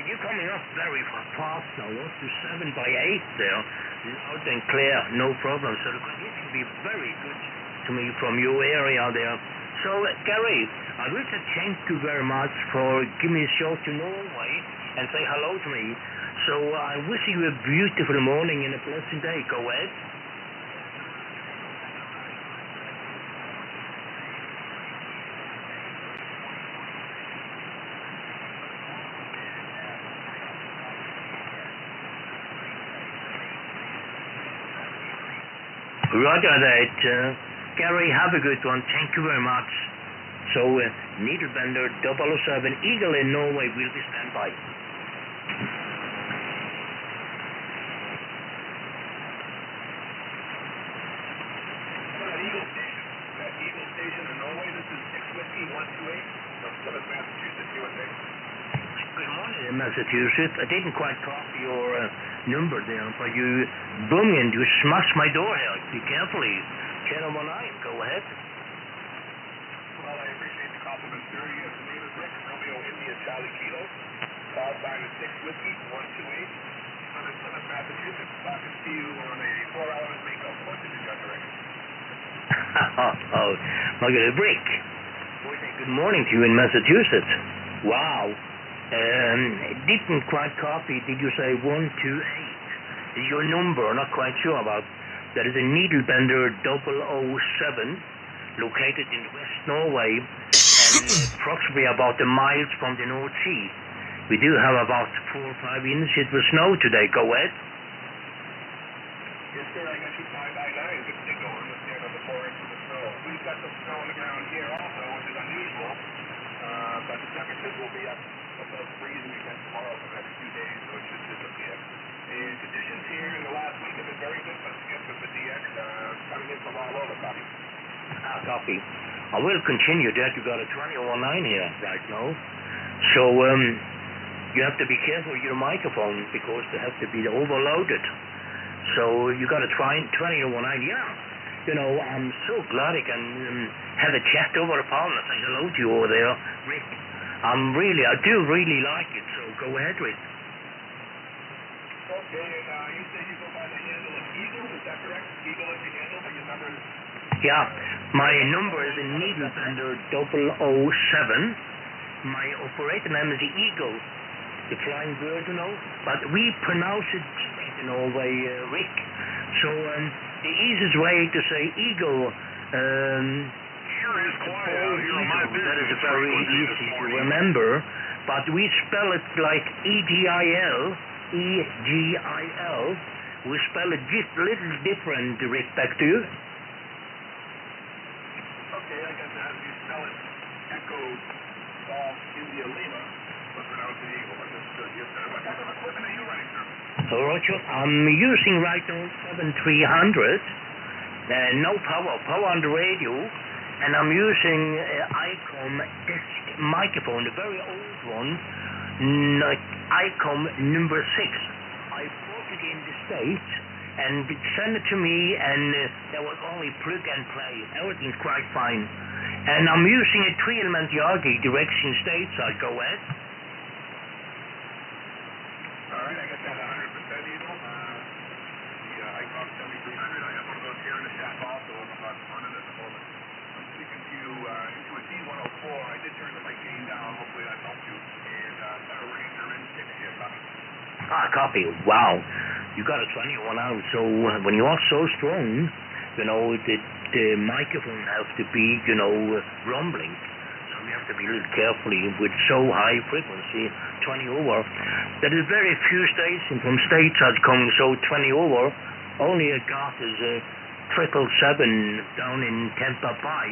you're coming up very fast now, up to 7 by 8 there. Loud and clear, no problem. So the condition will be very good to me from your area there. So, Gary, I wish to thank you very much for giving me a show to Norway and say hello to me. So I wish you a beautiful morning and a pleasant day. Go ahead. Roger that. Gary, have a good one. Thank you very much. So, Needlebender 007 Eagle in Norway will be standby. Eagle Station in Norway, this is 6 Whiskey 128 from Plymouth, Massachusetts, USA. Good morning, Massachusetts. I didn't quite copy your number there, but you boom and you smashed my door here. Be carefully. 1019, go ahead. Well, I appreciate the compliment, sir. Yes, the name is Rick, Romeo India Charlie Kilo. Call sign is 6 Whiskey 128 from Plymouth, Massachusetts. Talking to you on a 4-hour makeup. What's in your direction? Oh, my God, Rick. Good morning to you in Massachusetts. Wow. Didn't quite copy. Did you say 128? Is your number? Not quite sure about. That is a Needlebender 007 located in West Norway and approximately about a mile from the North Sea. We do have about 4 or 5 inches of snow today. Go ahead. Yes, sir. I got you 599. Good signal. Understand on the 4 inches of snow. We've got some snow on the ground here also, which is unusual. But the temperatures will be up above freezing again tomorrow for the next 2 days, so it should disappear. And conditions here in the last week have been very good for the DX, coming in from all over, copy. Copy. I will continue that. You got a 2019 here right now. So, you have to be careful with your microphone because they have to be overloaded. So, you got a 2019, yeah. You know, I'm so glad I can have a chat over the phone and say hello to you over there, Rick. I do really like it, so go ahead, Rick. Okay, and you say you go by the handle of Eagle, is that correct? Eagle is your handle, but your number is... Yeah, my number is Needlebender 007. My operator name is the Eagle, the flying bird, you know. But we pronounce it different in Norway, Rick. So the easiest way to say Eagle, Sure is quiet out here on my business. That is very easy to remember. But we spell it like E-G-I-L. E-G-I-L. We spell it just a little different, Rick, back to you. Okay, I guess as you spell it, Echo, Golf, India, Lima, but pronounce it Eagle. Understood. Yes, sir. What type of equipment are you running, sir? Roger, I'm using right now 7300, no power on the radio, and I'm using ICOM disc microphone, a very old one, ICOM number 6. I bought it in the States and sent it to me, and there was only plug and play. Everything's quite fine. And I'm using a Tweelman Yagi direction stateside. Go ahead. All right, I got that 100% Eagle. The ICOM 7300, I have one of those here in the shop also. I'm not running at the moment. I'm speaking to you into a D104. I did turn the mic gain down. Hopefully that helped you. And got a Ranger N6 here, copy. Copy. Wow. You got a 21 out. So when you are so strong, you know, the microphone has to be, you know, rumbling. So you have to be a little carefully with so high frequency, 20 over. There is very few stations from states that's coming so 20 over. Only a got is 777 down in Tampa Bay.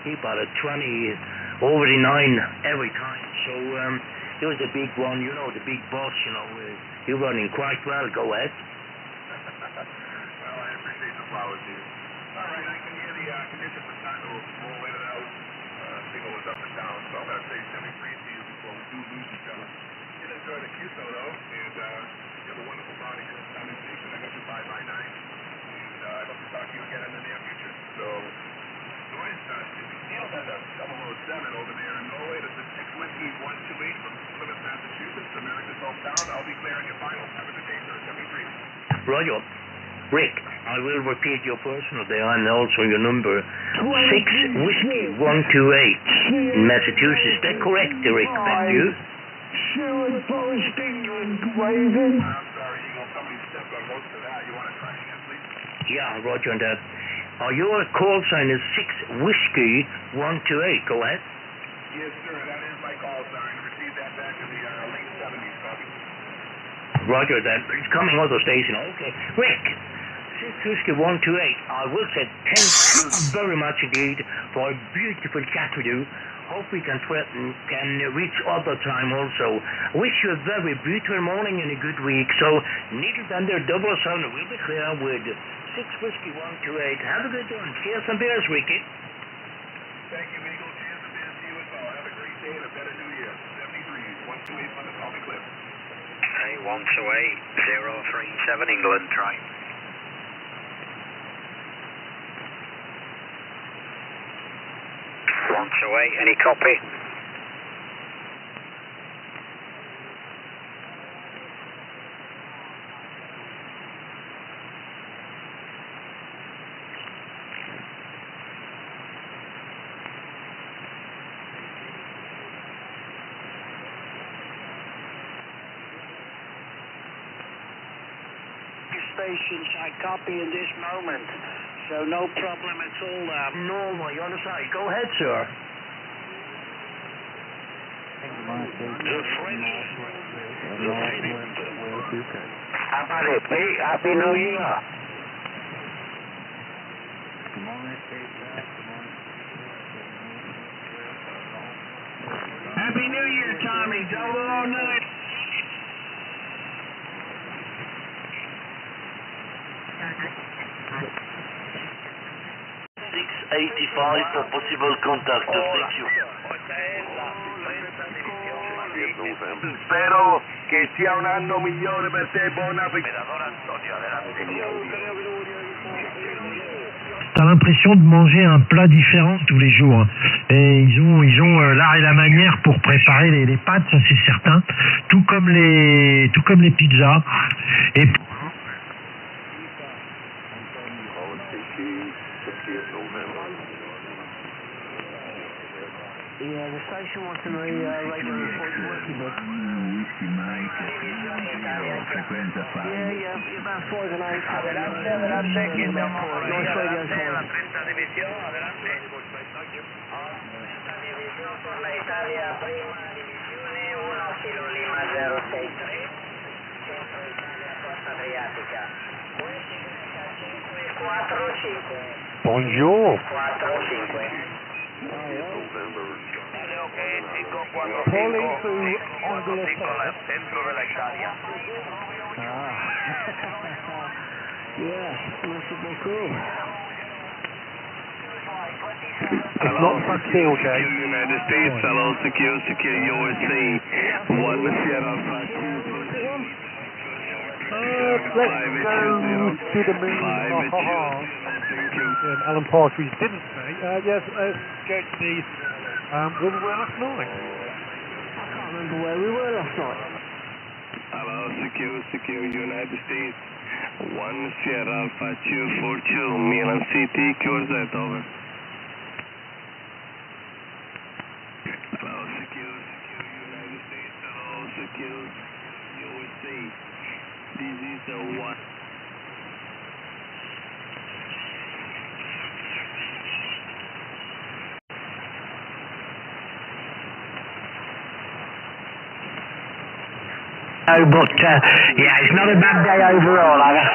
He bought a 20 over the 9 every time. So it was a big one, you know, the big boss, you know. You're running quite well. Go ahead. Well, I appreciate the flowers, dude. All right, I can hear the conditions are starting to roll in and out. Signal is up and down, so I'm going to say 73 to you before we do lose each other. You enjoy the QSO, though, and you have a wonderful body here at Simon Station. I got you 599, and I hope to talk to you again in the near future. So, noise, Neil has a 007 over there in Norway. This is 6 Whiskey 128 from Plymouth, Massachusetts, America's slope down. I'll be clearing your final. Have a good day, sir. 73. Roger. Rick, I will repeat your personal there and also your number. 6 Whiskey 128 in Massachusetts. Is that correct, Rick? Thank you. I'm sorry, Eagle. Somebody stepped on most of that. You want to try again, please? Yeah, Roger that. Your call sign is 6 Whiskey 128. Go ahead. Yes, sir. That is my call sign. Received that back in the late 70s, copy. Roger that. It's coming out of the station. Okay. Rick, 6 Whiskey 128. I will say thank you very much indeed for a beautiful chat with you. Hope we can reach other time also. Wish you a very beautiful morning and a good week. So, Needle Thunder 007 will be clear with 6 Whiskey 128. Have a good one. Cheers and beers, Ricky. Thank you, Eagle. Cheers and beers to you as well. Have a great day and a better new year. 73, 128 on the Tommy Cliff. Hey, 128, 037 England, try. 128, any copy? Stations, I copy in this moment, so no problem at all. Normal, you on the side. Go ahead, sir. Happy New Year. Happy New Year, Tommy. 009. 685 for possible contact. Thank you. Spero che sia un anno migliore per te, buon T'as l'impression de manger un plat différent tous les jours. Et ils ont l'art et la manière pour préparer les pâtes, ça c'est certain. Tout comme les pizzas. Et Yeah, the station wants to know radio report working, but... Yeah, about 4 to 9. Adelante, que estamos Noise radio la 30 división, adelante. División por la Italia, prima divisione 1 Kilo Lima 063, Centro Italia, Costa Adriatica. 545. bonjour. 45. Vale, ok, 545, 45, centro de la Italia. Yeah, merci beaucoup. It's not fucking okay. United States, hello, secure USA, 1 Sierra Let's go to the moon. Alan Partridge didn't say. Yes, let's go to the where we were last night. I can't remember where we were last night. Hello, secure United States, 1 Sierra Alpha 242, Milan City, QRZ, over. Hello, secure United States, hello, secure USA. This is a 1. Oh, but yeah, it's not a bad day overall, I guess.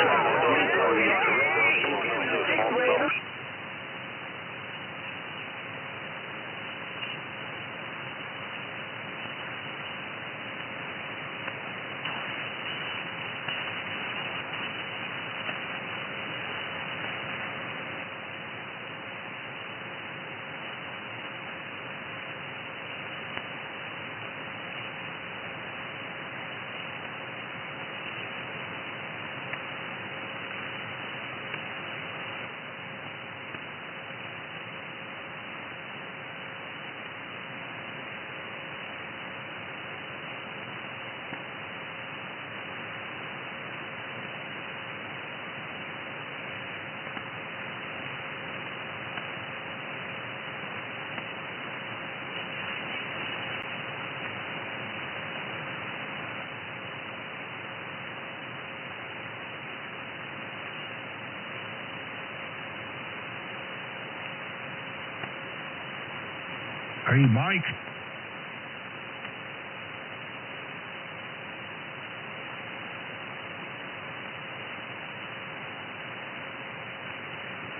Hey, Mike.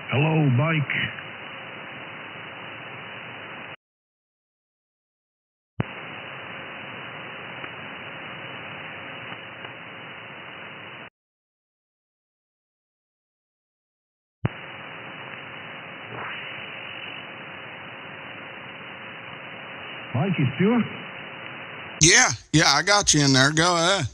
Hello, Mike. Mike, you still? Yeah, I got you in there. Go ahead.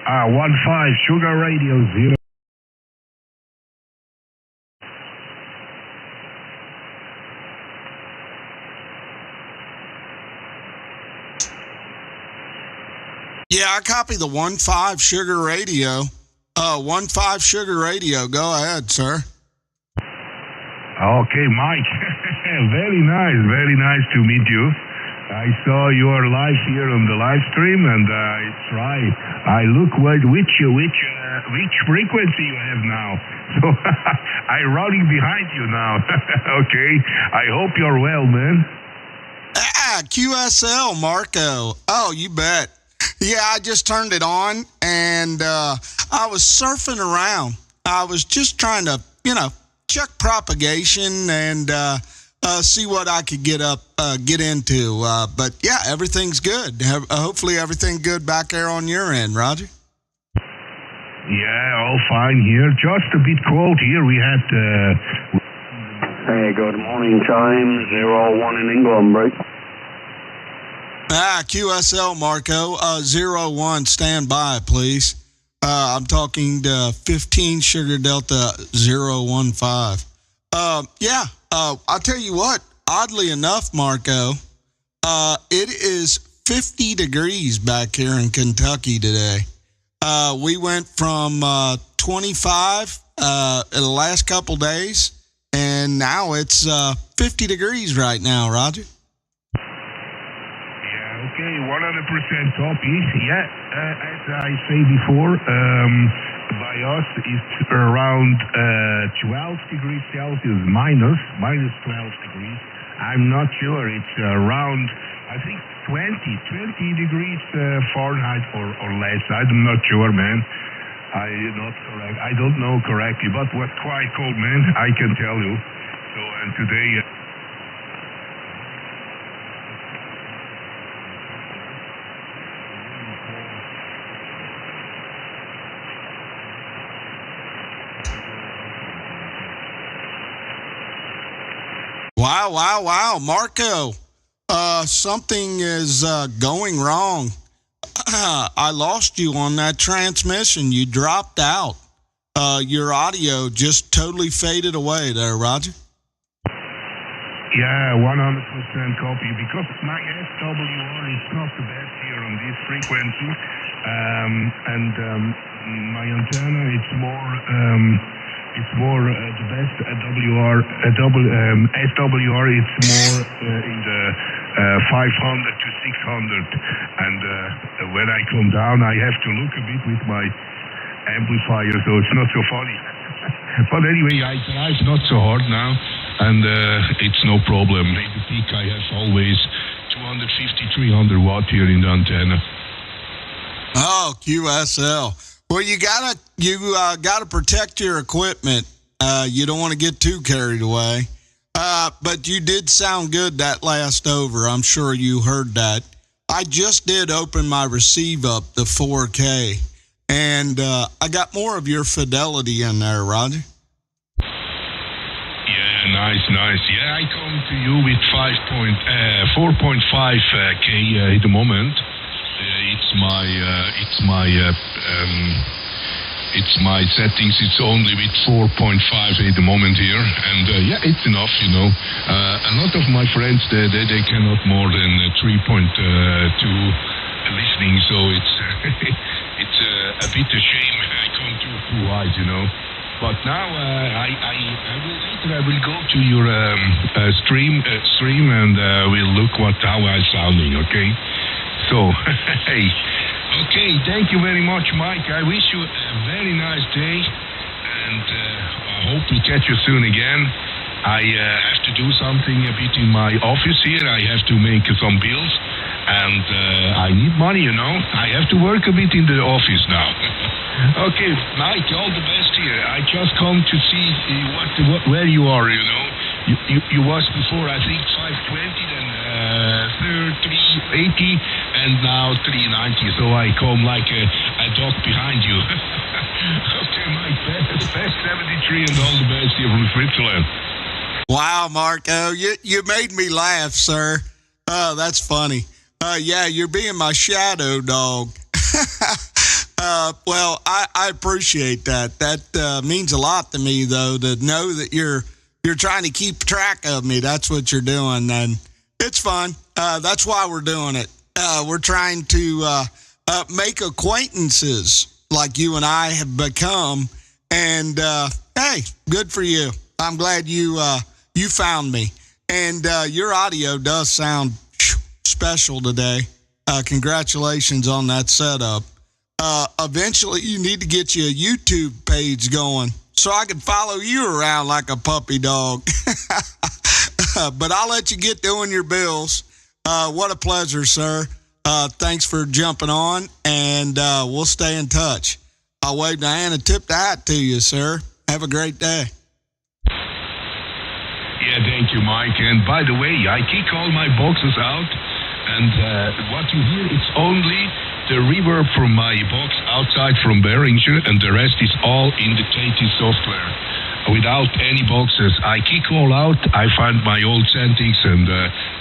Ah, 15 Sugar Radio 0. Yeah, I copy the 15 Sugar Radio. 15 Sugar Radio. Go ahead, sir. Okay, Mike. Very nice to meet you. I saw you are live here on the live stream, and I look which frequency you have now. So I'm running behind you now. Okay, I hope you're well, man. QSL, Marco. Oh, you bet. Yeah, I just turned it on, and I was surfing around. I was just trying to, check propagation and see what I could get into. But yeah, everything's good. Hopefully everything good back there on your end, Roger. Yeah, all fine here. Just a bit cold here. We had... Hey, good morning, time 01 in England, break. QSL, Marco. 01, stand by, please. I'm talking to 15 Sugar Delta 015. I'll tell you what, oddly enough, Marco, it is 50 degrees back here in Kentucky today. We went from 25 in the last couple days, and now it's 50 degrees right now, Roger. Yeah, okay, 100% copy. Yeah, as I say before, by us it's around 12 degrees Celsius minus 12 degrees. I'm not sure. It's around, I think, 20 degrees Fahrenheit or less. I'm not sure, man. I don't know correctly, but was quite cold, man. I can tell you. So, and today... Wow, Marco. Something is going wrong. I lost you on that transmission. You dropped out. Your audio just totally faded away there, Roger. Yeah, 100% copy, because my SWR is not the best here on this frequency, and my antenna it's more the best SWR. SWR it's more in the 500 to 600, and when I come down, I have to look a bit with my amplifier, so it's not so funny. But anyway, I drive not so hard now, and it's no problem. At the peak, I have always 250, 300 watt here in the antenna. Oh, QSL. Well, you gotta protect your equipment. You don't want to get too carried away. But you did sound good that last over. I'm sure you heard that. I just did open my receive up to 4K, and I got more of your fidelity in there, Roger. Yeah, nice. Yeah, I come to you with 4.5K at the moment. It's my settings. It's only with 4.5 at the moment here, and yeah, it's enough. A lot of my friends they cannot more than 3.2 listening, so it's it's a bit a shame I come too high. But now I will go to your stream and we'll look how I'm sounding. Okay. So hey, okay. Thank you very much, Mike. I wish you a very nice day, and I hope we catch you soon again. I have to do something a bit in my office here. I have to make some bills, and I need money, you know. I have to work a bit in the office now. Okay, Mike, all the best here. I just come to see where you are, you know. You was before, I think, 520, then 380, and now 390. So I come like a dog behind you. Okay, Mike, best 73 and all the best here from Switzerland. Wow, Marco, you made me laugh, sir. That's funny. Yeah, you're being my shadow dog. Well, I appreciate that. That means a lot to me, though, to know that you're trying to keep track of me. That's what you're doing, and it's fun. That's why we're doing it. We're trying to make acquaintances like you and I have become, and hey, good for you. I'm glad you found me, and your audio does sound special today. Congratulations on that setup. Eventually, you need to get you a YouTube page going so I can follow you around like a puppy dog. But I'll let you get doing your bills. What a pleasure, sir. Thanks for jumping on, and we'll stay in touch. I'll wave my hand and tip the hat to you, sir. Have a great day. Yeah, thank you, Mike. And by the way, I kick all my boxes out, and what you hear, it's only the reverb from my box outside from Behringer, and the rest is all in the KT software. Without any boxes, I kick all out. I find my old settings, and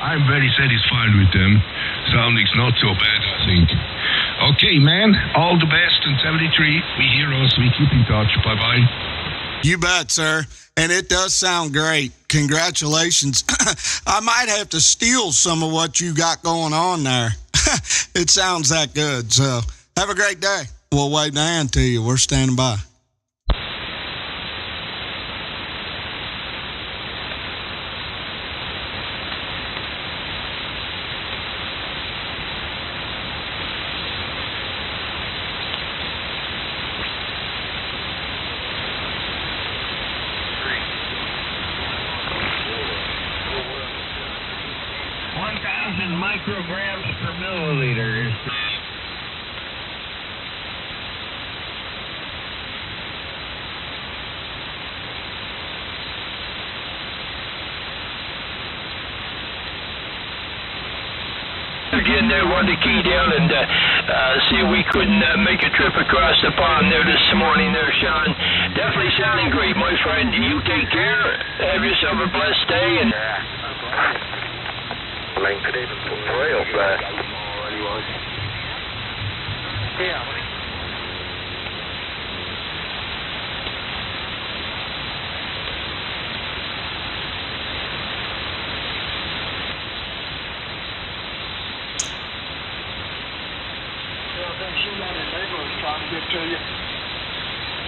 I'm very satisfied with them. Sounding's not so bad, I think. Okay, man, all the best. And 73, we hear us. We keep in touch. Bye-bye. You bet, sir. And it does sound great. Congratulations. I might have to steal some of what you got going on there. It sounds that good. So have a great day. We'll wave the hand to you. We're standing by. Micrograms per milliliter. Again, there, run the key down and see if we couldn't make a trip across the pond there this morning there, Sean. Definitely sounding great, my friend. You take care. Have yourself a blessed day. And Real fast. Yeah.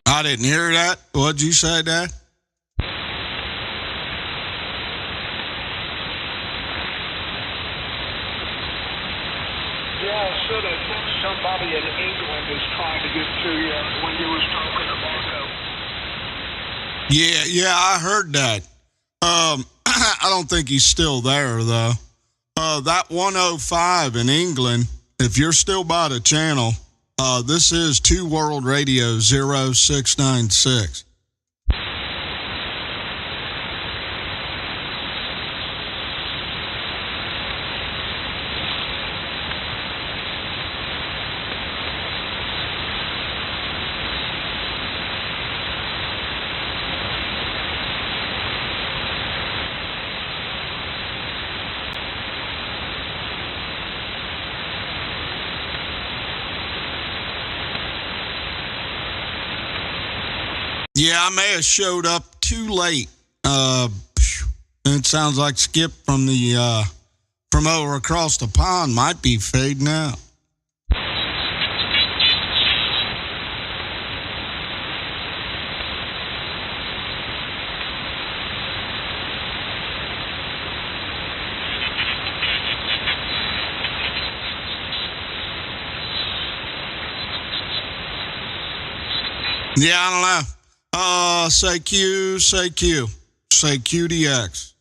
I didn't hear that. What'd you say, Dad? Yeah, so I think somebody in England is trying to get to you when you was talking to Marco. Yeah, I heard that. I don't think he's still there, though. That 105 in England, if you're still by the channel, this is 2 World Radio 0696. Yeah, I may have showed up too late. It sounds like Skip from the from over across the pond might be fading out. Yeah, I don't know. Say Q, say Q. Say QDX.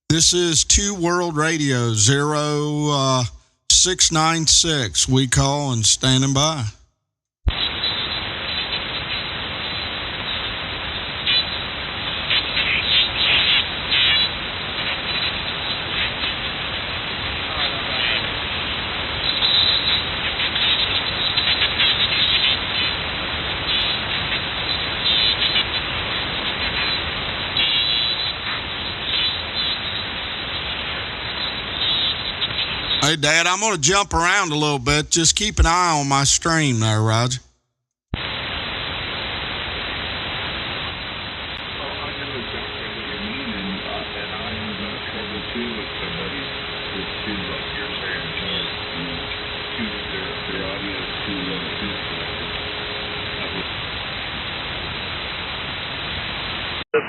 This is 2 World Radio 0696. We call and standing by. Hey, Dad, I'm going to jump around a little bit. Just keep an eye on my stream there, Roger.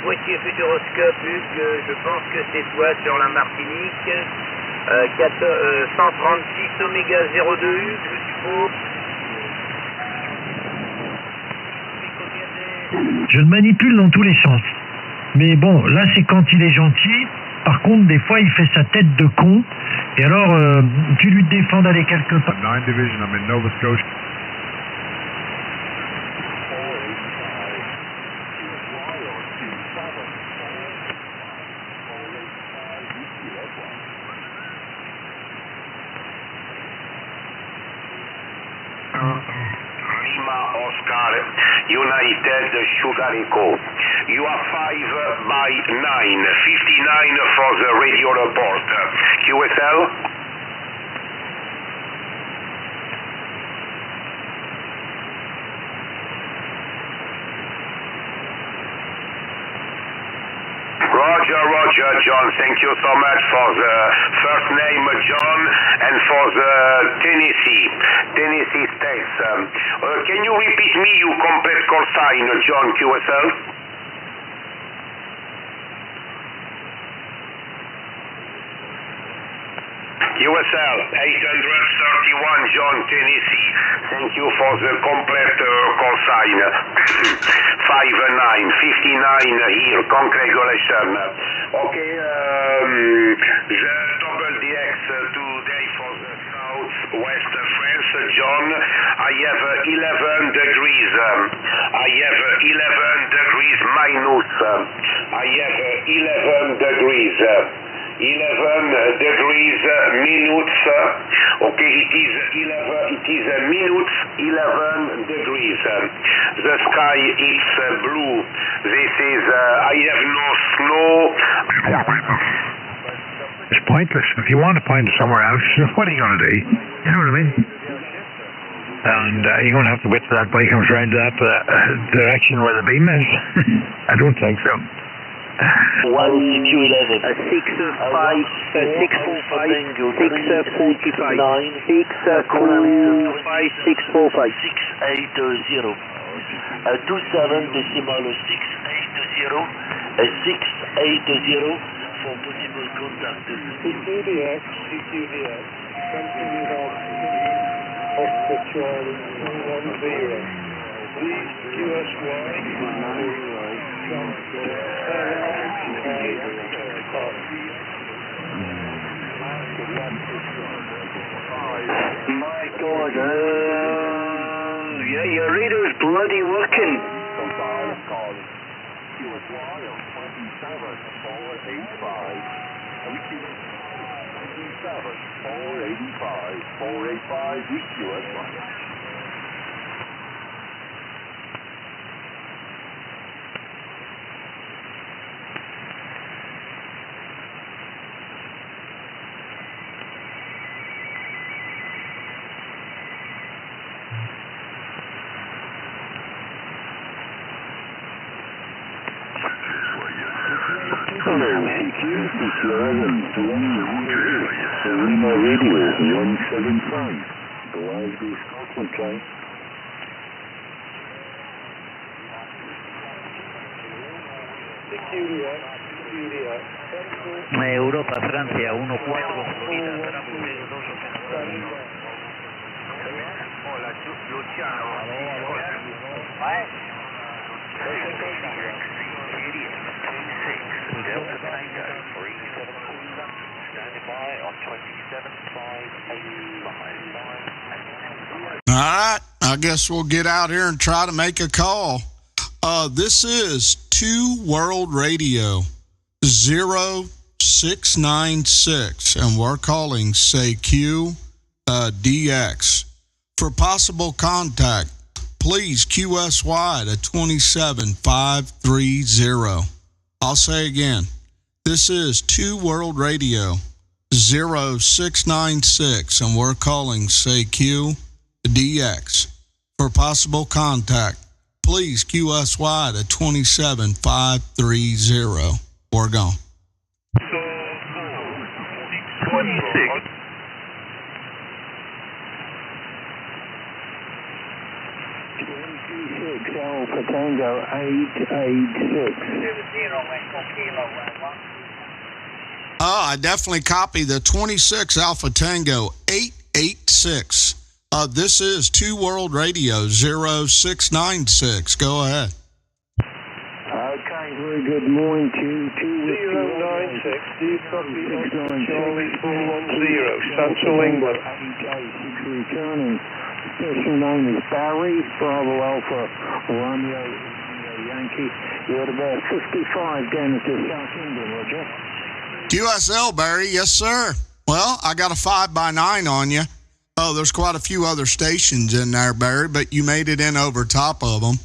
Poitiers Futuroscope, Hugues, je pense que c'est toi sur la Martinique. 136 Oméga 02, Hugues, je suppose. Je le manipule dans tous les sens. Mais bon, là c'est quand il est gentil. Par contre, des fois, il fait sa tête de con. Et alors, tu lui défends d'aller quelque part. 9 Division, I'm in Nova Scotia. United Sugar Echo. You are 5 by 9, 59 for the radio report. QSL? Roger, John. Thank you so much for the first name, John, and for the Tennessee States. Can you repeat me your complete call sign, John, QSL? QSL 831, John, Tennessee. Thank you for the complete call sign. 59 here. Congratulations. Okay, the double DX today for the southwest France, John. I have 11 degrees. I have 11 degrees minus. I have 11 degrees. 11 degrees minutes. Okay, it is minutes 11 degrees. The sky is blue. This is I have no snow. It's pointless. If you want to point somewhere else, what are you going to do? You know what I mean? And you're going to have to wait till that bike comes around to that direction where the beam is. I don't think so. 1 CQ11 645 645 645 680 27 decimal 680 680 for possible contact. CQDX, continue on Oscar Charlie 210. Please QSY. My God, yeah, your radar's bloody working. Serena Radio 175, Glasgow, Scotland time. Europa, Francia, 1-4, Florida, Bravo 2 operadores. Hola, Luciano. Delta Tango 37, standing by on 27.585. All right, I guess we'll get out here and try to make a call. This is 2 World Radio 0696, and we're calling SAQ DX. For possible contact, please QSY to 27530. I'll say again, this is 2 World Radio 0696, and we're calling SAQ DX. For possible contact, please QSY to 27530. We're gone. 26. Alpha Tango 886. I definitely copy the 26 Alpha Tango 886. This is 2 World Radio 0696. Go ahead. Okay, very good morning to you. 096, do you copy Charlie 410, Central England? 886 returning. Person name is Barry, Bravo Alpha, Romeo Yankee. You're at about 55 down at the South England, Roger. QSL, Barry. Yes, sir. Well, I got a 5x9 on you. Oh, there's quite a few other stations in there, Barry, but you made it in over top of them.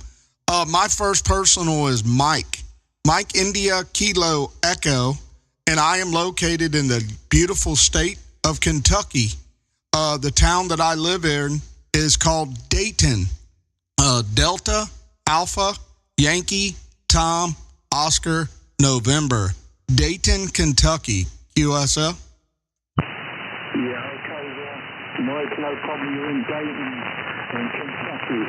My first personal is Mike. Mike India Kilo Echo, and I am located in the beautiful state of Kentucky. The town that I live in is called Dayton. Delta, Alpha, Yankee, Tom, Oscar, November. Dayton, Kentucky. QSL? Yeah, okay, Mike, no problem. You're in Dayton, in Kentucky.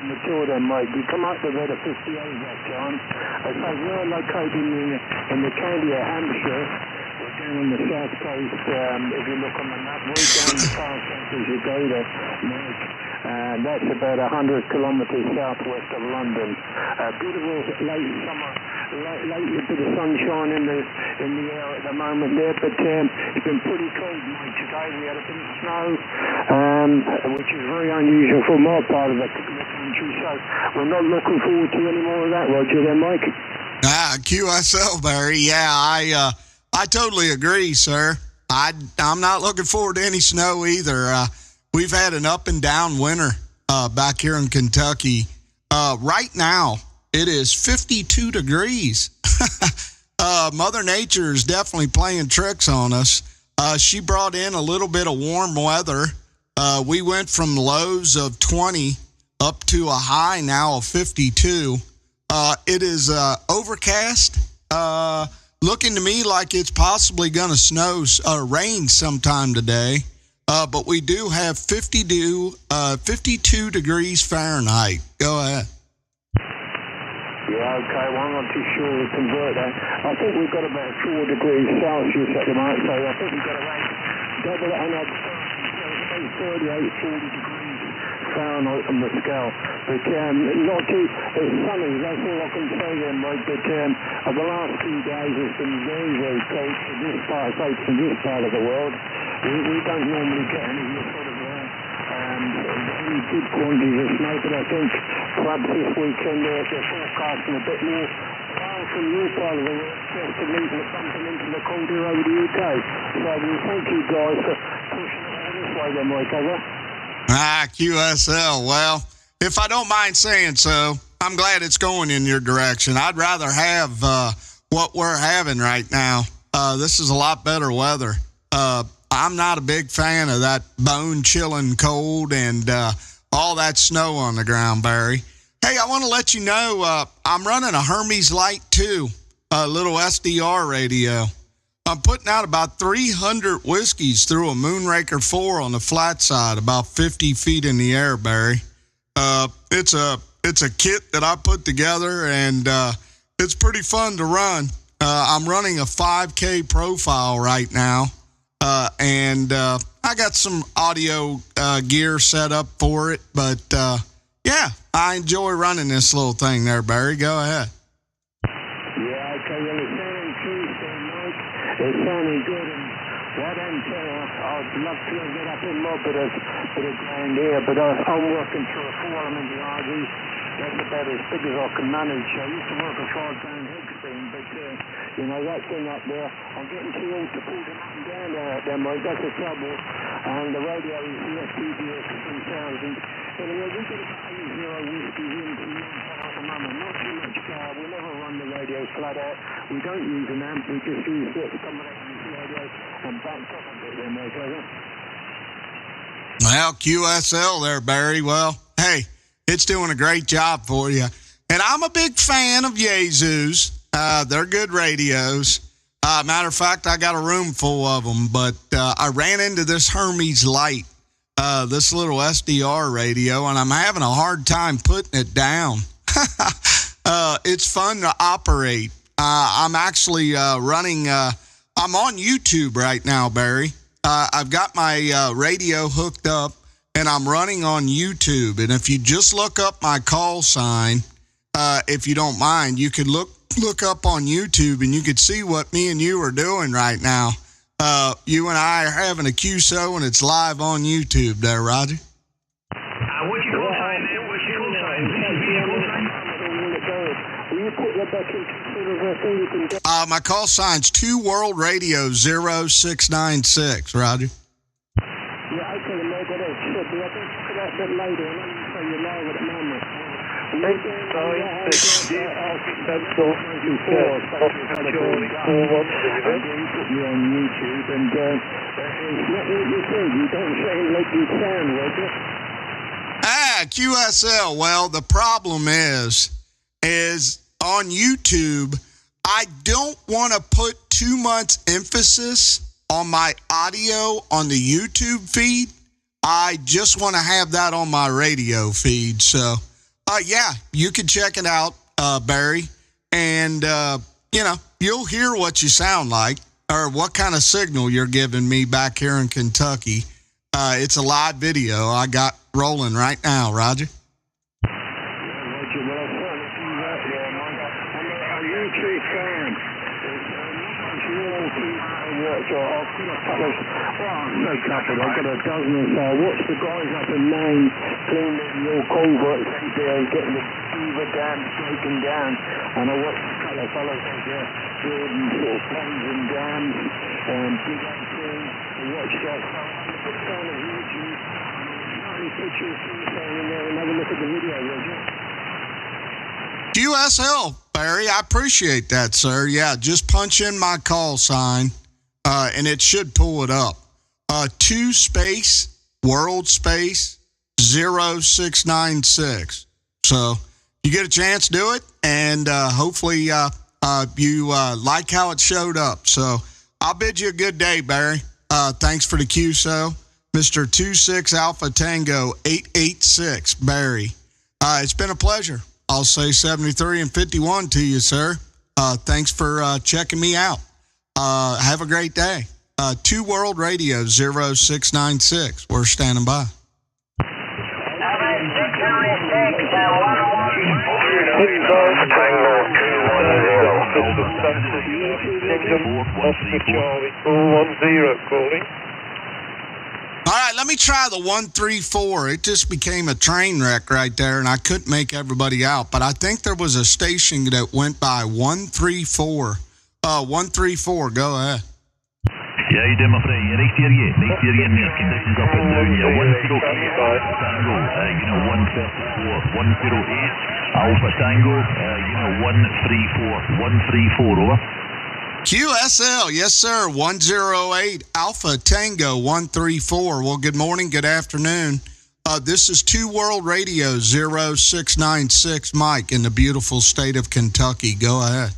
Mature then, Mike. You come up to about a 58 that time. I say we're located in the county of Hampshire. We're down on the south coast. If you look on the map, right down the far south as you go there, Mike. That's about 100 kilometres southwest of London. Beautiful late summer, late bit of sunshine in the air at the moment there, but it's been pretty cold, Mike. Today we had a bit of snow, which is very unusual for my part of the country, so we're not looking forward to any more of that, Roger, there, Mike. QSL, Barry. Yeah, I totally agree, sir. I'm not looking forward to any snow either. We've had an up and down winter back here in Kentucky. Right now, it is 52 degrees. Mother Nature is definitely playing tricks on us. She brought in a little bit of warm weather. We went from lows of 20 up to a high now of 52. It is overcast. Looking to me like it's possibly going to snow or rain sometime today. But we do have 52 degrees Fahrenheit. Go ahead. Yeah, okay, well, I'm not too sure we convert that. I think we've got about 4 degrees Celsius at the moment, so I think we've got around double it, and I'd say 38, 40 degrees Fahrenheit on the scale. But not too, it's sunny, that's all I can say then, Mike. But the last few days it's been very, very cold for this part of the world. We don't normally get any sort of any big quantities of snow, but I think perhaps this weekend they're forecasting a bit more from your part of the world, just to leave the bumping into the cold here over the UK. So we thank you guys for pushing it all this way then, Mike, over. QSL. Well, if I don't mind saying so, I'm glad it's going in your direction. I'd rather have what we're having right now. This is a lot better weather. I'm not a big fan of that bone-chilling cold and all that snow on the ground, Barry. Hey, I want to let you know I'm running a Hermes Light 2, a little SDR radio. I'm putting out about 300 whiskeys through a Moonraker 4 on the flat side, about 50 feet in the air, Barry. It's a kit that I put together, and it's pretty fun to run. I'm running a 5K profile right now. And I got some audio gear set up for it, but yeah, I enjoy running this little thing there, Barry. Go ahead. Yeah, okay, well, it's sounding Tuesday, Mike. It's sounding good, and what I'm saying, I'd love to get up in more bit of ground here, but I'm working through a forum in the RV. That's about as big as I can manage. I used to work a 5-down Higgsbeam, but, you know, that thing up there, I'm getting too old to pull them up and down there, Mike. That's the trouble. And the radio is the SPDS 3000. Anyway, we get about 80 whiskies into the at the moment. Not too much power. We never run the radio flat out. We don't use an amp. We just use it to accommodate the radio and back up a bit there, Mike. Well, QSL there, Barry. Well, hey, it's doing a great job for you. And I'm a big fan of Yaesus. They're good radios. Matter of fact, I got a room full of them, but I ran into this Hermes Light, this little SDR radio, and I'm having a hard time putting it down. It's fun to operate. I'm actually running, I'm on YouTube right now, Barry. I've got my radio hooked up, and I'm running on YouTube. And if you just look up my call sign, if you don't mind, you could look up on YouTube, and you could see what me and you are doing right now. You and I are having a QSO, and it's live on YouTube there, Roger. What's your call sign there? What's your call sign? My call sign's 2 World Radio 0696, Roger. Yeah, I can imagine it should be. I think look at that bit later. I know you say you're live at the moment. Central 414. You're on YouTube, and it's not what you think. You don't sound like you sound, would you? QSL. Well, the problem is on YouTube, I don't want to put too much emphasis on my audio on the YouTube feed. I just want to have that on my radio feed. So, yeah, you can check it out, Barry. And, you know, you'll hear what you sound like or what kind of signal you're giving me back here in Kentucky. It's a live video I got rolling right now, Roger. I've got a dozen or so. I watch the guys up in Maine cleaning your culverts out there and getting the beaver dams broken down. And I watch a couple of fellows out there building sort of ponds and dams and big antennas. I watch that. So I'm going to put down on YouTube. Tiny pictures in there and have a look at the video, Roger. QSL, Barry, I appreciate that, sir. Yeah, just punch in my call sign, and it should pull it up. 2 space World Space 0696. So you get a chance, do it, and hopefully you like how it showed up. So I'll bid you a good day, Barry. Thanks for the QSO, Mr. 26 Alpha Tango 886, Barry. It's been a pleasure. I'll say 73 and 51 to you, sir. Thanks for checking me out. Have a great day. 2 World Radio 0696. We're standing by. All right, let me try the 134. It just became a train wreck right there, and I couldn't make everybody out. But I think there was a station that went by 134. 134, go ahead. Yeah, you did, my friend. Yeah, next year, conditions up and down. Yeah, 108 Tango, 134, 108 Alpha Tango, 134, over. QSL, yes, sir, 108 Alpha Tango 134. Well, good morning, good afternoon. This is 2 World Radio 0696, Mike, in the beautiful state of Kentucky. Go ahead.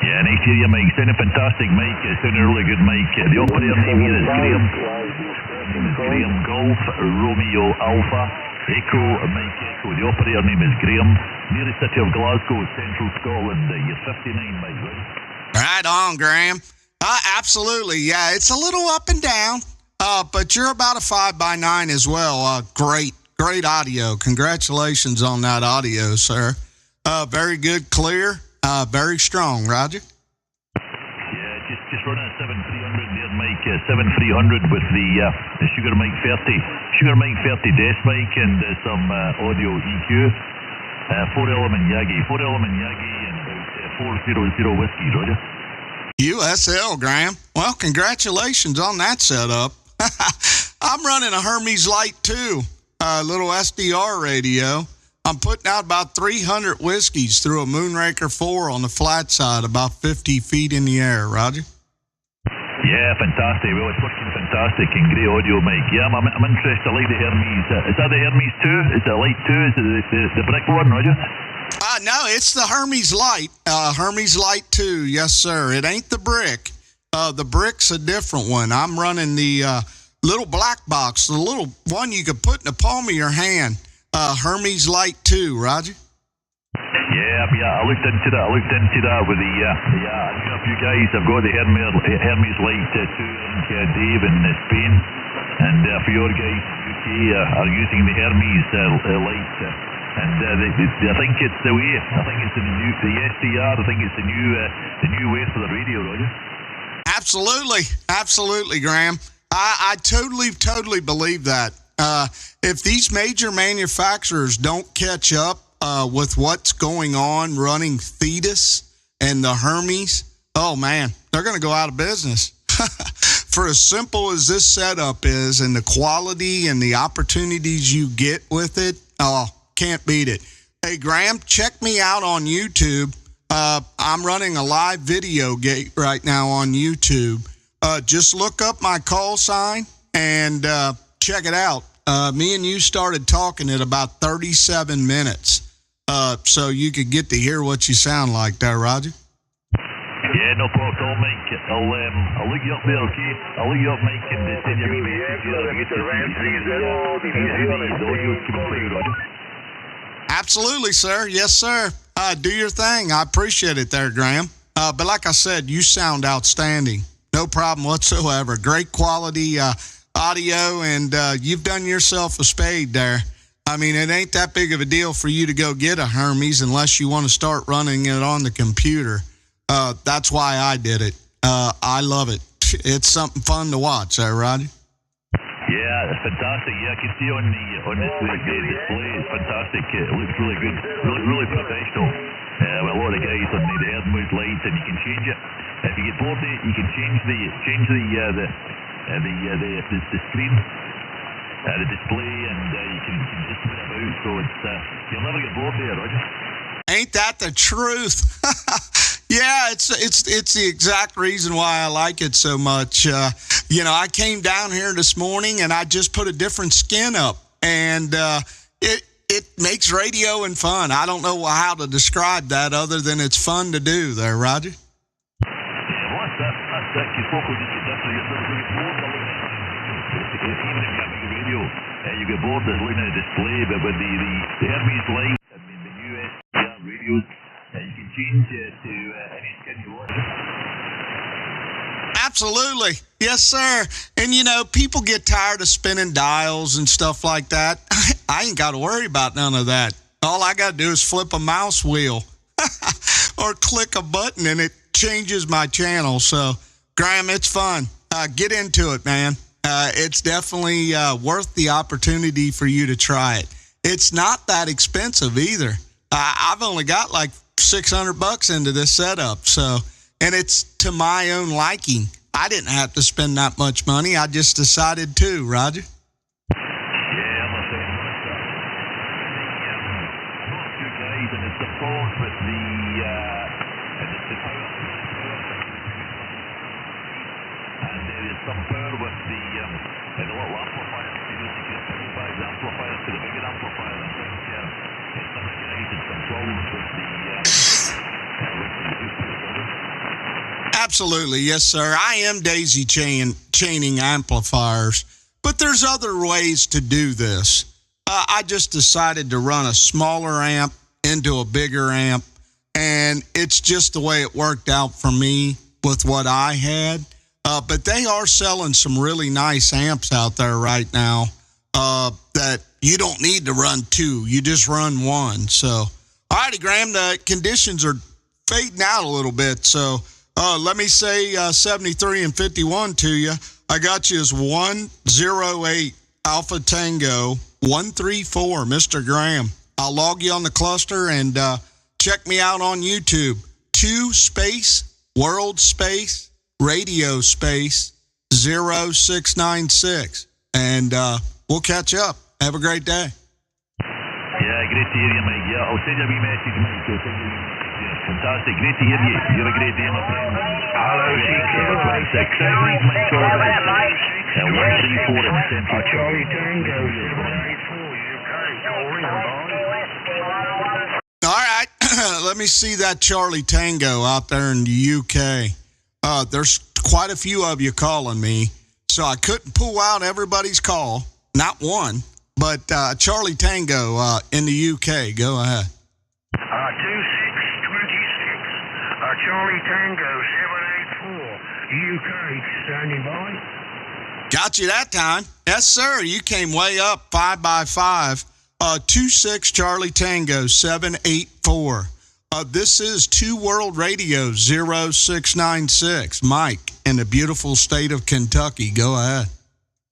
Yeah, nice to hear you, Mike. Sounding fantastic, Mike. Sounding really good, Mike. The operator name here is Graham. Graham Golf Romeo Alpha Echo Mike Echo. The operator name is Graham. Near the city of Glasgow, Central Scotland. You're 59, Mike, right? Right on, Graham. Absolutely, yeah. It's a little up and down, but you're about a 5x9 as well. Great great audio. Congratulations on that audio, sir. Very good, clear, very strong, Roger. Yeah, just running a 7300 there, Mike. 7300 with the Sugar Mike 30 desk mic and some audio EQ. 4-element Yagi and about 400 whiskey, Roger. USL, Graham. Well, congratulations on that setup. I'm running a Hermes Light 2, a little SDR radio. I'm putting out about 300 whiskeys through a Moonraker 4 on the flat side, about 50 feet in the air, Roger. Yeah, fantastic. Well, it's working fantastic and great audio, Mike. Yeah, I'm interested. I like the Hermes. Is that the Hermes 2? Is it Light 2? Is it the brick one, Roger? No, it's the Hermes Light. Hermes Light 2, yes, sir. It ain't the brick. The brick's a different one. I'm running the little black box, the little one you could put in the palm of your hand. Hermes Light 2, Roger. Yeah, I looked into that with the I knew a few guys. I've got the Hermes Light 2, Dave in Spain, and a few other guys in the UK are using the Hermes Light, and I think it's the way. I think it's the SDR. I think it's the new way for the radio, Roger. Absolutely, Graham. I totally believe that. If these major manufacturers don't catch up with what's going on running Thetis and the Hermes, oh man, they're going to go out of business. For as simple as this setup is and the quality and the opportunities you get with it, oh, can't beat it. Hey, Graham, check me out on YouTube. I'm running a live video gate right now on YouTube. Just look up my call sign and check it out. Me and you started talking at about 37 minutes. So you could get to hear what you sound like there, Roger. Yeah, no problem at all, Mike. I'll look you up there, okay? I'll look you up, Mike, and send you a message there. Absolutely, sir. Yes, sir. Do your thing. I appreciate it there, Graham. But like I said, you sound outstanding. No problem whatsoever. Great quality audio, and you've done yourself a spade there. I mean, it ain't that big of a deal for you to go get a Hermes unless you want to start running it on the computer. That's why I did it. I love it. It's something fun to watch, Roger. Yeah, it's fantastic. Yeah, I can see on this display, it's fantastic. It looks really good, really professional. With a lot of guys on the Hermes lights, and you can change it. If you get bored of it, you can change the screen, the display, and you can just spin it about. So it's you'll never get bored there, Roger. Ain't that the truth? Yeah, it's the exact reason why I like it so much. I came down here this morning and I just put a different skin up, and it makes radio and fun. I don't know how to describe that other than it's fun to do there, Roger. Yeah, well, that's that. You focus, you get bored radio. You get bored of looking at the display, but with the Hermes light, I mean the new SDR radios, you can change it to any skin you want. Absolutely. Yes, sir. And, people get tired of spinning dials and stuff like that. I ain't got to worry about none of that. All I got to do is flip a mouse wheel or click a button, and it changes my channel. So, Graham, it's fun. Get into it, man. It's definitely worth the opportunity for you to try it. It's not that expensive either. I've only got like $600 into this setup, and it's to my own liking. I didn't have to spend that much money. I just decided to, Roger. Yeah, I'm not saying I know a few guys, and it's the phone with the power, and there is some power with the little amplifier. You know, you get the amplifier to the bigger amplifier. I think some guys had some problems with the Absolutely, yes, sir. I am daisy chaining amplifiers, but there's other ways to do this. I just decided to run a smaller amp into a bigger amp, and it's just the way it worked out for me with what I had. But they are selling some really nice amps out there right now that, you don't need to run 2. You just run 1. So, all righty, Graham, the conditions are fading out a little bit. So, let me say 73 and 51 to you. I got you as 108 Alpha Tango 134, Mr. Graham. I'll log you on the cluster and check me out on YouTube. 2 space, world space, radio space, 0696. And we'll catch up. Have a great day. Yeah, great to hear you, Mike. Yeah, I'll send you a wee message, Mike. I'll send you a wee message. Yeah, fantastic. Great to hear you. You're a great day, my friend. Hello, CQ. 26. Please, Mike, all right. And 134 in Central. Charlie Tango, 784 UK. All right. Let me see that Charlie Tango out there in the UK. There's quite a few of you calling me, so I couldn't pull out everybody's call. Not one, but Charlie Tango in the UK. Go ahead. 2626. Charlie Tango, 784 UK. Standing by. Got you that time. Yes, sir. You came way up 5 by 5. 26 Charlie Tango 784. This is 2 World Radio 0696. Mike in the beautiful state of Kentucky. Go ahead.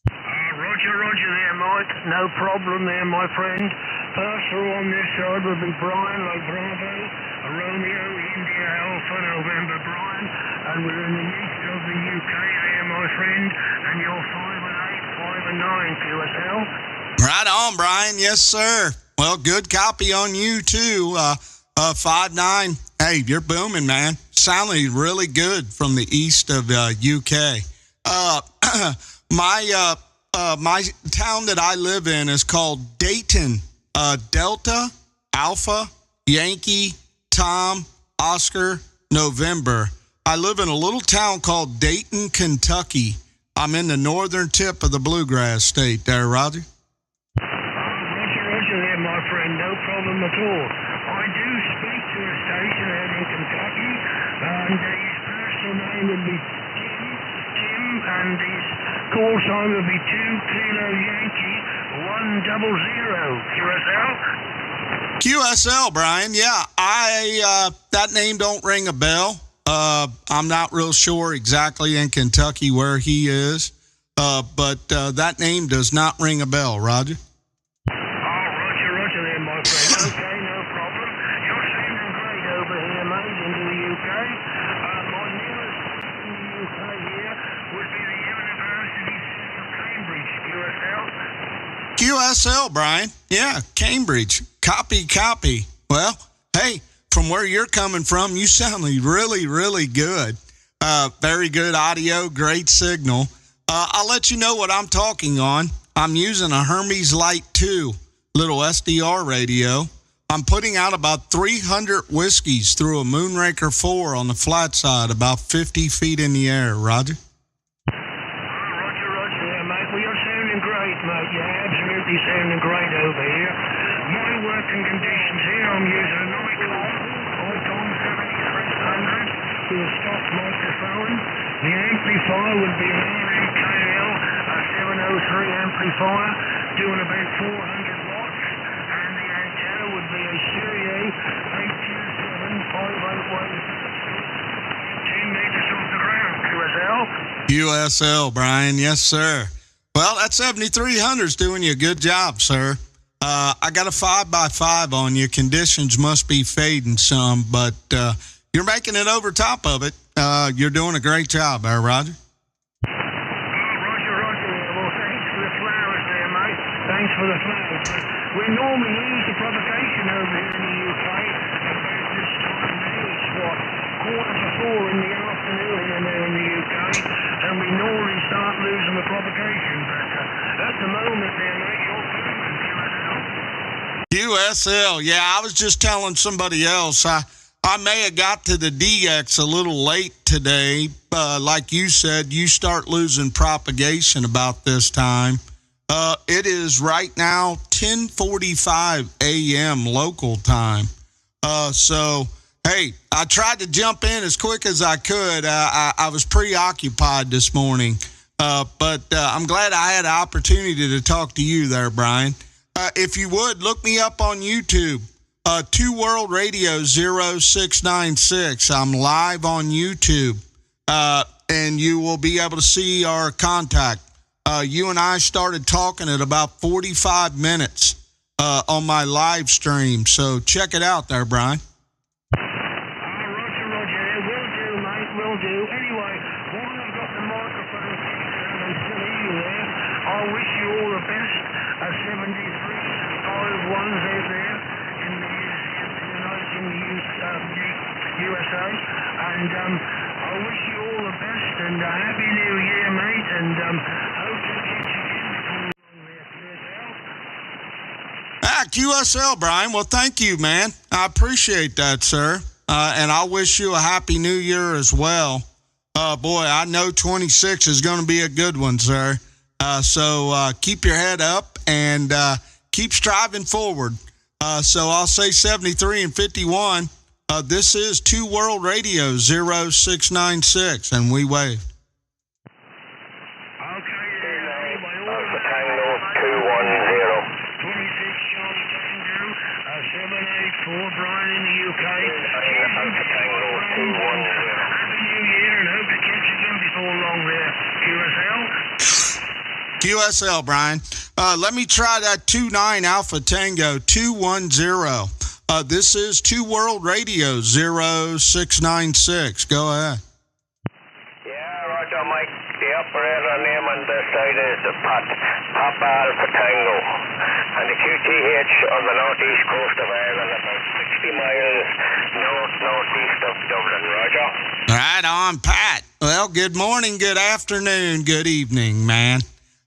Roger there, Mike. No problem there, my friend. Personal on this side would be Brian, like Bravo, Romeo, India, Alpha, November, Brian, and we're in the east of the UK there, my friend, and you're 5 and 8, 5 and 9 QSL. Right on, Brian. Yes, sir. Well, good copy on you, too. 5-9. Hey, you're booming, man. Sounding really good from the east of UK. My town that I live in is called Dayton. Delta, Alpha, Yankee, Tom, Oscar, November. I live in a little town called Dayton, Kentucky. I'm in the northern tip of the Bluegrass State there, Roger. Roger there, my friend. No problem at all. I do speak to a station out in Kentucky, and his personal name would be Tim, and his call sign would be 2 Kilo Yankee 100 QSL. QSL, Brian. Yeah, that name don't ring a bell. I'm not real sure exactly in Kentucky where he is, but that name does not ring a bell, Roger. Roger there, my friend. Okay, no problem. You're sounding great over here, mate, into the UK. My nearest in the UK here would be the University of Cambridge, QSL. QSL, Brian. Yeah, Cambridge. Copy. Well, hey, from where you're coming from, you sound really, really good. Very good audio, great signal. I'll let you know what I'm talking on. I'm using a Hermes Light 2 little SDR radio. I'm putting out about 300 whiskeys through a Moonraker 4 on the flat side, about 50 feet in the air. Roger? Roger there, mate. Well, you're sounding great, mate. You're absolutely sounding great over here. My working conditions here, I'm using a Nikon 7300 with a stock microphone. The amplifier would be an RMKL 703 amplifier, doing about 400 watts, and the antenna would be a Syrie 827 581 10 meters off the ground, QSL. QSL, Brian. Yes, sir. Well, that 7300's doing you a good job, sir. I got a 5 by 5 on you. Conditions must be fading some, but you're making it over top of it. You're doing a great job there, Roger. Roger. Well, thanks for the flowers there, mate. Thanks for the flowers. We normally lose the propagation over here in the UK about this time now. It's 4:45 in the afternoon here in the UK, and we normally start losing the propagation. But at the moment there, mate, you're booming, QSL. Yeah, I was just telling somebody else. I may have got to the DX a little late today. Like you said, you start losing propagation about this time. It is right now 10:45 a.m. local time. So, hey, I tried to jump in as quick as I could. I was preoccupied this morning. But I'm glad I had an opportunity to talk to you there, Brian. if you would, look me up on YouTube. 2 World Radio 0696. I'm live on YouTube. And you will be able to see our contact. You and I started talking at about 45 minutes on my live stream. So check it out there, Brian. Roger, will do, mate, will do. Anyway, while I've got the microphone and still hear you there, I wish you all the best at 7351 there in the USA. And I wish you all the best and a happy new year, mate, and hope to catch you again before long there, QSL, Brian. Well, thank you, man. I appreciate that, sir. And I wish you a happy new year as well. Boy, I know 26 is going to be a good one, sir. So keep your head up and keep striving forward. So I'll say 73 and 51. This is 2 World Radio 0696, and we wave. Brian in the UK. Happy New Year and hope to catch you again before long there, QSL. QSL, Brian. Let me try that 29 Alpha Tango 210. This is 2 World Radio 0696. Go ahead. Yeah, Roger, Mike. The operator name on this side is the Papa Alpha Tango. And the QTH on the northeast coast of Ireland, about 60 miles northeast of Dublin, Roger. Right on, Pat. Well, good morning, good afternoon, good evening, man.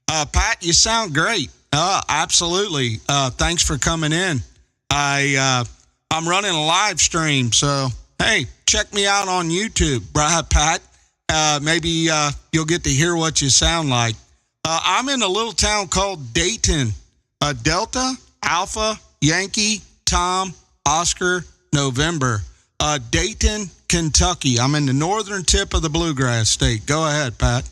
Pat, you sound great. Absolutely. Thanks for coming in. I'm running a live stream, so, hey, check me out on YouTube, Pat. Maybe you'll get to hear what you sound like. I'm in a little town called Dayton. Delta, Alpha, Yankee, Tom, Oscar, November. Dayton, Kentucky. I'm in the northern tip of the Bluegrass State. Go ahead, Pat.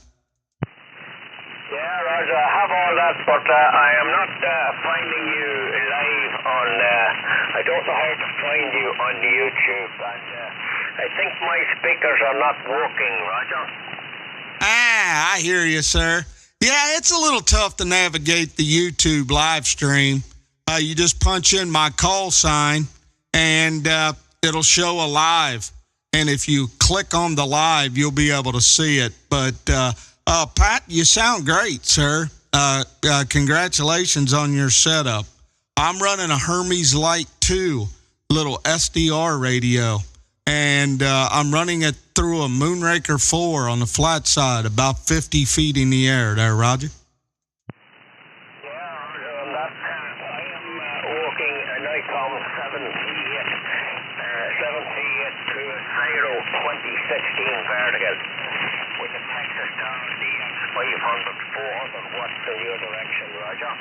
Yeah, Roger, I have all that, but I am not finding you live on, I don't know how to find you on the YouTube, and I think my speakers are not working, Roger. I hear you, sir. Yeah, it's a little tough to navigate the YouTube live stream. You just punch in my call sign, and it'll show a live. And if you click on the live, you'll be able to see it. But, Pat, you sound great, sir. Congratulations on your setup. I'm running a Hermes Light 2 little SDR radio, and I'm running it through a Moonraker 4 on the flat side, about 50 feet in the air there, Roger. Vertical with the Texas Star DX 500, 400 watts in your direction, Roger.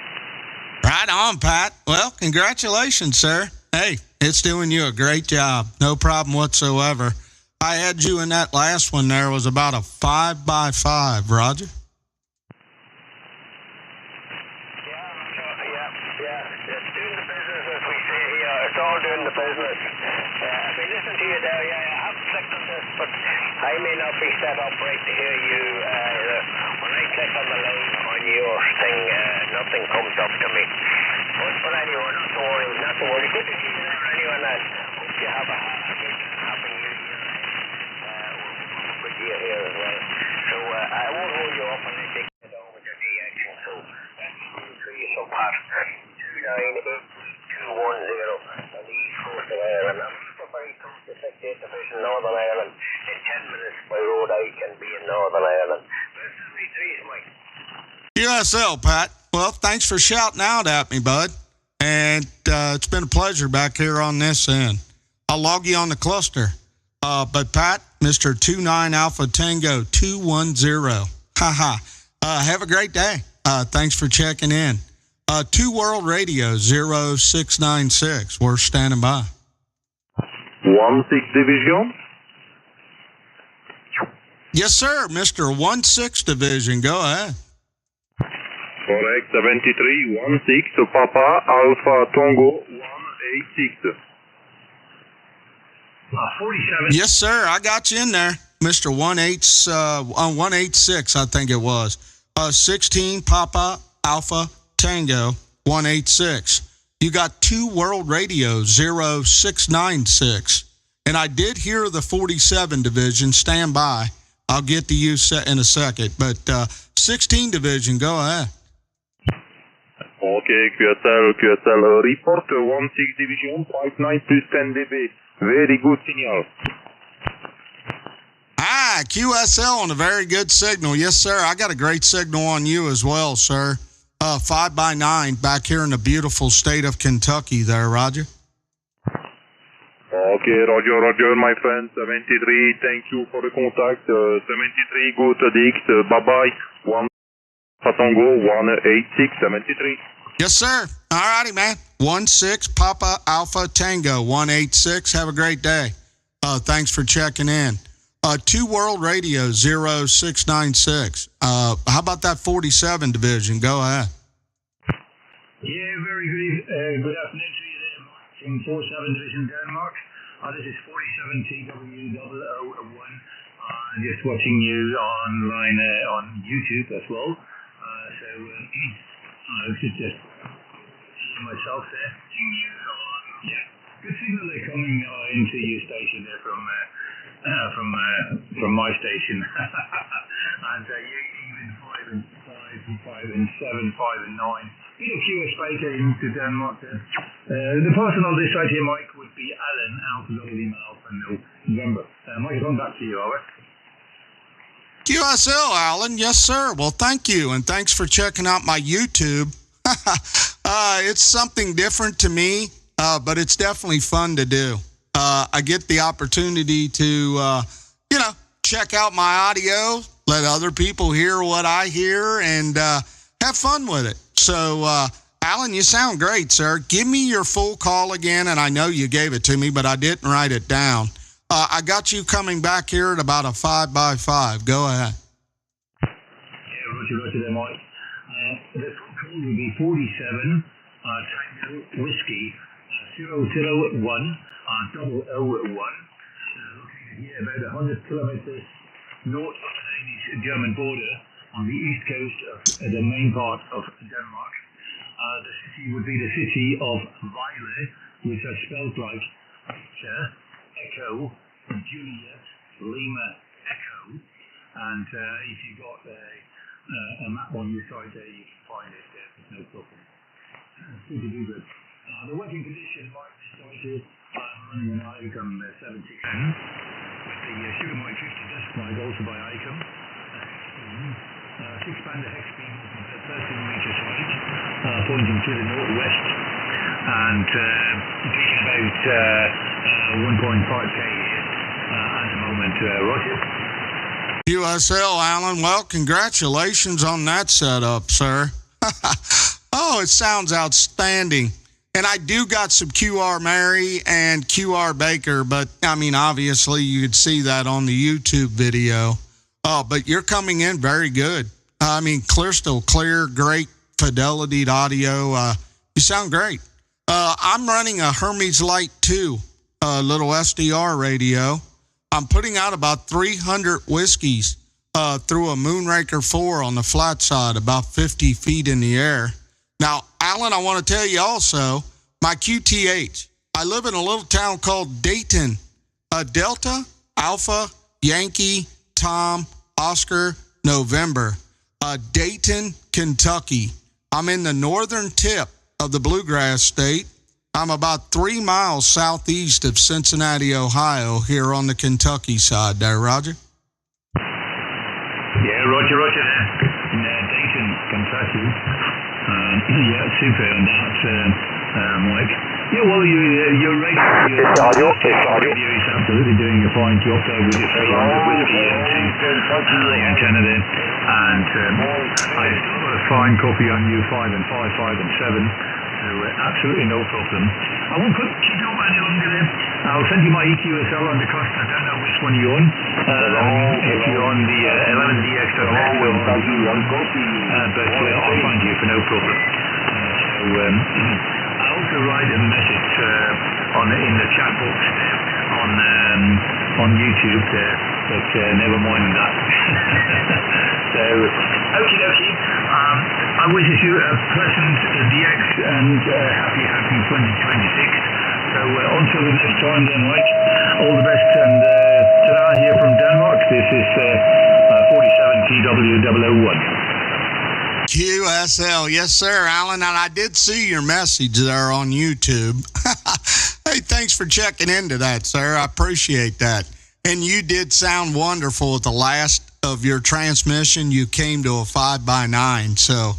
Right on, Pat. Well, congratulations, sir. Hey, it's doing you a great job. No problem whatsoever. I had you in that last one there. Was about a 5x5, Roger. It's doing the business, as we say here. It's all doing the business. If I listen to you there, I have clicked on this, but I may not be set up right to hear you. When I click on the line on your thing, nothing comes up to me. But anyway, not to worry. Good to see you there anyway, and I hope you have a good, happy new year. Good year here as well. So I won't hold you up unless you get on with your D-action. So that's you. So Pat, 298-210 on the east coast of Ireland. I'm super very close to 68th Division, Northern Ireland. In 10 minutes by road I can be in Northern Ireland. Mike. QSL, Pat. Well, thanks for shouting out at me, bud. And it's been a pleasure back here on this end. I'll log you on the cluster. But Pat, Mr. 29 Alpha Tango 210. Have a great day. Thanks for checking in. 2 World Radio 0696. We're standing by. 16 Division. Yes, sir, Mr. 16 Division. Go ahead. Correct, 7316 Papa Alpha Tango 186. 47. Yes, sir. I got you in there, Mr. 186, I think it was. 16 Papa Alpha Tango 186. You got 2 World Radio 0696. And I did hear the 47 division. Stand by. I'll get to you in a second. But 16 division, go ahead. Okay, QSL, report 16 division, 59 plus 10 dB. Very good signal. Ah, QSL on a very good signal. Yes, sir. I got a great signal on you as well, sir. 5x9 back here in the beautiful state of Kentucky there, Roger. Okay, Roger, my friend. 73, thank you for the contact. 73, go to Dix. Bye-bye. 1 Tango 186, 73. Yes, sir. All righty, man. 16 Papa Alpha Tango 186. Have a great day. Thanks for checking in. 2 World Radio 0696. How about that 47 division? Go ahead. Yeah, very good afternoon to you there, Mike, from 47 Division Denmark. This is 47TW001. Just watching you online on YouTube as well. I should just see myself there. Yeah, good signal they're coming into your station there from my station. And even 5 and 7, 5 and 9. QS Baker into Denmark there. The person on this side here, Mike, would be Alan, Alpha Lima Alpha November. Mike, back to you, over. QSL, Alan. Yes, sir. Well, thank you, and thanks for checking out my YouTube. It's something different to me, but it's definitely fun to do. I get the opportunity to, check out my audio, let other people hear what I hear, and have fun with it. So, Alan, you sound great, sir. Give me your full call again, and I know you gave it to me, but I didn't write it down. I got you coming back here at about a 5x5. Go ahead. Yeah, Roger there, Mike. The call will be 47 Tango Whiskey 001 001. About 100 kilometers north of the Danish-German border on the east coast of the main part of Denmark. The city would be the city of Vejle, which is spelled like Echo, Juliet, Lima, Echo. And if you've got a map on your side there, you can find it there. There's no problem. Super duper. The working condition might be started running an ICOM 76. With the Sugar Mike 50 desk flag also by ICOM. 6-bander hex beam at 13 meters height, pointing to the northwest, and taking about 1.5k at the moment. Roger. QSL, Alan. Well, congratulations on that setup, sir. Oh, it sounds outstanding. And I do got some QR Mary and QR Baker, but, I mean, obviously you could see that on the YouTube video. Oh, but you're coming in very good. I mean, crystal clear, great fidelity to audio. You sound great. I'm running a Hermes Light 2, little SDR radio. I'm putting out about 300 whiskeys through a Moonraker 4 on the flat side, about 50 feet in the air. Now, Alan, I want to tell you also, my QTH. I live in a little town called Dayton. Delta, Alpha, Yankee, Tom, Oscar, November. Dayton, Kentucky. I'm in the northern tip of the Bluegrass State. I'm about 3 miles southeast of Cincinnati, Ohio, here on the Kentucky side there, Roger. Yeah, Roger there. In Dayton, Kentucky. Yeah, super on that, Mike. Yeah, well, you're right. Your radio is absolutely doing a fine job there with your 300 whiskey antenna there. And I still got a fine copy on you 5 and 5, 5 and 7. So So absolutely no problem. I won't keep you up any longer then. I'll send you my EQSL on the cost. I don't know which one you're on. If you're on the 11DX.net, but I'll find you for no problem. I also write a message in the chat box on YouTube there, but never mind that. So, okie dokie. I wish you a pleasant DX and happy 2026. So until the next time then, Mike, all the best, and ta-da here from Denmark. This is 47TW001. QSL, yes sir, Alan, and I did see your message there on YouTube. Hey, thanks for checking into that, sir. I appreciate that. And you did sound wonderful at the last of your transmission. You came to a 5x9, so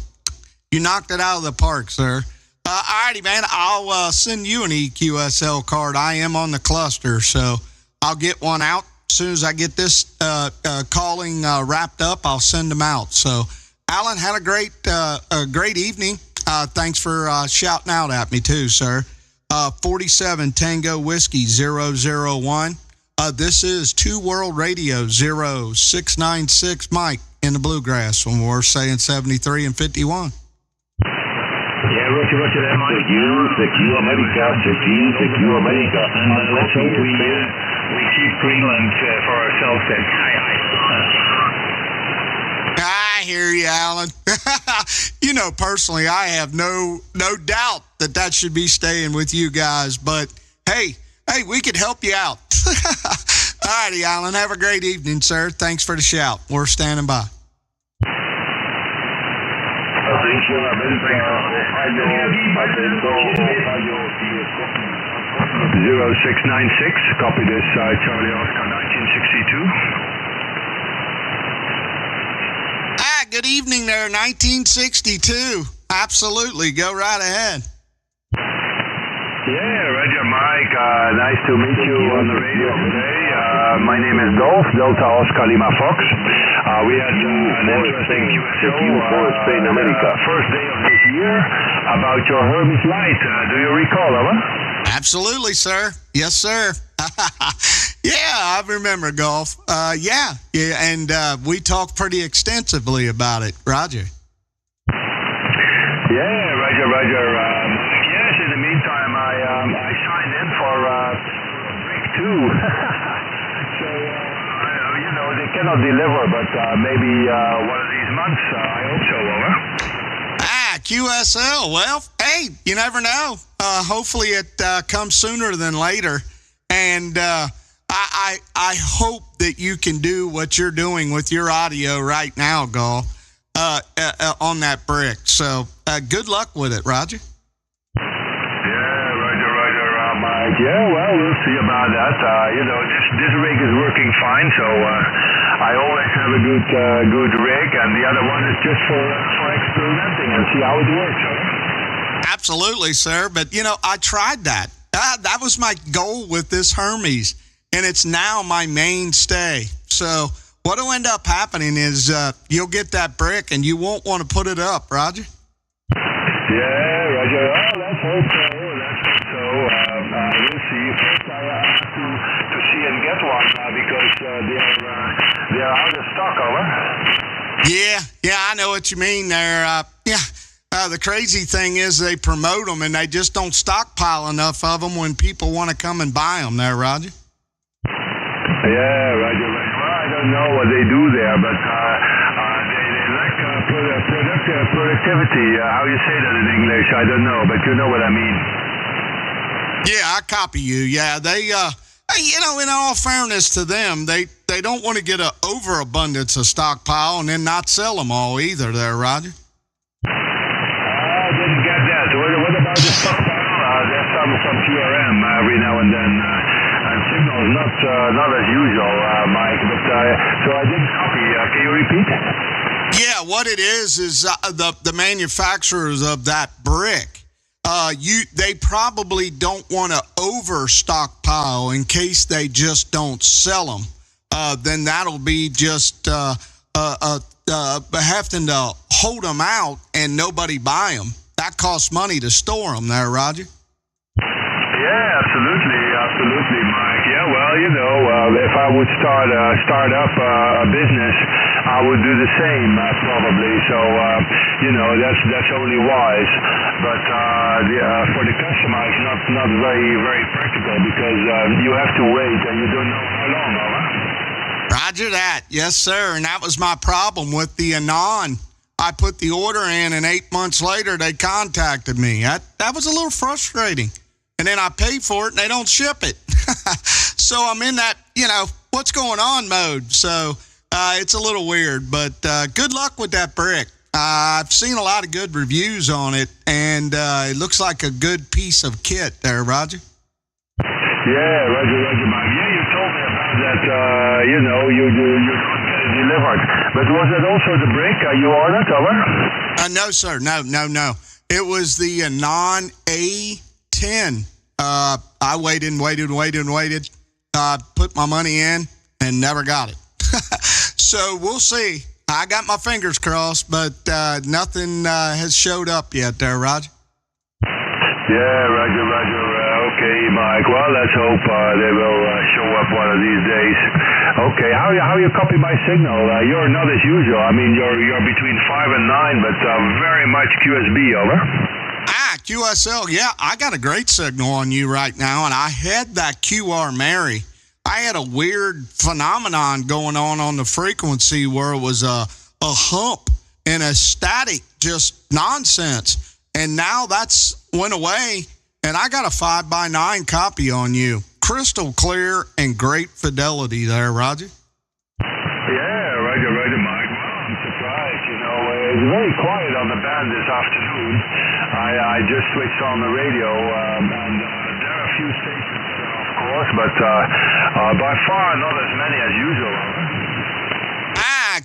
you knocked it out of the park, sir. All righty, man. I'll send you an EQSL card. I am on the cluster, so I'll get one out. As soon as I get this calling wrapped up, I'll send them out. So, Alan, had a great evening. Thanks for shouting out at me, too, sir. 47 Tango Whiskey 001. This is 2 World Radio 0696 Mike in the Bluegrass when we're saying 73 and 51. Yeah, roger there, Mike. Secure America, secure America. And let's hope we keep Greenland for ourselves then. I hear you, Alan. You know, personally, I have no doubt that should be staying with you guys. But, hey, we could help you out. All righty, Alan. Have a great evening, sir. Thanks for the shout. We're standing by. Attention, America, Ohio, Atento, Ohio, 0696, copy this, Charlie Oscar 1962. Good evening there, 1962. Absolutely, go right ahead. Yeah, Roger, Mike. Nice to meet you on the radio today. My name is Golf, Delta Oscar Lima Fox. We had an interesting Spain, America. First day of this year about your Hermes Light. Do you recall, over? Absolutely, sir. Yes, sir. Yeah, I remember, Golf. Yeah, and we talked pretty extensively about it, Roger. Yeah, Roger. Yes, in the meantime, I signed in for Brick 2. So, they cannot deliver, but maybe one of these months, I hope so, over. QSL. Well, hey, you never know. Hopefully it comes sooner than later. And I hope that you can do what you're doing with your audio right now, Golf, on that brick. So good luck with it, Roger. Yeah, Roger, Mike. Yeah, well, we'll see about that. This rig is working fine, so I always have a good rig, and the other one is just for experimenting and see how it works. Huh? Absolutely, sir. But, I tried that. That was my goal with this Hermes, and it's now my mainstay. So what will end up happening is you'll get that brick, and you won't want to put it up, Roger. Yeah, Roger. Oh, let's hope so. We'll see. First, I have to see and get one because they're out of stock, over. Yeah, I know what you mean there. The crazy thing is they promote them and they just don't stockpile enough of them when people want to come and buy them there, Roger. Yeah, Roger. Well, I don't know what they do there, but they lack productivity. How you say that in English, I don't know, but you know what I mean. Yeah, I copy you. Yeah, they, in all fairness to them, they don't want to get an overabundance of stockpile and then not sell them all either there, Roger. I didn't get that. What about the stockpile? There's some QRM every now and then, and signals not as usual, Mike, but so I didn't copy. Can you repeat? Yeah, what it is the manufacturers of that brick, they probably don't want to over stockpile in case they just don't sell them. Then that'll be just having to hold them out and nobody buy them. that costs money to store them there, Roger. Yeah, absolutely, Mike. Yeah, well, you know, if I would start up a business, I would do the same probably. So, you know, that's only wise. But for the customer, it's not very practical because you have to wait and you don't know how long. Roger that. Yes, sir. And that was my problem with the Anon. I put the order in, and 8 months later, they contacted me. That was a little frustrating. And then I pay for it, and they don't ship it. So I'm in that, you know, what's going on mode. So it's a little weird, but good luck with that brick. I've seen a lot of good reviews on it, and it looks like a good piece of kit there, Roger. Yeah, Roger, Mike. Yeah, you told me about that, you know, you don't get it delivered. But was it also the brick you ordered, over? No, sir. No. It was the Anon A10. I waited. Put my money in and never got it. So we'll see. I got my fingers crossed, but nothing has showed up yet there, Roger. Yeah, Roger. Okay, Mike. Well, let's hope they will show up one of these days. Okay, how you copy my signal? You're not as usual. I mean, you're between 5 and 9, but very much QSB, over. QSL, yeah, I got a great signal on you right now, and I had that QR Mary. I had a weird phenomenon going on the frequency where it was a hump and a static, just nonsense. And now that's went away, and I got a 5x9 copy on you. Crystal clear and great fidelity there, Roger. Yeah, Roger, Mike. Well, I'm surprised, you know. It's very quiet on the band this afternoon. I just switched on the radio, and there are a few stations, of course, but by far not as many as usual.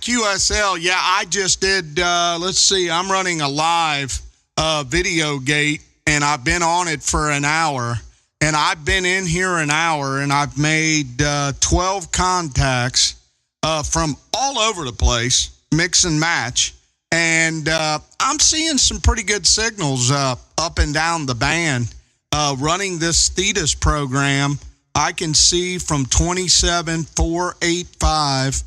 QSL, yeah, I just did, let's see, I'm running a live video gate, and I've been on it for an hour, and I've been in here an hour, and I've made 12 contacts from all over the place, mix and match. And I'm seeing some pretty good signals up and down the band. Running this Thetis program, I can see from 27,485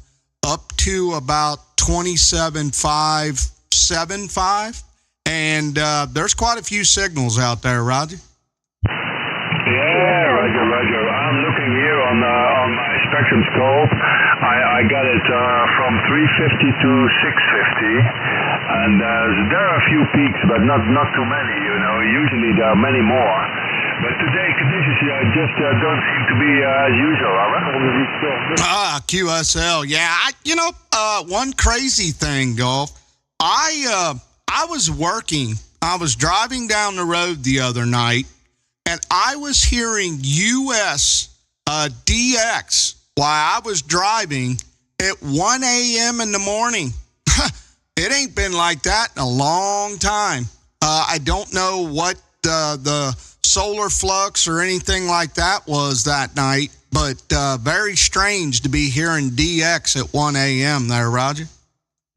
up to about 27,575. And there's quite a few signals out there, Roger. Yeah, Roger. I'm looking here on my spectrum scope. I got it from 350 to 650, and there are a few peaks, but not too many. You know, usually there are many more. But today conditions just don't seem to be as usual. QSL, yeah. One crazy thing, Golf. I was working. I was driving down the road the other night, and I was hearing US DX while I was driving at 1 a.m. in the morning. It ain't been like that in a long time. I don't know what the solar flux or anything like that was that night, but very strange to be hearing DX at 1 a.m. there, Roger.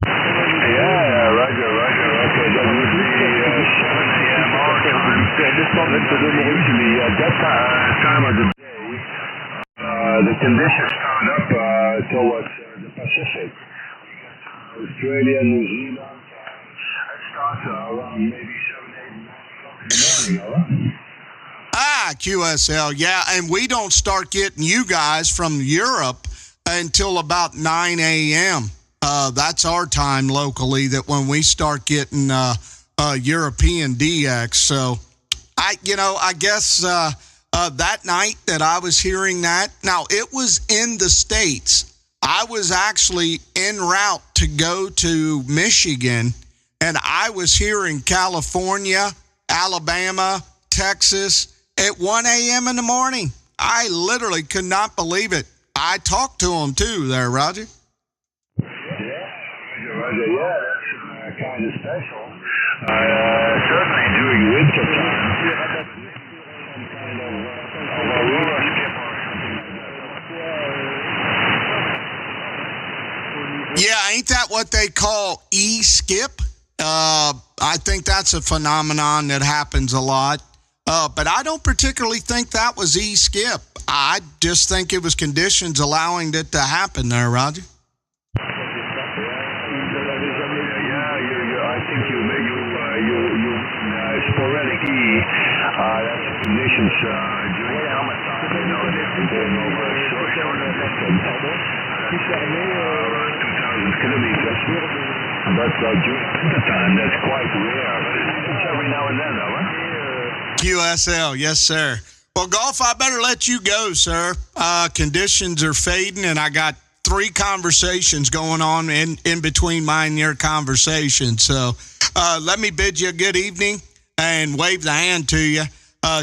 Yeah, Roger. Okay, that would be 7 a.m. our time. Usually at that time of the day, the conditions turn up towards the Pacific. Australia, New Zealand, it starts around maybe 7, 8 in the morning, QSL, yeah, and we don't start getting you guys from Europe until about 9 a.m. That's our time locally, that when we start getting European DX. So, I guess that night that I was hearing that, now it was in the States. I was actually en route to go to Michigan, and I was hearing California, Alabama, Texas at 1 a.m. in the morning. I literally could not believe it. I talked to him too there, Roger. Yeah, that's kind of special. Certainly during winter time. Yeah, ain't that what they call e-skip? I think that's a phenomenon that happens a lot. But I don't particularly think that was E-skip. I just think it was conditions allowing it to happen there, Roger. I think you sporadic E. That's conditions during summertime. You know, they're going over short distance, around 2,000 kilometers. But during wintertime, that's quite rare. But it happens every now and then, though, huh? QSL, yes, sir. Well, Golf, I better let you go, sir. Conditions are fading, and I got 3 conversations going on in between mine and your conversation. So let me bid you a good evening and wave the hand to you.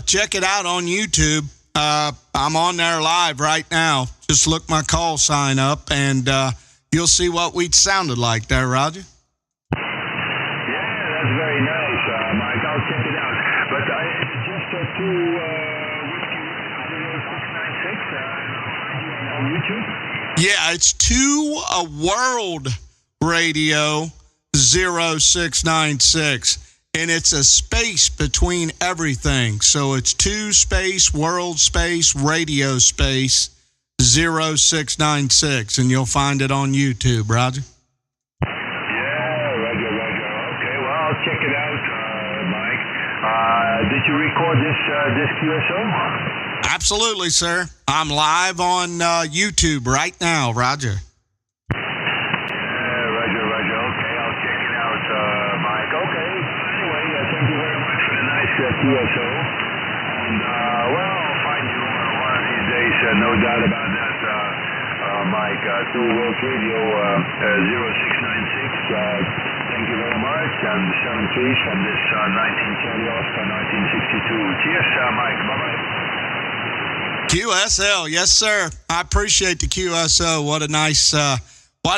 Check it out on YouTube. I'm on there live right now. Just look my call sign up, and you'll see what we sounded like there, Roger. Yeah, that's very nice, Mike. I'll check it out. But just to Whiskey 696 on YouTube? Yeah, it's to a World Radio 0696. And it's a space between everything. So it's 2 space, world space, radio space, 0696. And you'll find it on YouTube, Roger. Yeah, Roger. Okay, well, I'll check it out, Mike. Did you record this QSO? Absolutely, sir. I'm live on YouTube right now, Roger. QSO, and well, I'll find you one of these days, no doubt about that, Mike. To World Radio 0696. Thank you very much, and 7 trees from this 1910 Oscar 1962. Cheers, Mike. Bye-bye. QSL, yes, sir. I appreciate the QSO. What a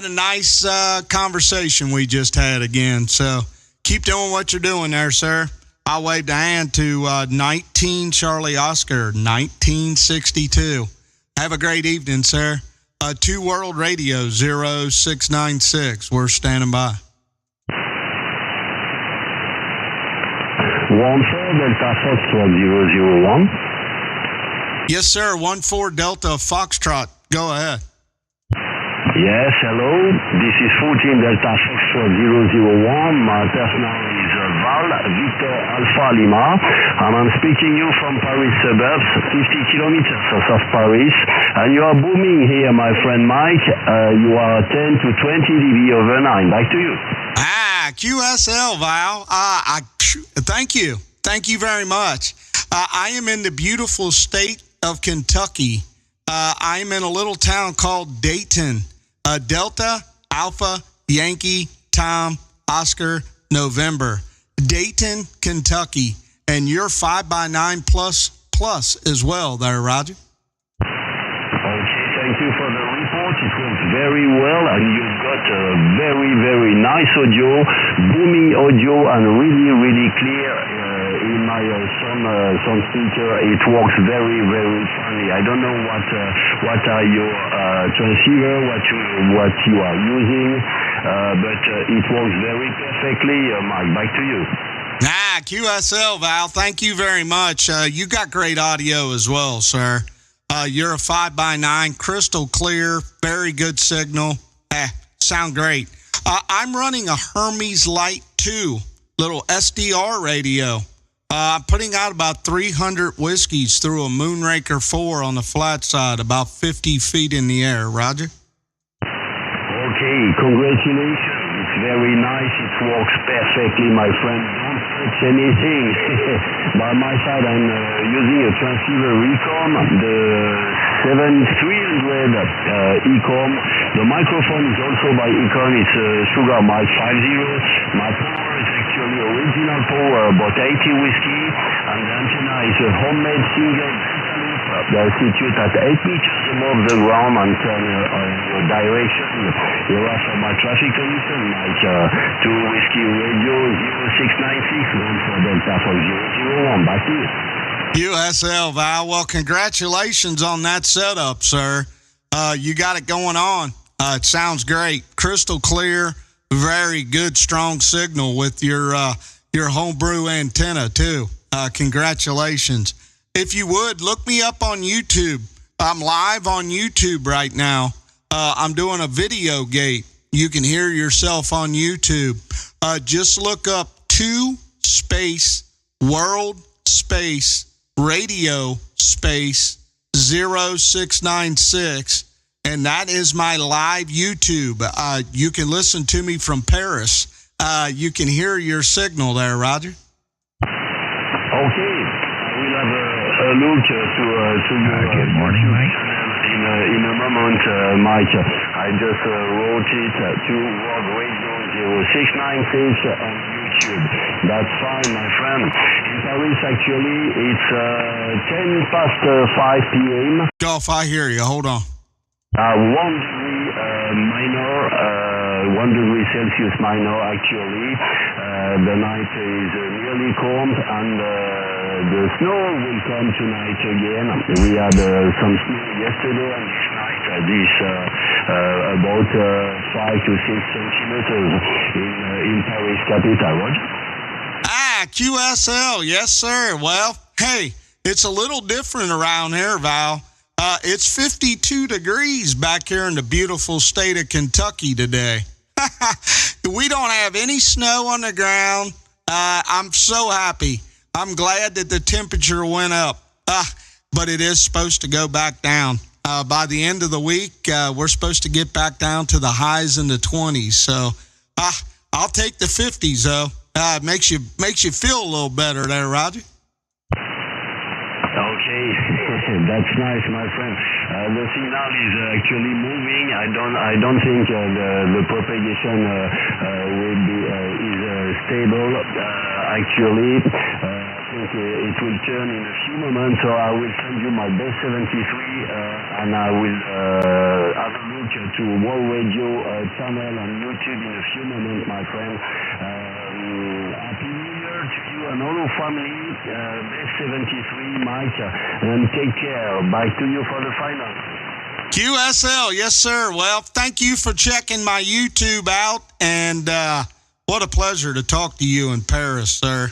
nice conversation we just had again. So keep doing what you're doing there, sir. I waved a hand to 19 Charlie Oscar, 1962. Have a great evening, sir. 2 World Radio 0696. We're standing by. 14 Delta Foxtrot 001. Yes, sir. 14 Delta Foxtrot. Go ahead. Yes, hello. This is 14 Delta Foxtrot 001. My personal name is Val Victor Alpha Lima, and I'm speaking you from Paris suburbs, 50 kilometers south of Paris. And you are booming here, my friend Mike. You are 10 to 20 dB over 9. Back to you. QSL, Val. Thank you. Thank you very much. I am in the beautiful state of Kentucky. I am in a little town called Dayton. Delta, Alpha, Yankee, Tom, Oscar, November. Dayton, Kentucky. And you're 5x9 plus as well there, Roger. Okay, thank you for the report. It works very well, and you've got a very, very nice audio, booming audio, and really, really clear in my sound speaker. It works very, very funny. I don't know what are your transceiver, what you are using, but it works very perfectly. Mike, back to you. QSL, Val, thank you very much. You got great audio as well, sir. You're a 5x9, crystal clear, very good signal. Sound great. I'm running a Hermes Light 2, little SDR radio. I'm putting out about 300 whiskeys through a Moonraker 4 on the flat side, about 50 feet in the air. Roger? Okay, congratulations. It's very nice. It works perfectly, my friend. Don't touch anything. By my side, I'm using a transceiver Ecom, the 7300 Ecom. The microphone is also by Ecom. It's a Sugar Mic 50. My power is actually original power, about 80 whiskey, and the antenna is a homemade single situate at 8 meters above the ground and turn your direction. Here are for my traffic condition, like 2 Whiskey Radio 0696, 14 Delta Fox 001. Back to you. USL, Val. Well, congratulations on that setup, sir. You got it going on. It sounds great. Crystal clear. very good, strong signal with your homebrew antenna too. Congratulations. If you would, look me up on YouTube. I'm live on YouTube right now. I'm doing a video gate. You can hear yourself on YouTube. Just look up 2 space world space radio space 0696, and that is my live YouTube. You can listen to me from Paris. You can hear your signal there, Roger. Okay, we'll have a look to your good morning, Mike. In a moment, Mike. I just wrote it to World Radio 0696 on YouTube. That's fine, my friend. In Paris, actually, it's 10 past 5 p.m. Golf, I hear you. Hold on. 1 degree minor, 1 degree Celsius minor, actually. The night is nearly calm, and the snow will come tonight again. We had some snow yesterday, and this night, about 5 to 6 centimeters in Paris capital. Roger? QSL, yes, sir. Well, hey, it's a little different around here, Val. It's 52 degrees back here in the beautiful state of Kentucky today. We don't have any snow on the ground. I'm so happy. I'm glad that the temperature went up, but it is supposed to go back down. By the end of the week, we're supposed to get back down to the highs in the 20s. So I'll take the 50s, though. It makes you feel a little better there, Roger. Okay, that's nice, my friend. The signal is actually moving. I don't think the propagation will be stable. Actually, I think it will turn in a few moments. So I will send you my best 73, and I will have a look to World Radio channel on YouTube in a few moments, my friend. Happy New Year to you and all your family. Best 73, Mike, and take care. Back to you for the final. QSL, yes, sir. Well, thank you for checking my YouTube out, and what a pleasure to talk to you in Paris, sir.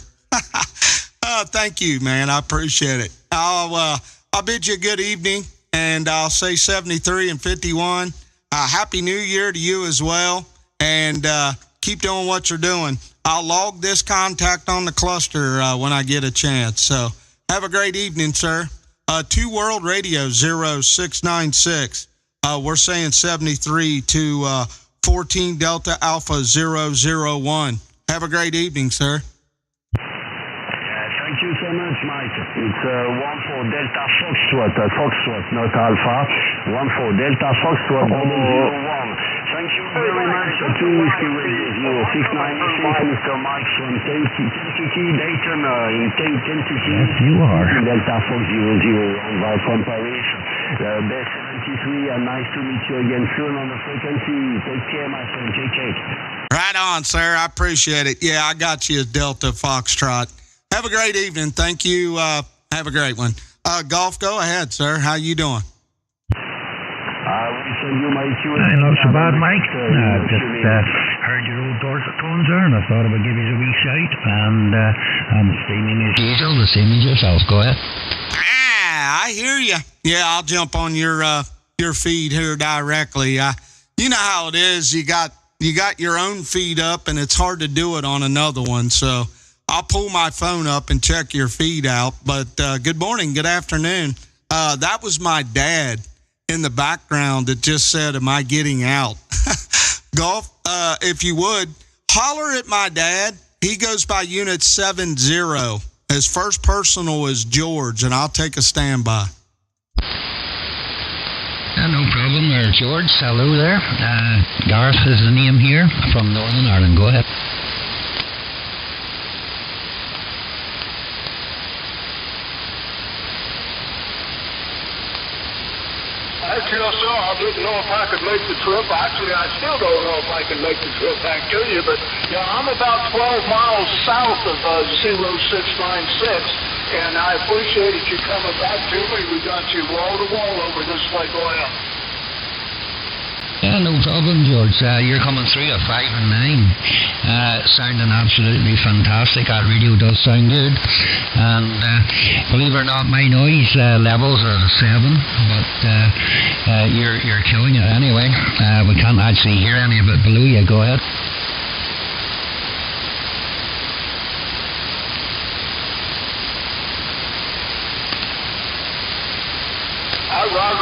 Thank you, man. I appreciate it. I'll bid you a good evening, and I'll say 73 and 51. Happy New Year to you as well, and keep doing what you're doing. I'll log this contact on the cluster when I get a chance. So have a great evening, sir. 2 World Radio 0696. We're saying 73 to 14 Delta Alpha 001. Have a great evening, sir. Thank you so much, Mike. It's 1 for Delta Foxtrot, not Alpha. 1 for Delta Foxtrot, 01. Thank you very much to Whiskey Radio 0696, Mr. Mike from Kentucky, Dayton, in Kentucky. Yes, you are. Delta Fox 001 from Paris. Best 73, and nice to meet you again soon on the frequency. Take care, my friend. Take care. Right on, sir. I appreciate it. Yeah, I got you, Delta Foxtrot. Have a great evening. Thank you. Have a great one. Golf, go ahead, sir. How you doing? Not so bad, Mike. Just heard your old Dorset tones there, and I thought I would give you a wee shout. And I'm streaming as usual, the same as yourself. Go ahead. I hear you. Yeah, I'll jump on your feed here directly. You know how it is. You got your own feed up, and it's hard to do it on another one. So I'll pull my phone up and check your feed out. But good morning, good afternoon. That was my dad in the background that just said, "Am I getting out?" Golf, if you would, holler at my dad. He goes by Unit 70. His first personal is George, and I'll take a standby. No problem there, George. Hello there. Gareth is the name here from Northern Ireland. Go ahead. QSL, I didn't know if I could make the trip. Actually, I still don't know if I can make the trip back to you, but yeah, I'm about 12 miles south of 0696, and I appreciated you coming back to me. We got you wall to wall over this way. Go ahead. Yeah, no problem, George. You're coming through at 5 and 9. Sounding absolutely fantastic. That radio does sound good. And believe it or not, my noise levels are at 7, but you're killing it anyway. We can't actually hear any of it below you. Go ahead.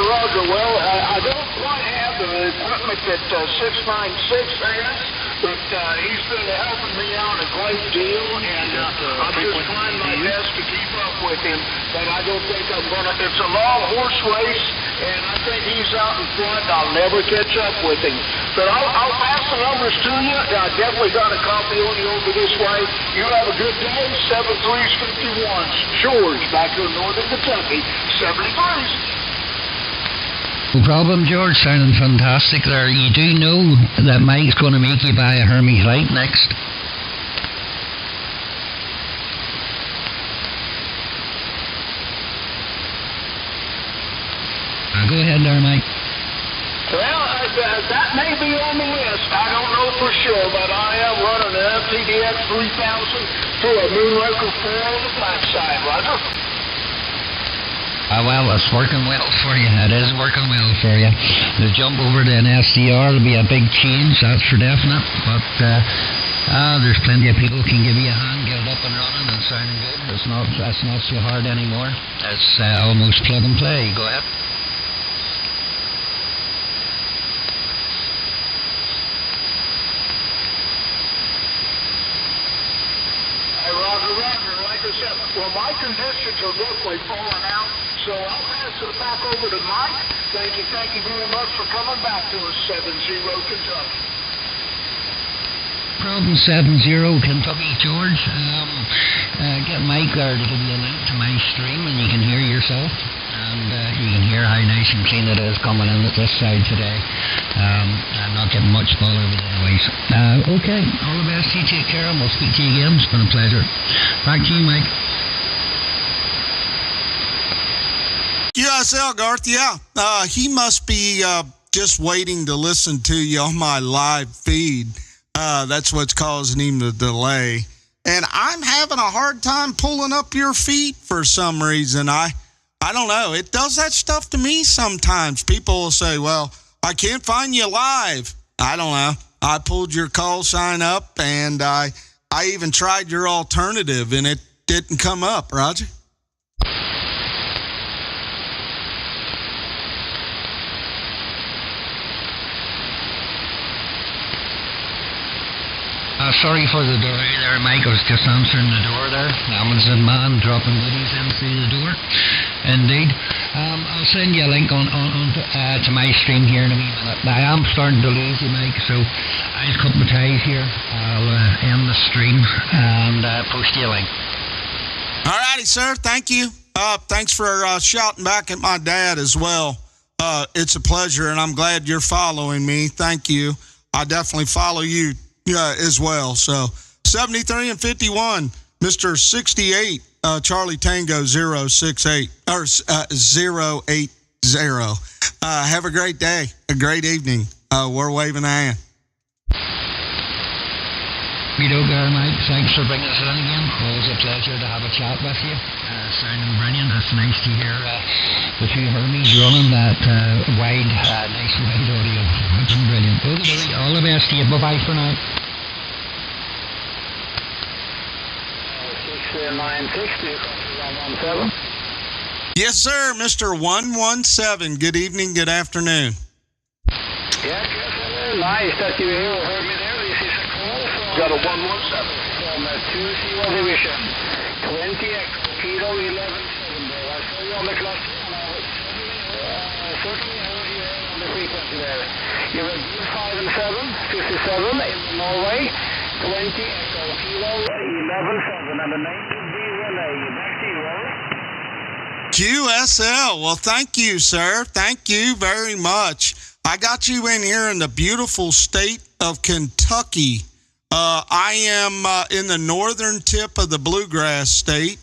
Roger. Well, I don't quite have the equipment that 696 has, but he's been helping me out a great deal, and I'm just trying my best to keep up with him, but I don't think I'm going to. It's a long horse race, and I think he's out in front. I'll never catch up with him. But I'll pass the numbers to you. I definitely got a copy on you over this way. You have a good day. 73s, 51s. George, back here in northern Kentucky. 73s. No problem, George. Sounding fantastic there. You do know that Mike's going to make you buy a Hermes light next. Go ahead there, Mike. Well, that may be on the list. I don't know for sure, but I am running an FTDX 3000 through a Moonraker 4 on the flat side, Roger. Well, it's working well for you. It is working well for you. The jump over to an SDR will be a big change, that's for definite. But there's plenty of people can give you a hand, get it up and running and sounding good. It's not so hard anymore. It's almost plug and play. Go ahead. Roger. Like I said, well, my conditions are definitely falling out, so I'll pass it back over to Mike. Thank you very much for coming back to us, 70 Kentucky. Problem 70 Kentucky, George. Get Mike there to give you a link to my stream, and you can hear yourself. And you can hear how nice and clean it is coming in at this side today. I'm not getting much ball over the ways. Okay, all the best. You take care, and we'll speak to you again. It's been a pleasure. Back to you, Mike. USL, Garth, yeah. He must be just waiting to listen to you on my live feed. That's what's causing him the delay. And I'm having a hard time pulling up your feed for some reason. I don't know. It does that stuff to me sometimes. People will say, well, I can't find you live. I don't know. I pulled your call sign up, and I even tried your alternative, and it didn't come up, Roger. Sorry for the delay there, Mike. I was just answering the door there. Amazon man dropping goodies in through the door. Indeed. I'll send you a link on to my stream here in a wee minute. I am starting to lose you, Mike, so I'll cut my ties here. I'll end the stream and post you a link. All righty, sir. Thank you. Thanks for shouting back at my dad as well. It's a pleasure, and I'm glad you're following me. Thank you. I definitely follow you as well. So 73 and 51, Mr. 68, Charlie Tango 068 or 080. Have a great day, a great evening. We're waving a hand. Mike, thanks for bringing us in again. Always a pleasure to have a chat with you. Sounding brilliant. It's nice to hear the two Hermes running that nice wide audio. It's brilliant. Okay, all the best to you. Bye-bye for now. 696, 117. Yes, sir, Mr. 117. Good evening, good afternoon. Yes, sir. Nice that you heard me there. This is a call from... Got a 117. From 2-0 Division. 20 Kilo 11 there. I saw you on the cluster. Certainly heard you on the frequency there. You're at 5 and 7, 57 in Norway. 20 Kilo 11-7. And the name would be Relay. Back to you, Robert. QSL. Well, thank you, sir. Thank you very much. I got you in here in the beautiful state of Kentucky. I am in the northern tip of the Bluegrass State.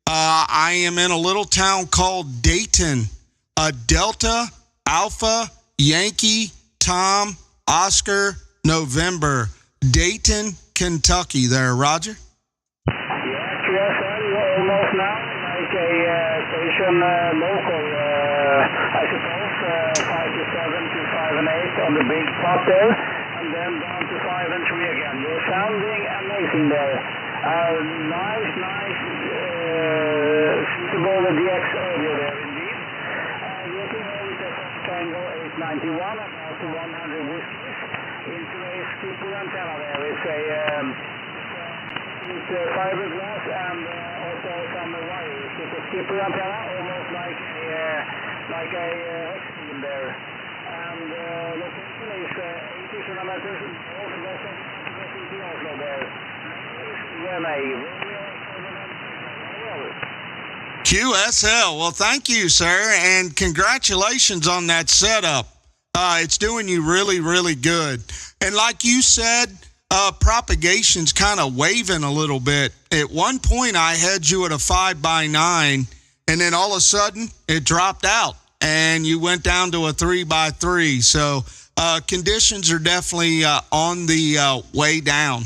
I am in a little town called Dayton. Delta, Alpha, Yankee, Tom, Oscar, November, Dayton, Kentucky there, Roger? QSL, you're almost now like a station local, I suppose, 5 to 7 to 5 and 8 on the big top there, and then down to 5 and 3 again. You're sounding amazing there. Nice, suitable with the DX audio there indeed. Looking over to Tango 891, about 100 whiskies into a skipper antenna there. It's a fiberglass and also some wires. It's a skipper antenna, almost like a hex beam there. And location is 80 kilometers northwest of Oslo there. QSL. Well, thank you, sir, and congratulations on that setup. It's doing you really, really good. And like you said, propagation's kind of waving a little bit. At one point, I had you at a 5x9, and then all of a sudden, it dropped out, and you went down to a 3x3. So conditions are definitely on the way down.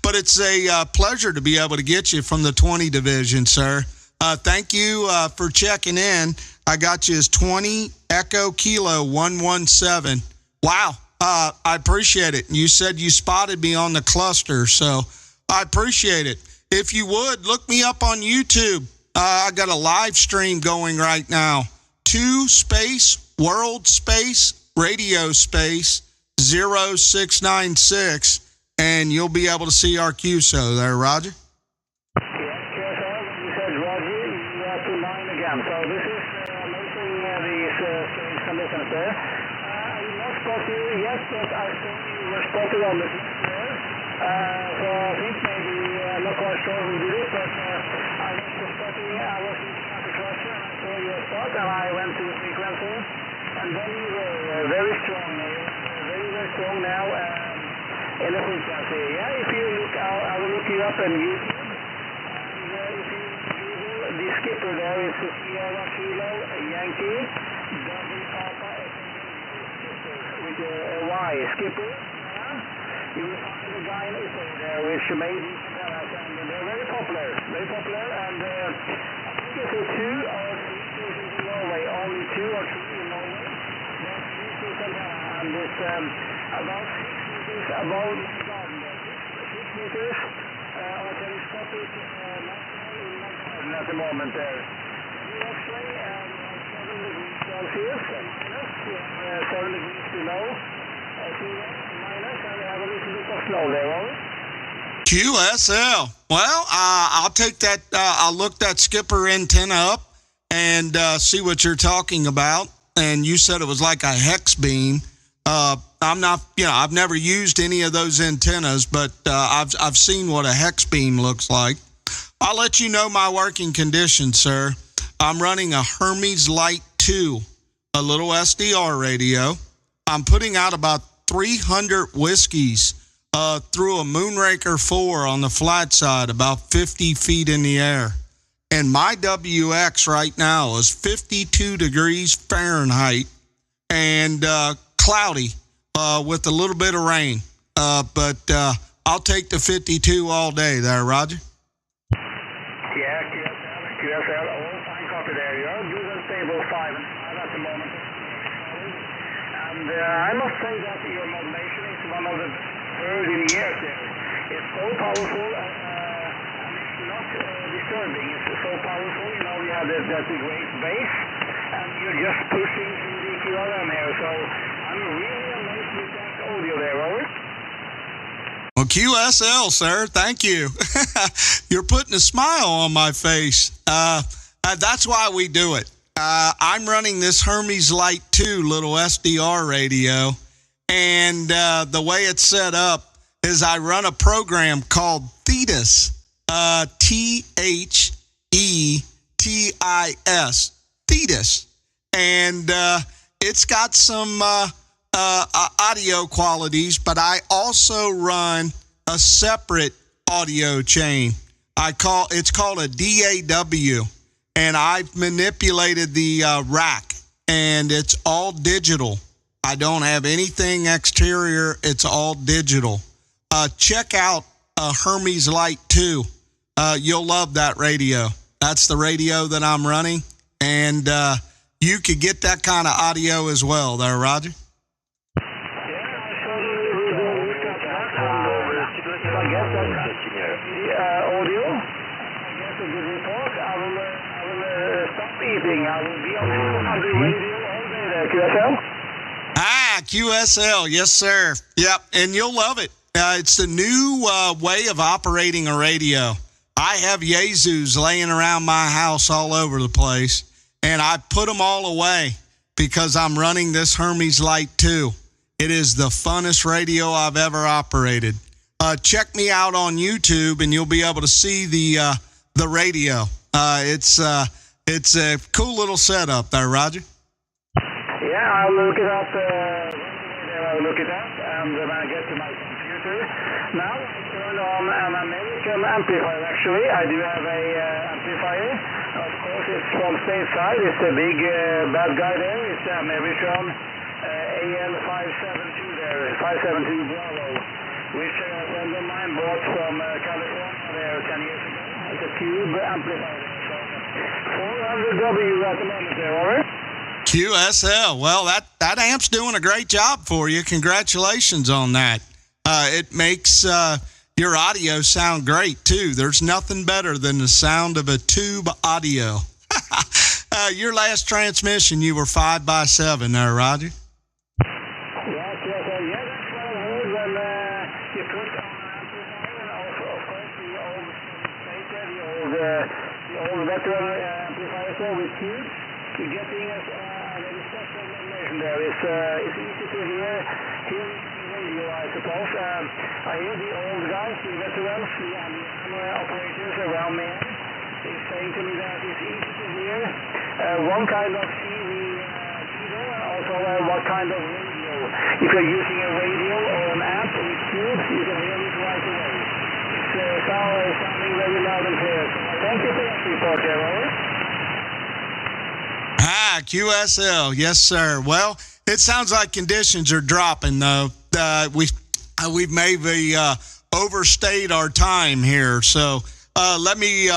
But it's a pleasure to be able to get you from the 20 division, sir. Thank you for checking in. I got you as 20 Echo Kilo 117. Wow. I appreciate it. You said you spotted me on the cluster, so I appreciate it. If you would, look me up on YouTube. I got a live stream going right now. 2 space, world space, radio space, 0696. And you'll be able to see our QSO there, Roger. Yes, QSL, you said Roger, you are to 9 again. So this is amazing, these strange conditions there. I did not spot you yet, but I saw you were spotted on the beach there. So I think maybe, I'm not quite sure who did it, but I was spotting, I was looking at the cluster, and I saw your spot, and I went to the frequency. And then you were very strong, very strong now. In the frequency, yeah. If you look, I will look you up on YouTube. And if you Google the skipper there, it's a Sierra Kilo Yankee Double Papa skipper with a Y skipper. You will find a guy in Italy there which made these antennas, and they're very popular, and I think it's 2 or 3 stations in Norway, only 2 or 3 in Norway. There's 3 stations and it's about 6 meters above the garden there. 6 meters, or telescopic maximum in my garden at the moment there. X-ray, 7 degrees Celsius, minus, 7 degrees below, minus, and we have a little bit of snow there, over. QSL. Well, I'll take that. I'll look that skipper antenna up and see what you're talking about. And you said it was like a hex beam. I'm not, I've never used any of those antennas, but I've seen what a hex beam looks like. I'll let you know my working conditions, sir. I'm running a Hermes Light 2, a little SDR radio. I'm putting out about 300 whiskeys through a Moonraker 4 on the flat side, about 50 feet in the air. And my WX right now is 52 degrees Fahrenheit and cloudy with a little bit of rain. But I'll take the 52 all day there, Roger. Yeah, QSL, all fine copy there. You're good and stable 5 and 5 at the moment. And I must say that your modulation is one of the heard in years there. It's so powerful and it's not disturbing. It's so powerful, you have that great bass and you're just pushing through the QRM here. So I'm really amazed with that audio there, over. Well, QSL, sir, thank you. You're putting a smile on my face. That's why we do it. I'm running this Hermes Light 2 little SDR radio, and the way it's set up is I run a program called Thetis, Thetis, Thetis, and it's got some audio qualities, but I also run a separate audio chain. It's called a DAW, and I've manipulated the rack, and it's all digital. I don't have anything exterior. It's all digital. Check out Hermes Light 2. You'll love that radio. That's the radio that I'm running. And you could get that kind of audio as well there, Roger. Audio. I guess a good report. I will stop eating. I will be on the radio all day there, QSL. QSL, yes, sir. Yep, and you'll love it. It's the new way of operating a radio. I have Yaesus laying around my house all over the place, and I put them all away because I'm running this Hermes Light 2. It is the funnest radio I've ever operated. Check me out on YouTube, and you'll be able to see the radio. It's a cool little setup there, Roger. Yeah, I'll look it up. I'll look it up, and when I get to my computer, now I turn on an American amplifier. Actually, I do have a amplifier. Of course, it's from stateside. It's the big bad guy there. It's the American AL572 there, 572 Bravo, which a friend of mine bought from California there 10 years ago. It's a Cube amplifier. 400W at the moment there, over. QSL. Well, that amp's doing a great job for you. Congratulations on that. It makes your audio sound great, too. There's nothing better than the sound of a tube audio. Your last transmission, you were 5x7 there, Roger. Yes, that's what I heard when you put on an amplifier, and also, of course, the old veteran amplifier there with Cube. You're getting a very special information there. It's easy to hear radio, I suppose. I hear the old guys, the veterans, the operators around me is saying to me that it's easy to hear one kind of TV and also what kind of radio. If you're using a radio or an amp with Cube, you can hear it right away. It's sounding very loud and clear. So thank you for that report there, over. QSL, yes, sir. Well, it sounds like conditions are dropping, though. We've maybe overstayed our time here. So let me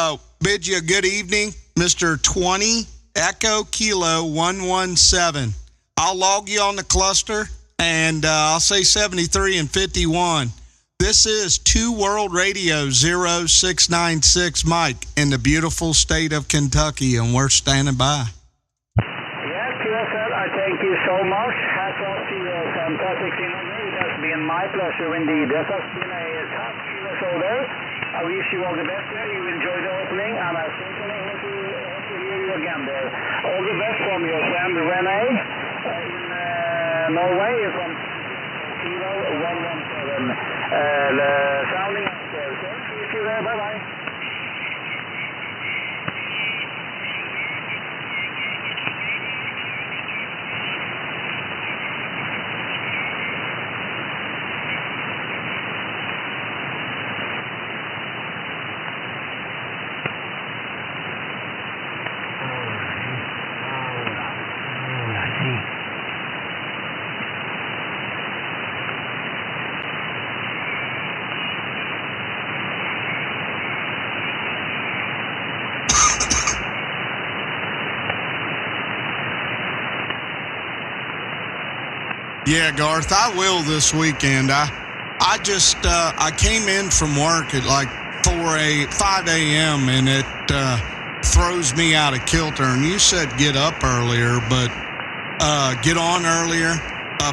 bid you a good evening, Mr. 20 Echo Kilo 117. I'll log you on the cluster, and I'll say 73 and 51. This is 2 World Radio 0696 Mike in the beautiful state of Kentucky, and we're standing by. Thank you so much. Hats off to you. Fantastic interview. It has been my pleasure indeed. That has been a tough show there. I wish you all the best there. You enjoyed the opening, and I certainly hope to hear you again there. All the best from your friend Rene in Norway from Kilo 117. Sounding up there. So, see you there. Bye-bye. Yeah, Garth, I will this weekend. I came in from work at like 5 a.m. and it throws me out of kilter. And you said get up earlier, but get on earlier.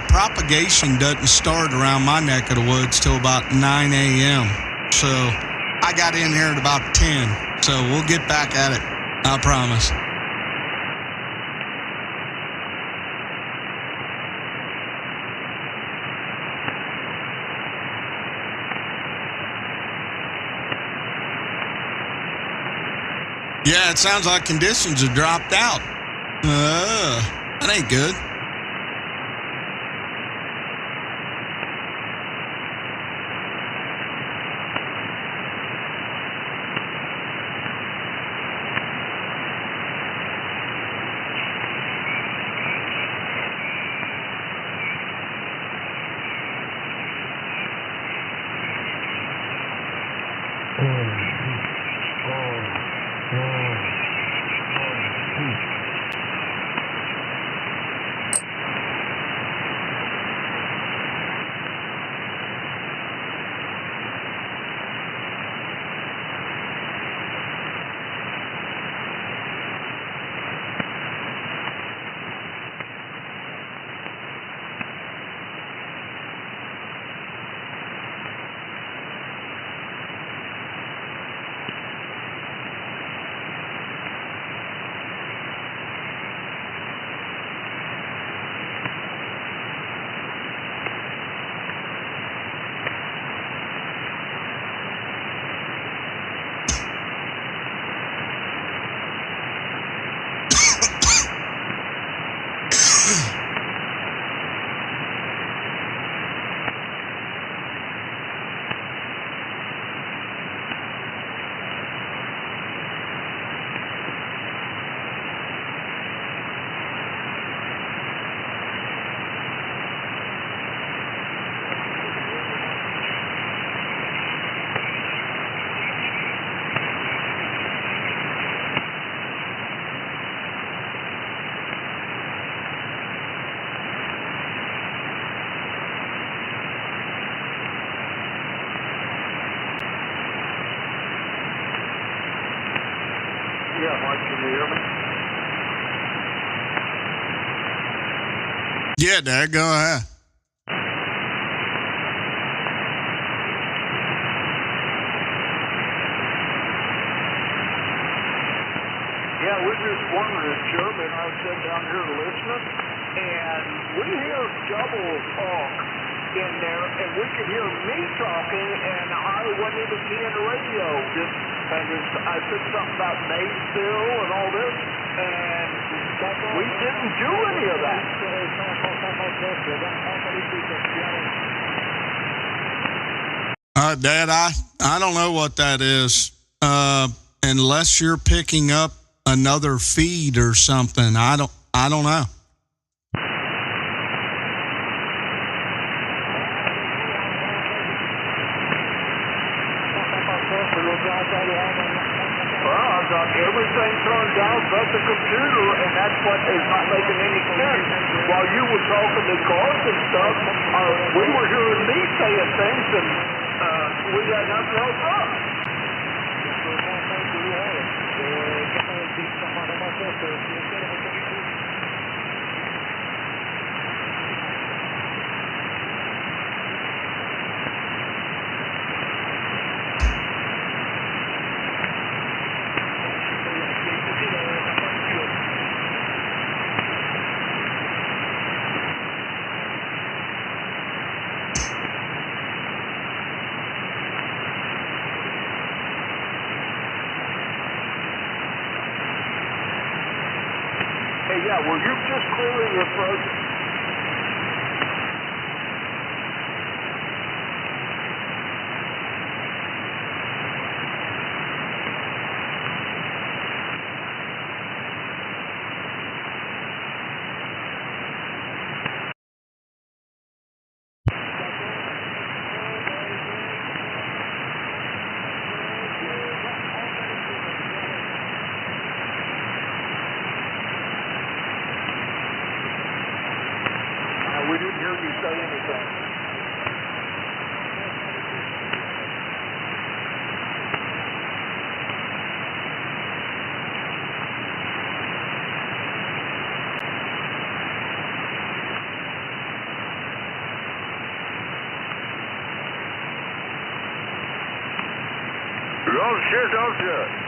Propagation doesn't start around my neck of the woods till about 9 a.m. So I got in here at about 10. So we'll get back at it. I promise. Yeah, it sounds like conditions have dropped out. That ain't good. Yeah, Dad, go ahead. Yeah, we're just wondering, Chub, and I was sitting down here listening, and we hear double talk in there, and we could hear me talking, and I wasn't even seeing the radio. I said something about Maysville and all this, and we didn't do any of that. Dad, I don't know what that is. Unless you're picking up another feed or something, I don't know. Well, I've got everything turned down but the computer, and that's what is not making any sense. While you were talking to cars and stuff, we were hearing me saying things, and we got nothing else up. Hey, yeah, were you just clearing your throat? We didn't hear you say anything. Dobrze.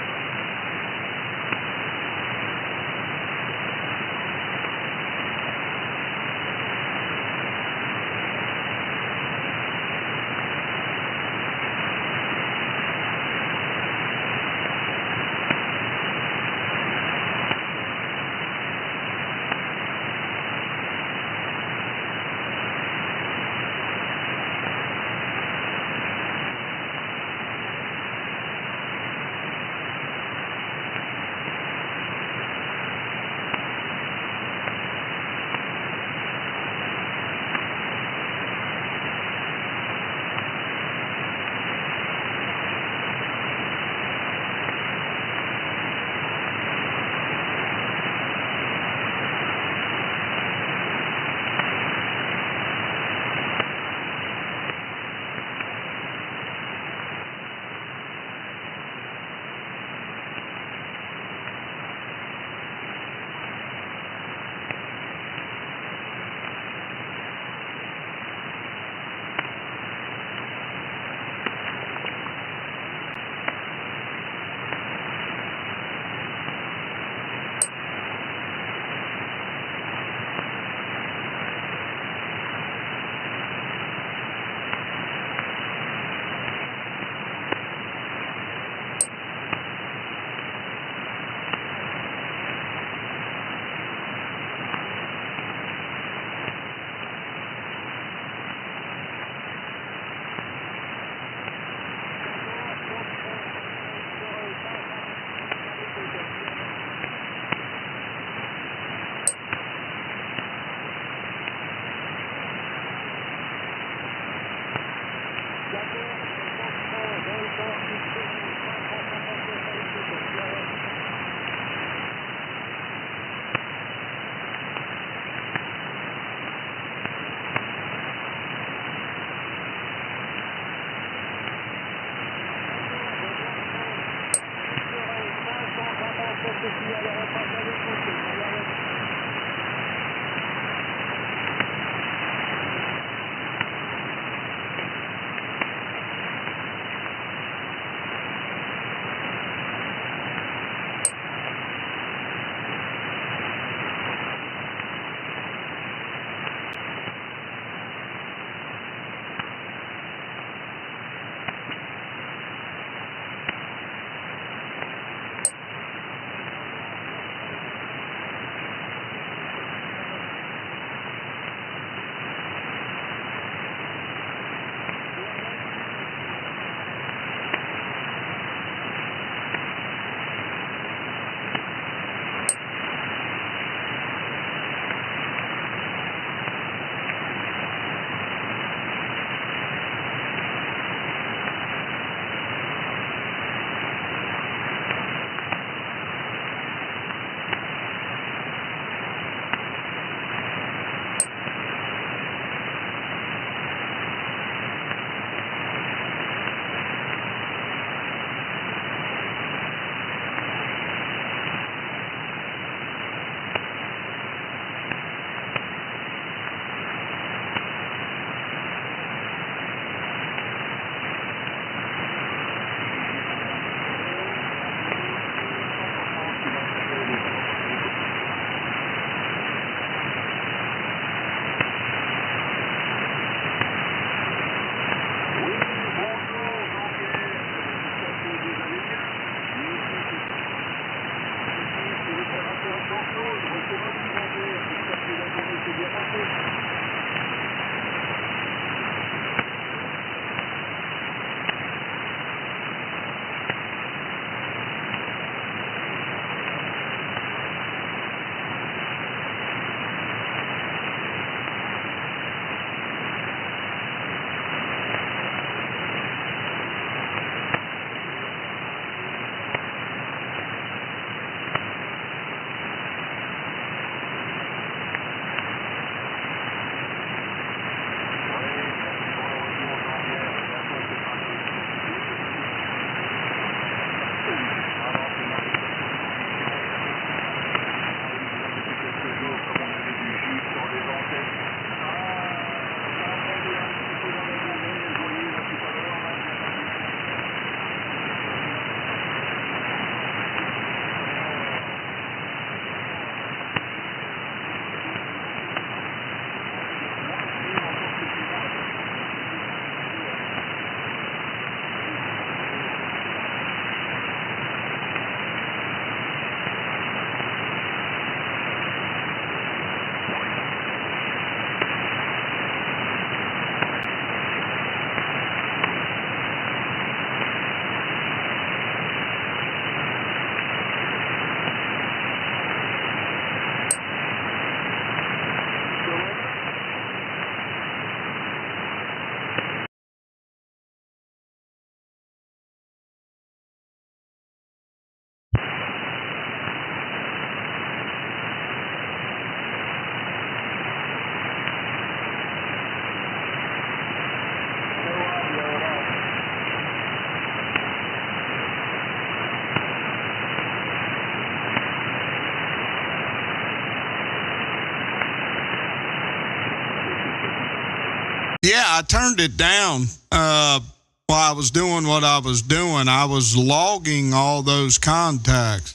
Yeah, I turned it down while I was doing what I was doing. I was logging all those contacts.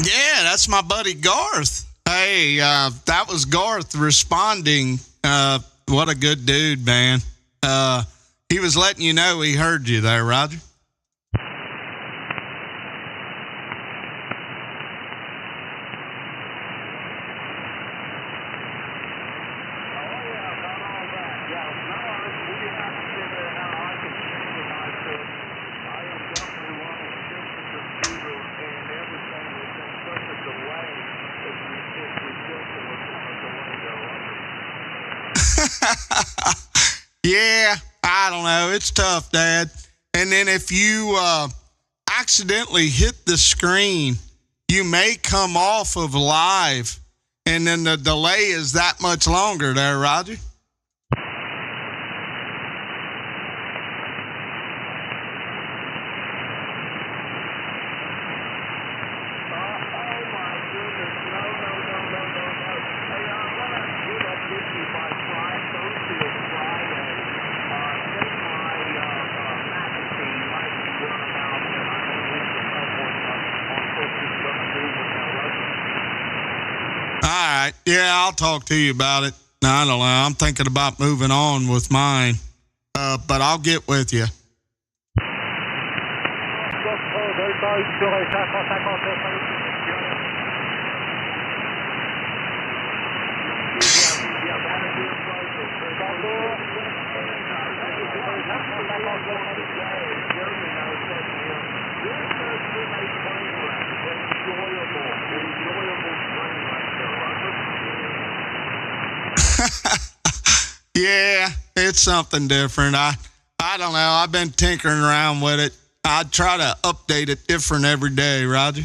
Yeah, that's my buddy Garth. Hey, that was Garth responding. What a good dude, man. He was letting you know he heard you there, Roger. Yeah, I don't know. It's tough, Dad. And then if you accidentally hit the screen, you may come off of live, and then the delay is that much longer there, Roger. Yeah, I'll talk to you about it. I don't know. I'm thinking about moving on with mine, but I'll get with you. Yeah, it's something different. I don't know. I've been tinkering around with it. I try to update it different every day, Roger.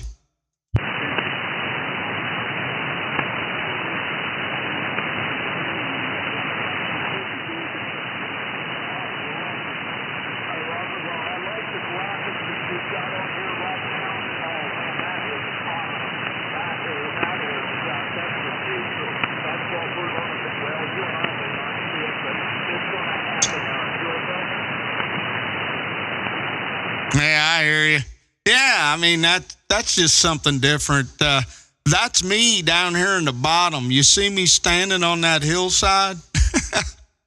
Yeah, I hear you. Yeah, I mean, that's just something different. That's me down here in the bottom. You see me standing on that hillside?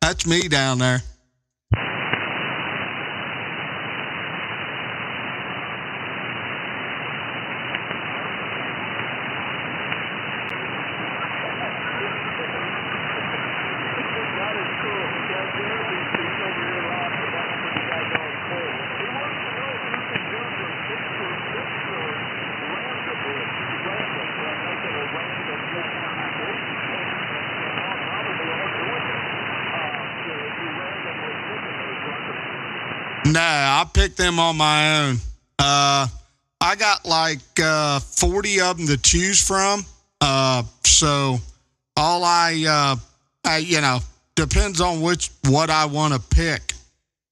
That's me down there. No, I picked them on my own. I got like 40 of them to choose from. So all I depends on what I want to pick.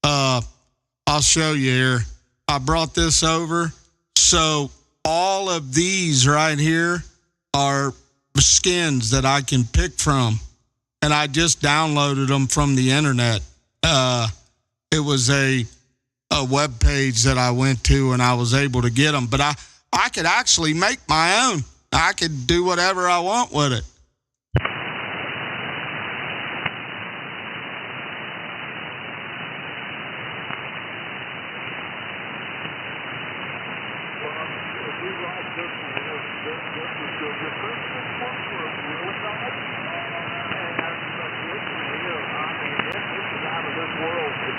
I'll show you here. I brought this over. So all of these right here are skins that I can pick from. And I just downloaded them from the internet. It was a web page that I went to, and I was able to get them. But I could actually make my own. I could do whatever I want with it.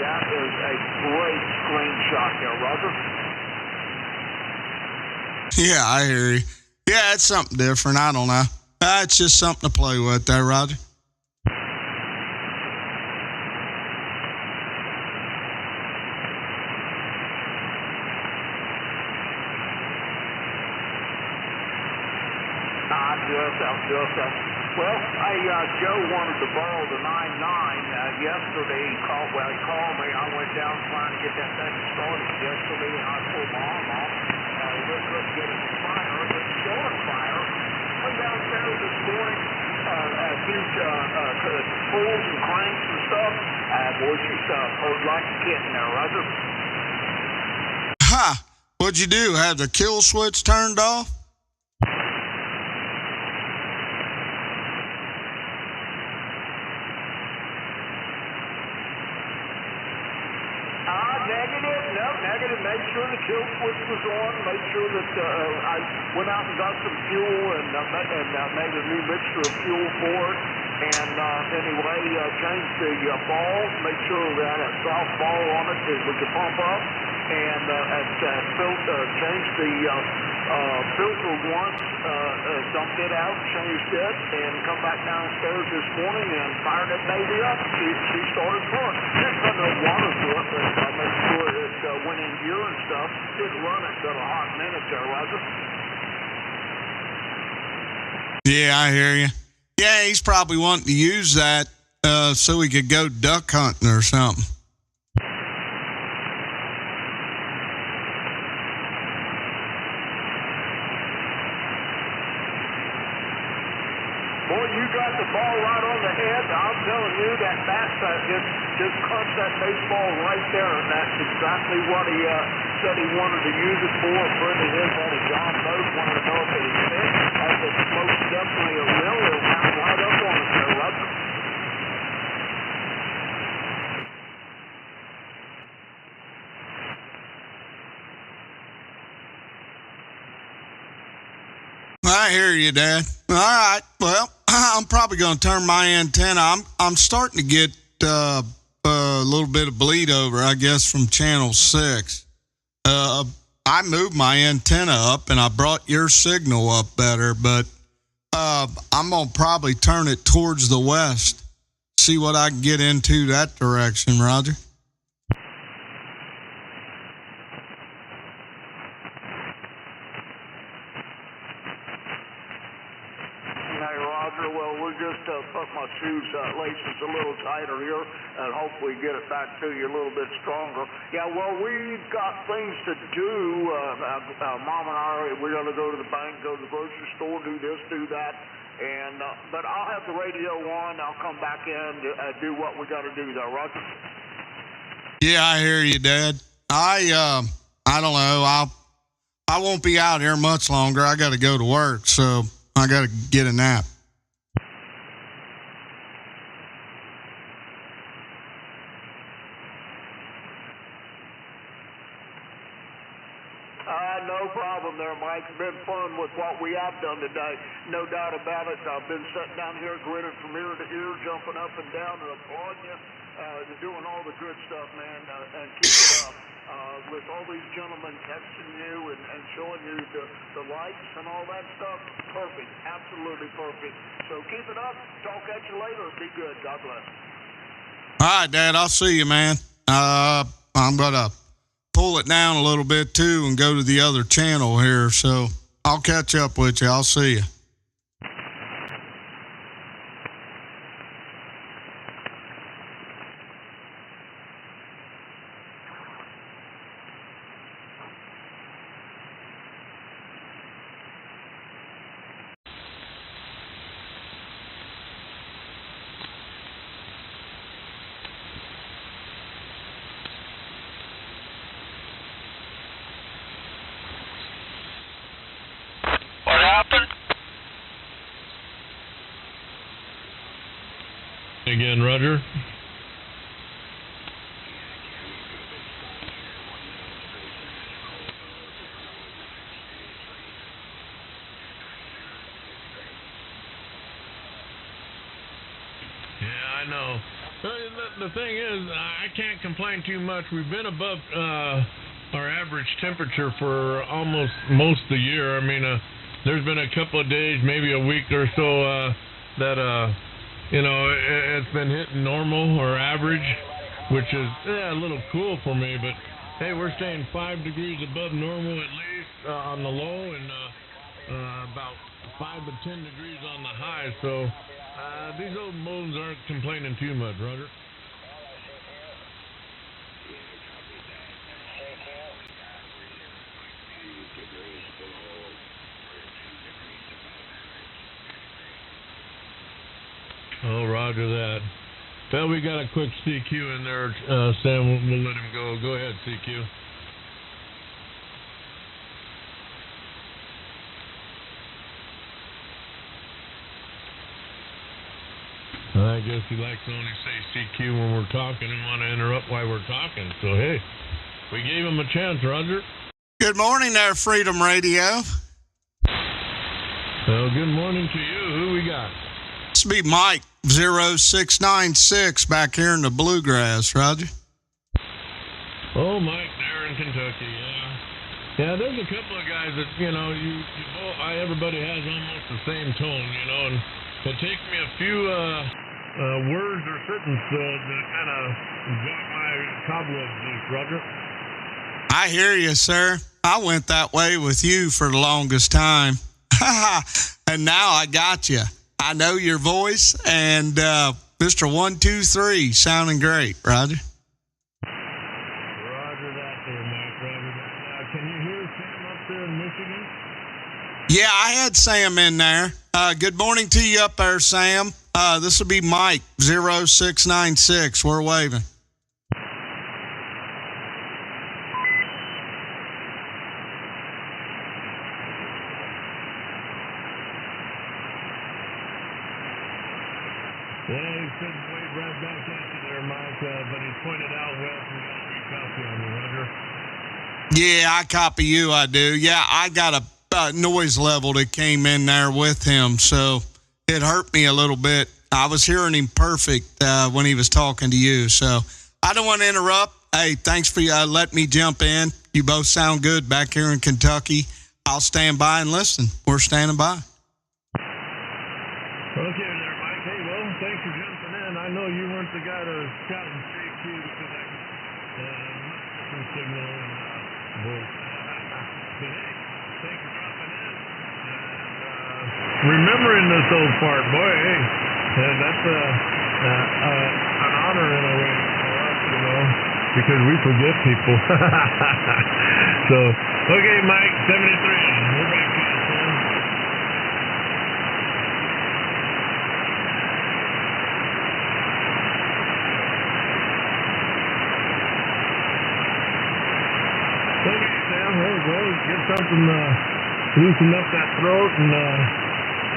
That is a great screenshot there, Roger. Yeah, I hear you. Yeah, it's something different. I don't know. It's just something to play with there, Roger. South Jeff. Well, Joe wanted to borrow the 9.9 yesterday. He called me. I went down trying to get that thing started yesterday, and I pulled my arm off. We couldn't get it to fire. It was short fire. Went downstairs this morning, huge pulls and cranks and stuff. Boy, she's pulls like a kitten there, Roger. Ha! What'd you do? Have the kill switch turned off? Negative. Made sure the kill switch was on. Made sure that I went out and got some fuel and made a new mixture of fuel for it. And anyway, changed the ball. Made sure that had a soft ball on it that we could pump up. And changed the filter once. Dumped it out, changed it, and come back downstairs this morning and fired that baby up. She started pulling. Didn't put no water to it, but I made sure it went in gear and stuff. Didn't run it but a hot minute there, Roger. Yeah, I hear you. Yeah, he's probably wanting to use that so he could go duck hunting or something. Boy, you got the ball right on the head. I'm telling you, that bat just crunched that baseball right there, and that's exactly what he said he wanted to use it for. A friend of his, buddy John Boat, wanted to know if it was fit. That's most definitely a will. It'll come right up on us there, Roger. I hear you, Dad. All right. Well, I'm probably going to turn my antenna. I'm starting to get a little bit of bleed over, I guess, from channel 6. I moved my antenna up and I brought your signal up better, but I'm going to probably turn it towards the west. See what I can get into that direction, Roger. Put my shoes laces a little tighter here and hopefully get it back to you a little bit stronger. Yeah, well, we've got things to do. Mom and I, we're going to go to the bank, go to the grocery store, do this, do that. And but I'll have the radio on. I'll come back in to do what we got to do there, Roger. Yeah, I hear you, Dad. I don't know. I won't be out here much longer. I got to go to work, so I got to get a nap. No problem there, Mike. It's been fun with what we have done today. No doubt about it. I've been sitting down here grinning from ear to ear, jumping up and down and applauding you. Doing all the good stuff, man, and keep it up. With all these gentlemen texting you and showing you the likes and all that stuff, perfect. Absolutely perfect. So keep it up. Talk at you later. Be good. God bless. All right, Dad. I'll see you, man. I'm going to pull it down a little bit too and go to the other channel here, so I'll catch up with you. I'll see you. Again, Roger. Yeah, I know. The thing is, I can't complain too much. We've been above our average temperature for almost most of the year. I mean, there's been a couple of days, maybe a week or so, that it's been hitting normal or average, which is a little cool for me. But hey, we're staying 5 degrees above normal at least on the low, and about 5 to 10 degrees on the high, so these old moles aren't complaining too much, Roger. Oh, roger that. Well, we got a quick CQ in there, Sam. We'll let him go. Go ahead, CQ. I guess he likes to only say CQ when we're talking and want to interrupt while we're talking. So, hey, we gave him a chance, Roger. Good morning there, Freedom Radio. Well, good morning to you. Who we got? This will be Mike 0696 back here in the Bluegrass, Roger. Oh, Mike there in Kentucky, yeah. Yeah, there's a couple of guys that, everybody has almost the same tone, and it takes me a few words or sentences that kind of got my cobwebs loose, Roger. I hear you, sir. I went that way with you for the longest time. And now I got you. I know your voice, and Mr. 123 sounding great, Roger. Roger that there, Mike. Roger that. Can you hear Sam up there in Michigan? Yeah, I had Sam in there. Good morning to you up there, Sam. This will be Mike 0696. We're waving. Yeah, he said wave right back at you there, Mike, but he pointed out west and got a copy on you, Roger. Yeah, I copy you, I do. Yeah, I got a noise level that came in there with him, so it hurt me a little bit. I was hearing him perfect when he was talking to you, so I don't want to interrupt. Hey, thanks for letting me jump in. You both sound good back here in Kentucky. I'll stand by and listen. We're standing by. Okay there, Mike. Hey, well, thanks for jumping in. I know you weren't the guy to shout and shake you because I can signal and voice. But hey, thanks for dropping in. Remembering this old part, boy, hey, that's an honor in a way for us, because we forget people. So, okay, Mike, 73. We're back to you, Sam. Okay, Sam, there we go. Get something loosen up that throat and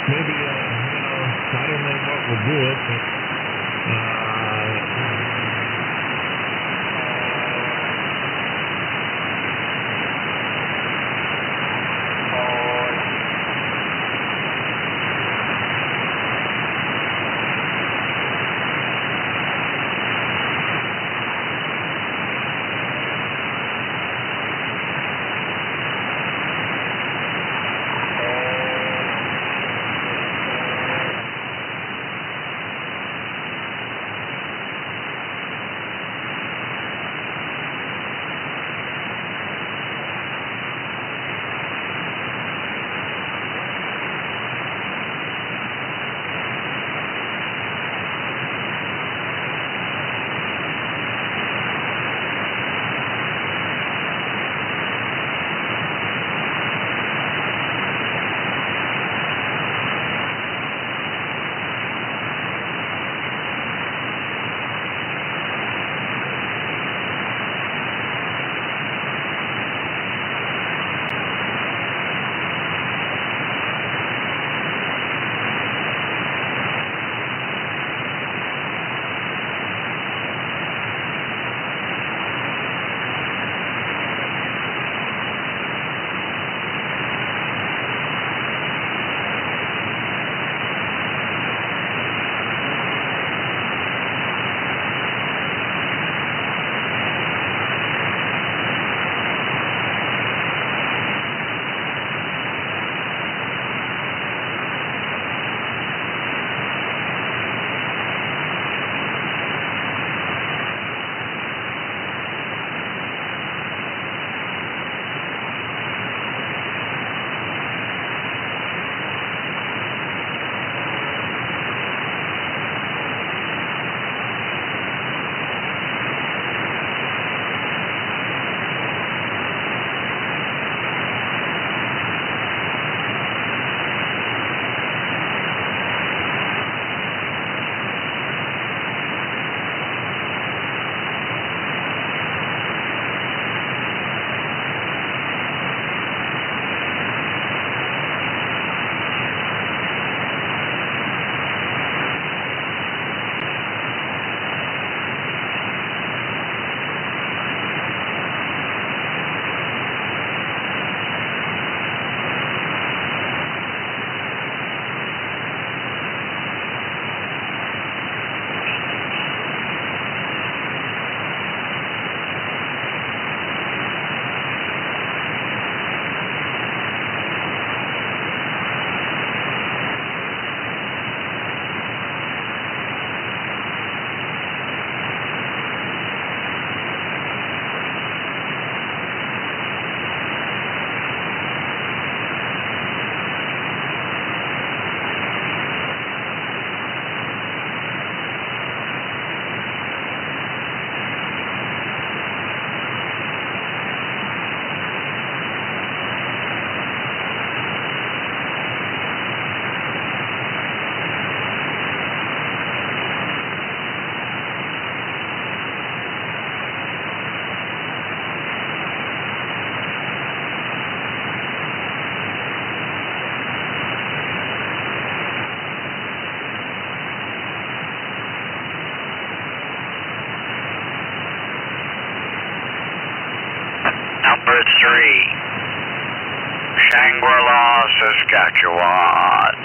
maybe, I don't know what will do it, but Shangri-La, Saskatchewan.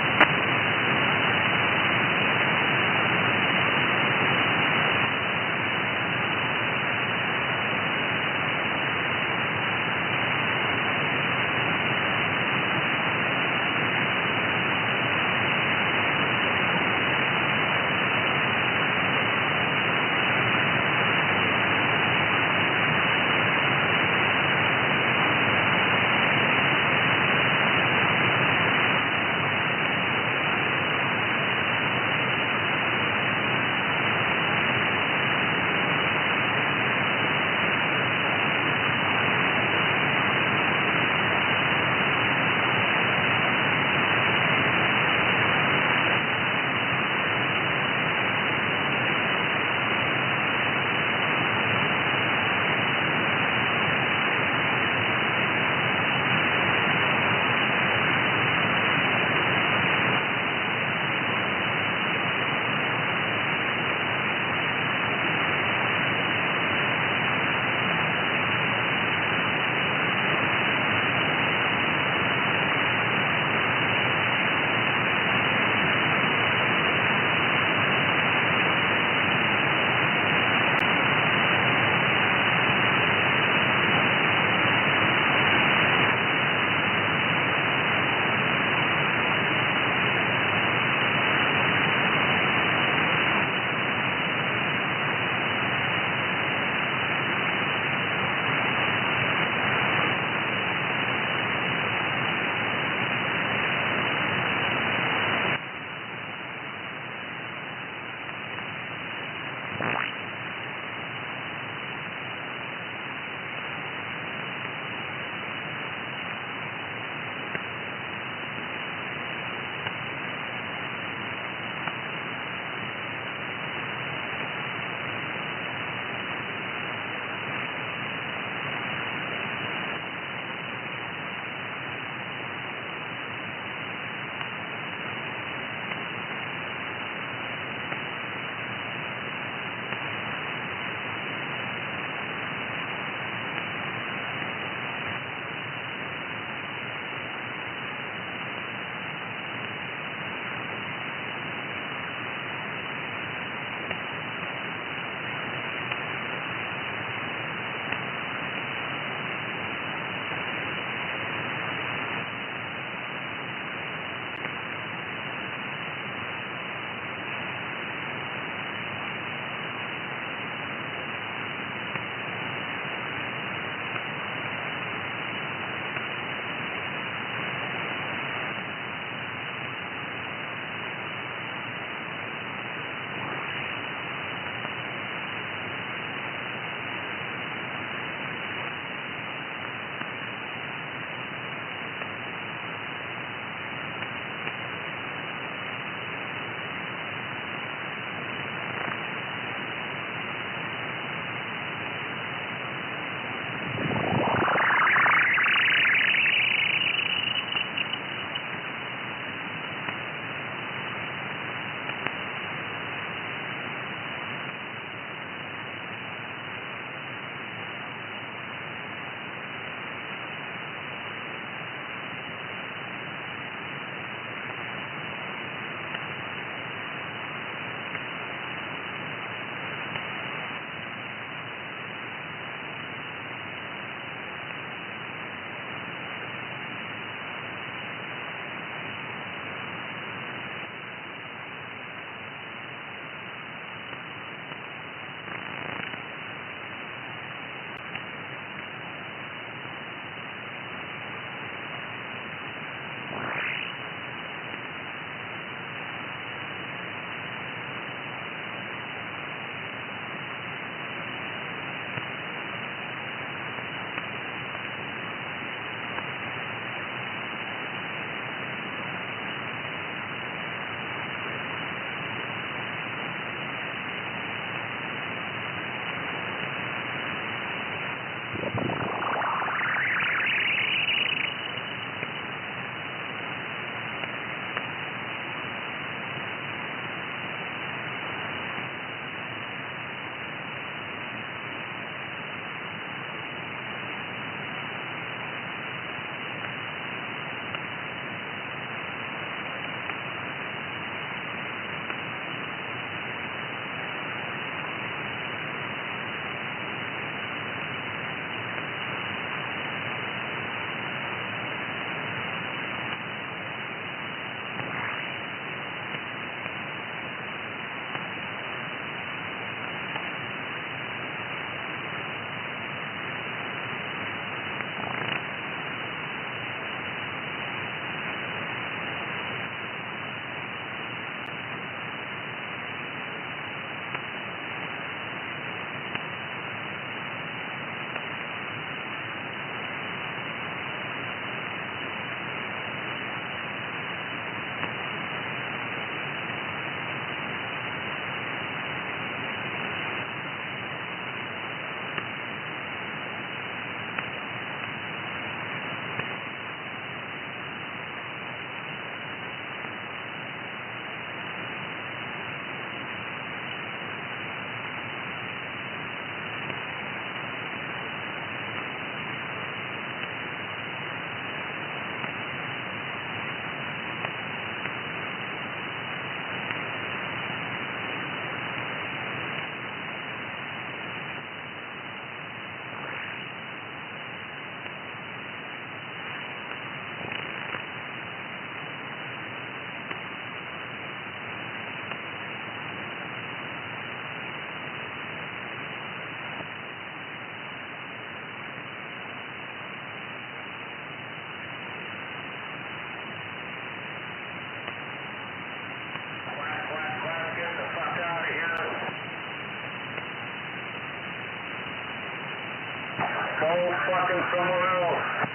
Go fucking somewhere else.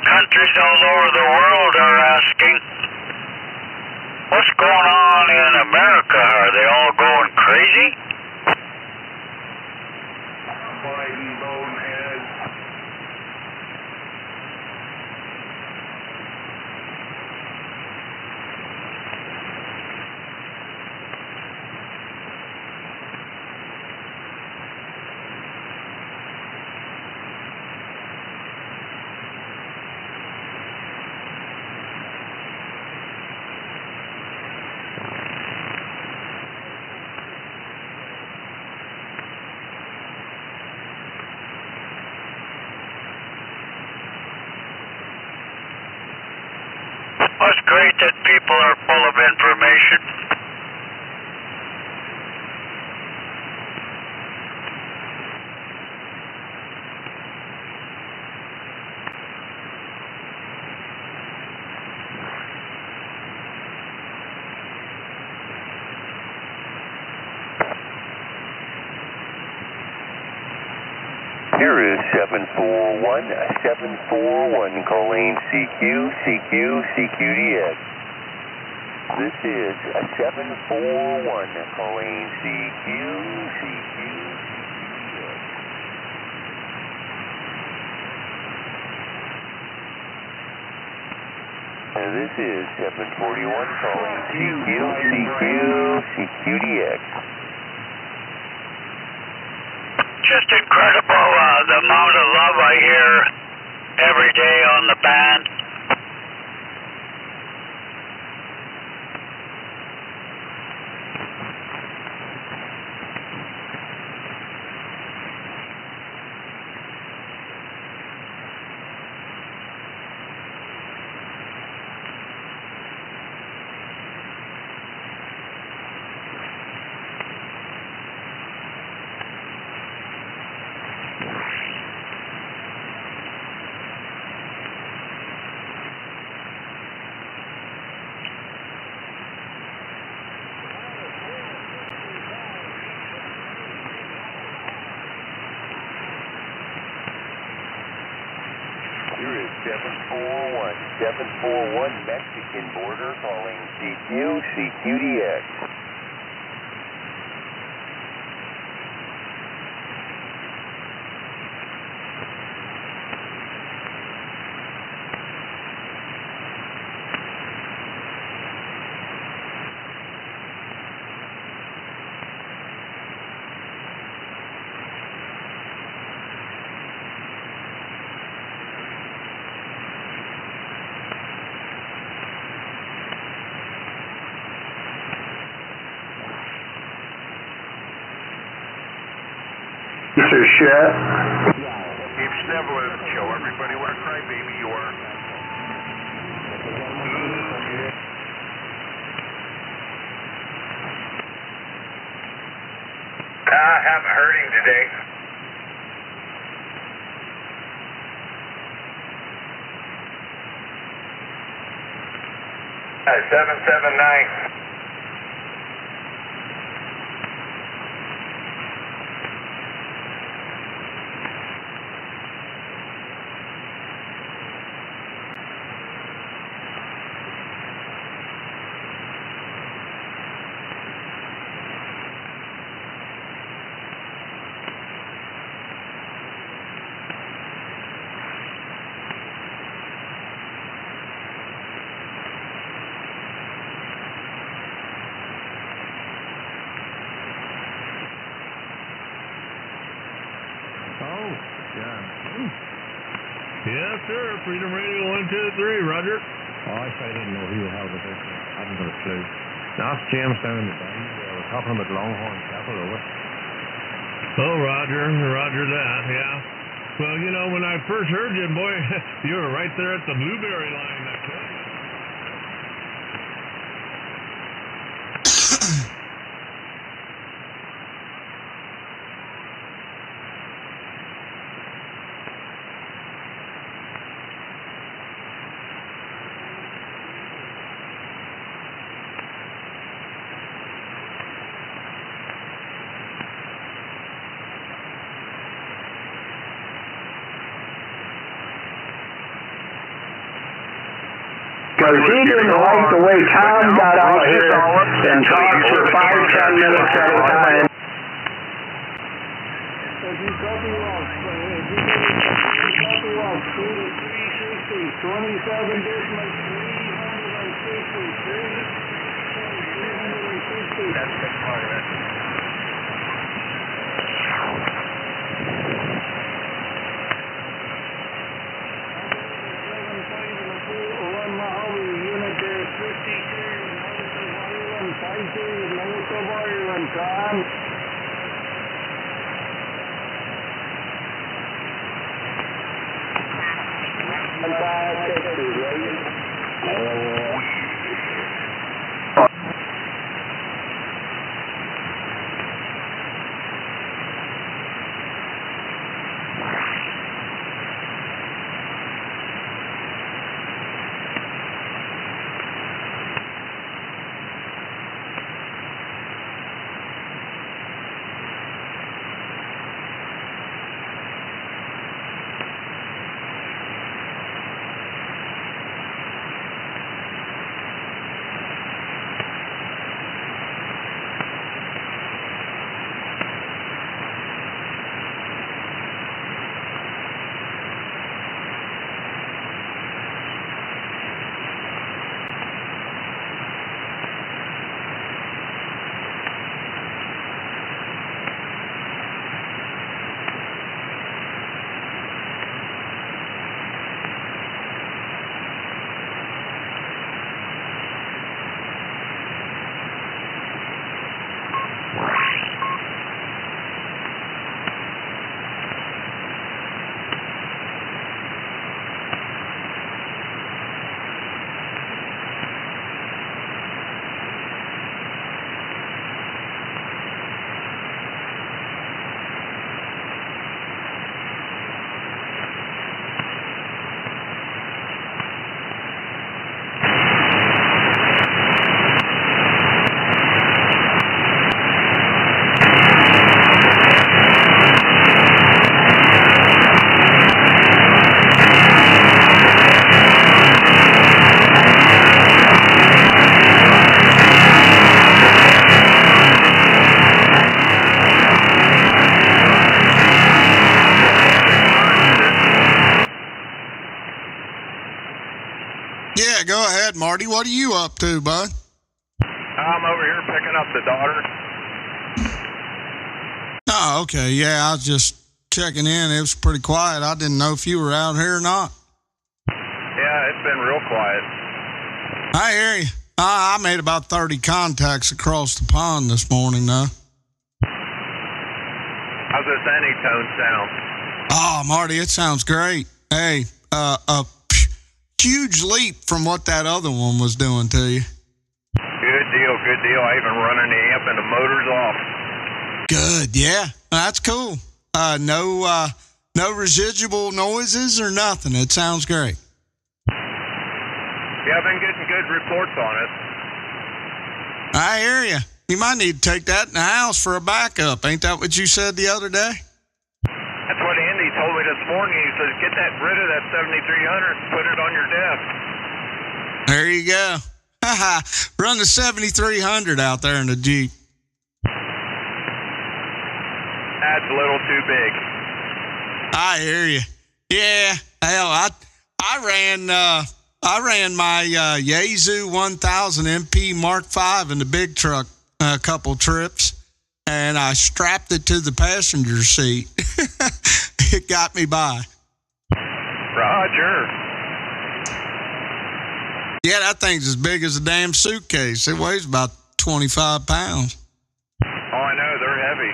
Countries all over the world are asking, what's going on in America? Are they all going crazy? Biden, bonehead. Well, it's great that people are full of information. Here is 741 calling CQDX. This is 741 calling CQDX. This is 741 calling CQDX. Just incredible the amount of love I hear every day on the band. Here is 741 Mexican border calling CQDX. This is shit. Gabe Schnevel is show everybody what a crybaby you are. haven't heard him today. 779. Yes, sir. Freedom Radio 123, Roger. Oh, I didn't know who the hell was this. I haven't got a clue. That's James down in the bend. They were talking about Longhorn Chapel, over. Oh, Roger that, yeah. Well, you know, when I first heard you, boy, you were right there at the Blueberry line, I tell you. Because he didn't like the way Tom got out here and talked for 5-10 minutes at a time. If you copy off, 27 decimal 363. That's the part of it. Tom. Yeah, go ahead, Marty. What are you up to, bud? I'm over here picking up the daughter. Oh, okay. Yeah, I was just checking in. It was pretty quiet. I didn't know if you were out here or not. Yeah, it's been real quiet. I hear you. I made about 30 contacts across the pond this morning, though. How's this Anytone sound? Oh, Marty, it sounds great. Hey, a huge leap from what that other one was doing to you. Good deal, good deal. I even running the amp and the motor's off. Good. Yeah, that's cool. No residual noises or nothing. It sounds great. Yeah, I've been getting good reports on it. I hear you. You might need to take that in the house for a backup. Ain't that what you said the other day? That's what Andy told me this morning. He says, get rid of that 7300 and put it on your desk. There you go. Run the 7300 out there in the Jeep. That's a little too big. I hear you. Yeah. Hell, I ran my Yaesu 1000 MP Mark V in the big truck a couple trips, and I strapped it to the passenger seat. It got me by. Roger. Yeah, that thing's as big as a damn suitcase. It weighs about 25 pounds. Oh, I know. They're heavy.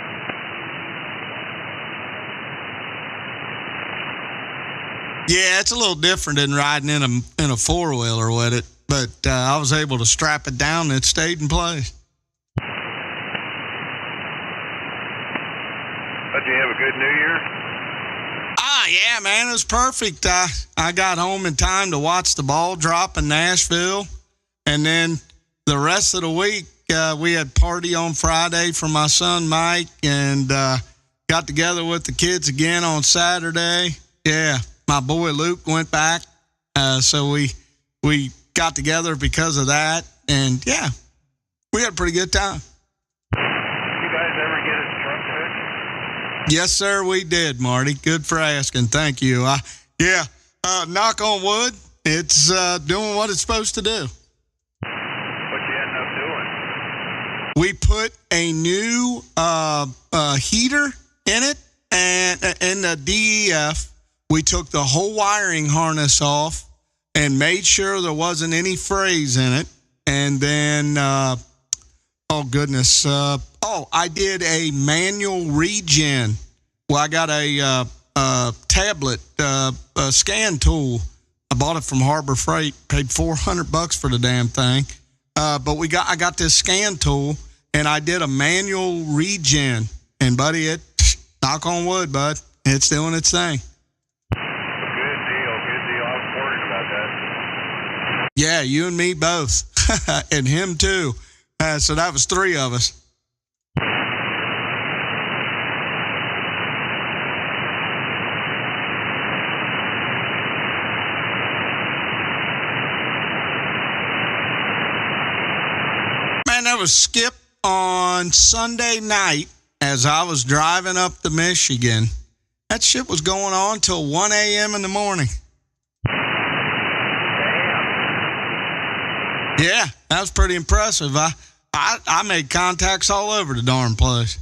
Yeah, it's a little different than riding in a four-wheeler with it, but I was able to strap it down and it stayed in place. But you have a good New Year? Yeah, man, it was perfect. I got home in time to watch the ball drop in Nashville, and then the rest of the week we had party on Friday for my son Mike, and got together with the kids again on Saturday. Yeah, my boy Luke went back, so we got together because of that, and yeah, we had a pretty good time. You guys ever get his truck fixed? Yes, sir, we did, Marty. Good for asking. Thank you. Knock on wood, it's doing what it's supposed to do. What you end up doing? We put a new heater in it, and in the DEF, we took the whole wiring harness off and made sure there wasn't any frays in it. And then, I did a manual regen. Well, I got a tablet, a scan tool. I bought it from Harbor Freight, paid $400 for the damn thing. But I got this scan tool, and I did a manual regen. And buddy, knock on wood, bud, it's doing its thing. Good deal. I was worried about that. Yeah, you and me both, and him too. So that was 3 of us. Man, that was Skip on Sunday night as I was driving up to Michigan. That shit was going on till 1 a.m. in the morning. Yeah, that was pretty impressive. I made contacts all over the darn place.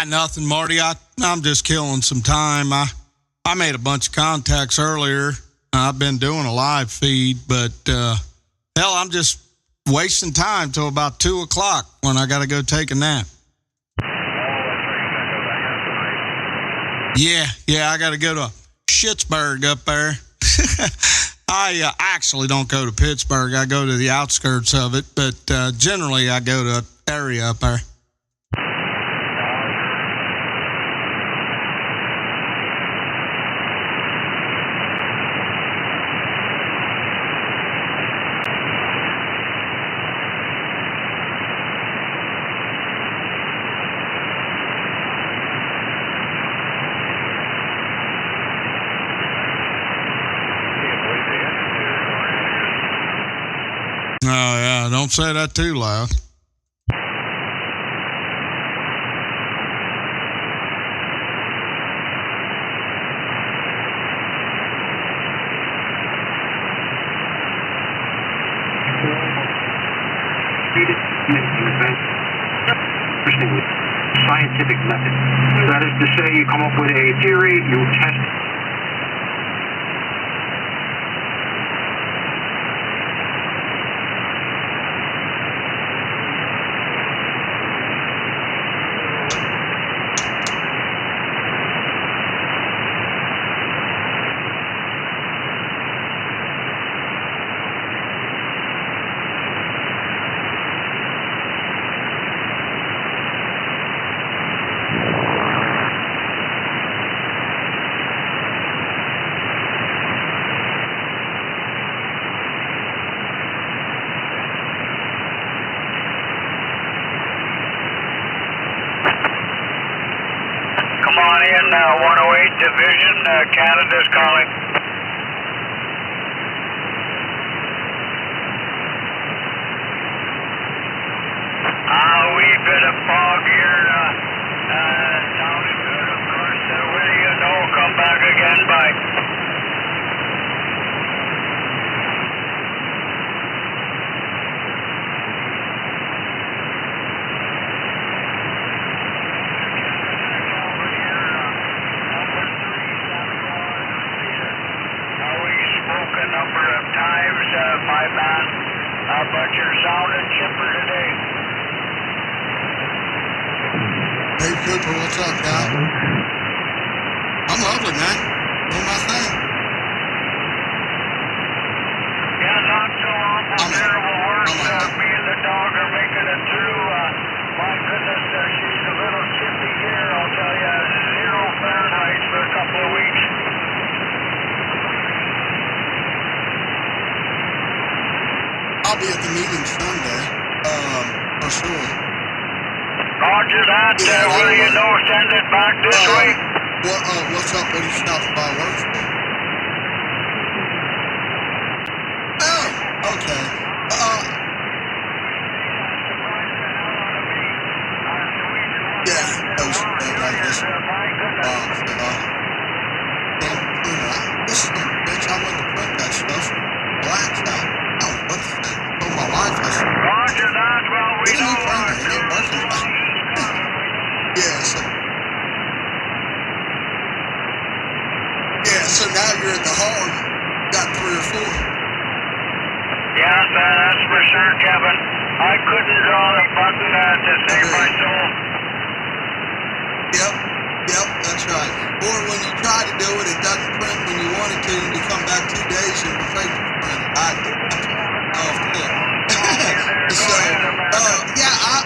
Nothing, Marty. I'm just killing some time. I made a bunch of contacts earlier. I've been doing a live feed, but hell, I'm just wasting time till about 2 o'clock when I got to go take a nap. Yeah, I got to go to Schittsburg up there. I actually don't go to Pittsburgh. I go to the outskirts of it, but generally I go to area up there. Oh, yeah. Don't say that too loud. Scientific method. That is to say, you come up with a theory, you test it. Come on in, 108 Division, Canada's calling. A wee bit of fog here, sounding good, of course, where do you know, come back again, bye. A number of times, my man, but you're sounding chipper today. Hey, Cooper, what's up, guy? I'm lovely, man. Doing my thing. Yeah, not so awful terrible worse. Me and the dog are making it through. My goodness, she's a little chippy here, I'll tell you. 0 Fahrenheit for a couple of weeks. I'll be at the meeting Sunday, for sure. Roger that. Will you know, send it back this way? What's up? What are you stopping by work for? Oh, okay. Yeah, those like this. Listen, bitch, I went to print that stuff. Black stuff. Oh, what the thing? I told my wife, I said, Roger that. Well, we know. It ain't working right. So now you're at the hog. Got 3 or 4. Yes, that's for sure, Kevin. I couldn't draw the button to save my soul. Yep, that's right. Or when you try to do it, it doesn't print when you want it to, and you come back 2 days and you're afraid to print it.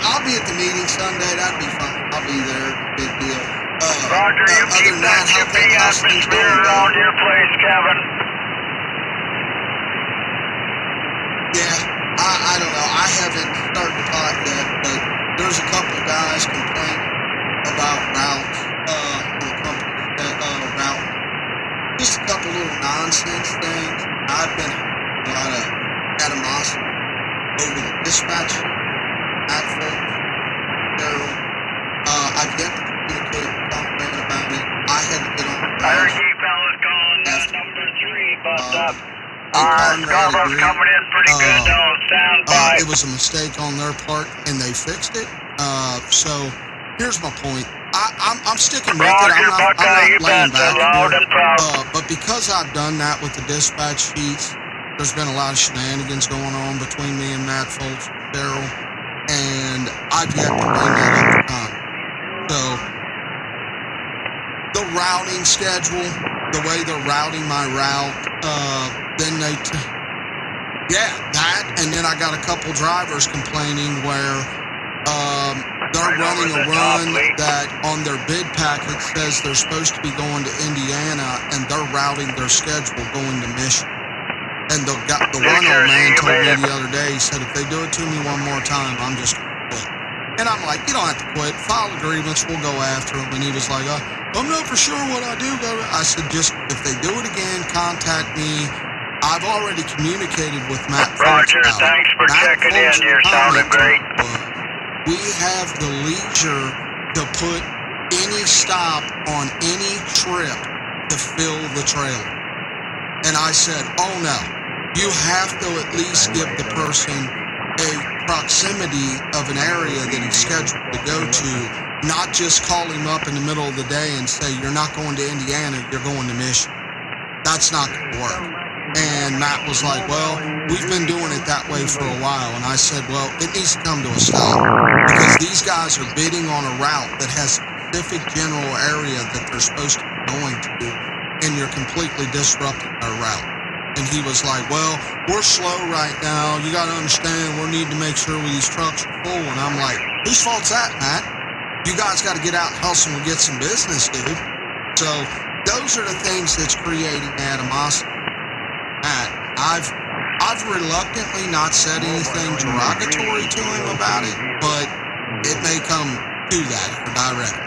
I'll be at the meeting Sunday. That'd be fun. I'll be there. Big deal. Roger, you keep that chippy atmosphere around your place, Kevin. Yeah, I don't know. I haven't started the pot yet, but there's a couple of guys complaining about routes, the company route. Just a couple little nonsense things. I've been a lot of animosity over the dispatch, at folks, Daryl. I've yet to communicate with Conrad about it. I had to get on the I heard you fellas calling number 3, but Scarborough's coming in pretty good. I'll stand by. It was a mistake on their part, and they fixed it. So here's my point. I'm sticking with it. I'm not laying back. But because I've done that with the dispatch sheets, there's been a lot of shenanigans going on between me and Matt Foltz, Daryl, and I've yet to bring that up to Conrad. So the routing schedule, the way they're routing my route, then that, and then I got a couple drivers complaining where they're running a run that on their bid package says they're supposed to be going to Indiana, and they're routing their schedule going to Michigan. And the one old man told me the other day, he said, if they do it to me one more time, I'm just going to quit. And I'm like, you don't have to quit. File agreements. We'll go after them. And he was like, I'm not for sure what I do. I said, just if they do it again, contact me. I've already communicated with Matt. Roger, Foltz about thanks for Matt checking in. Foltz's You're sounding comment great. was, we have the leisure to put any stop on any trip to fill the trailer. And I said, oh no, you have to at least give the person a proximity of an area that he's scheduled to go to, not just call him up in the middle of the day and say, you're not going to Indiana, you're going to Michigan. That's not going to work. And Matt was like, well, we've been doing it that way for a while. And I said, well, it needs to come to a stop because these guys are bidding on a route that has a specific general area that they're supposed to be going to, and you're completely disrupting their route. And he was like, well, we're slow right now. You got to understand, we need to make sure these trucks are full. And I'm like, whose fault's that, Matt? You guys got to get out and hustle and get some business, dude. So those are the things that's creating animosity. Matt, I've reluctantly not said anything derogatory to him about it, but it may come to that directly.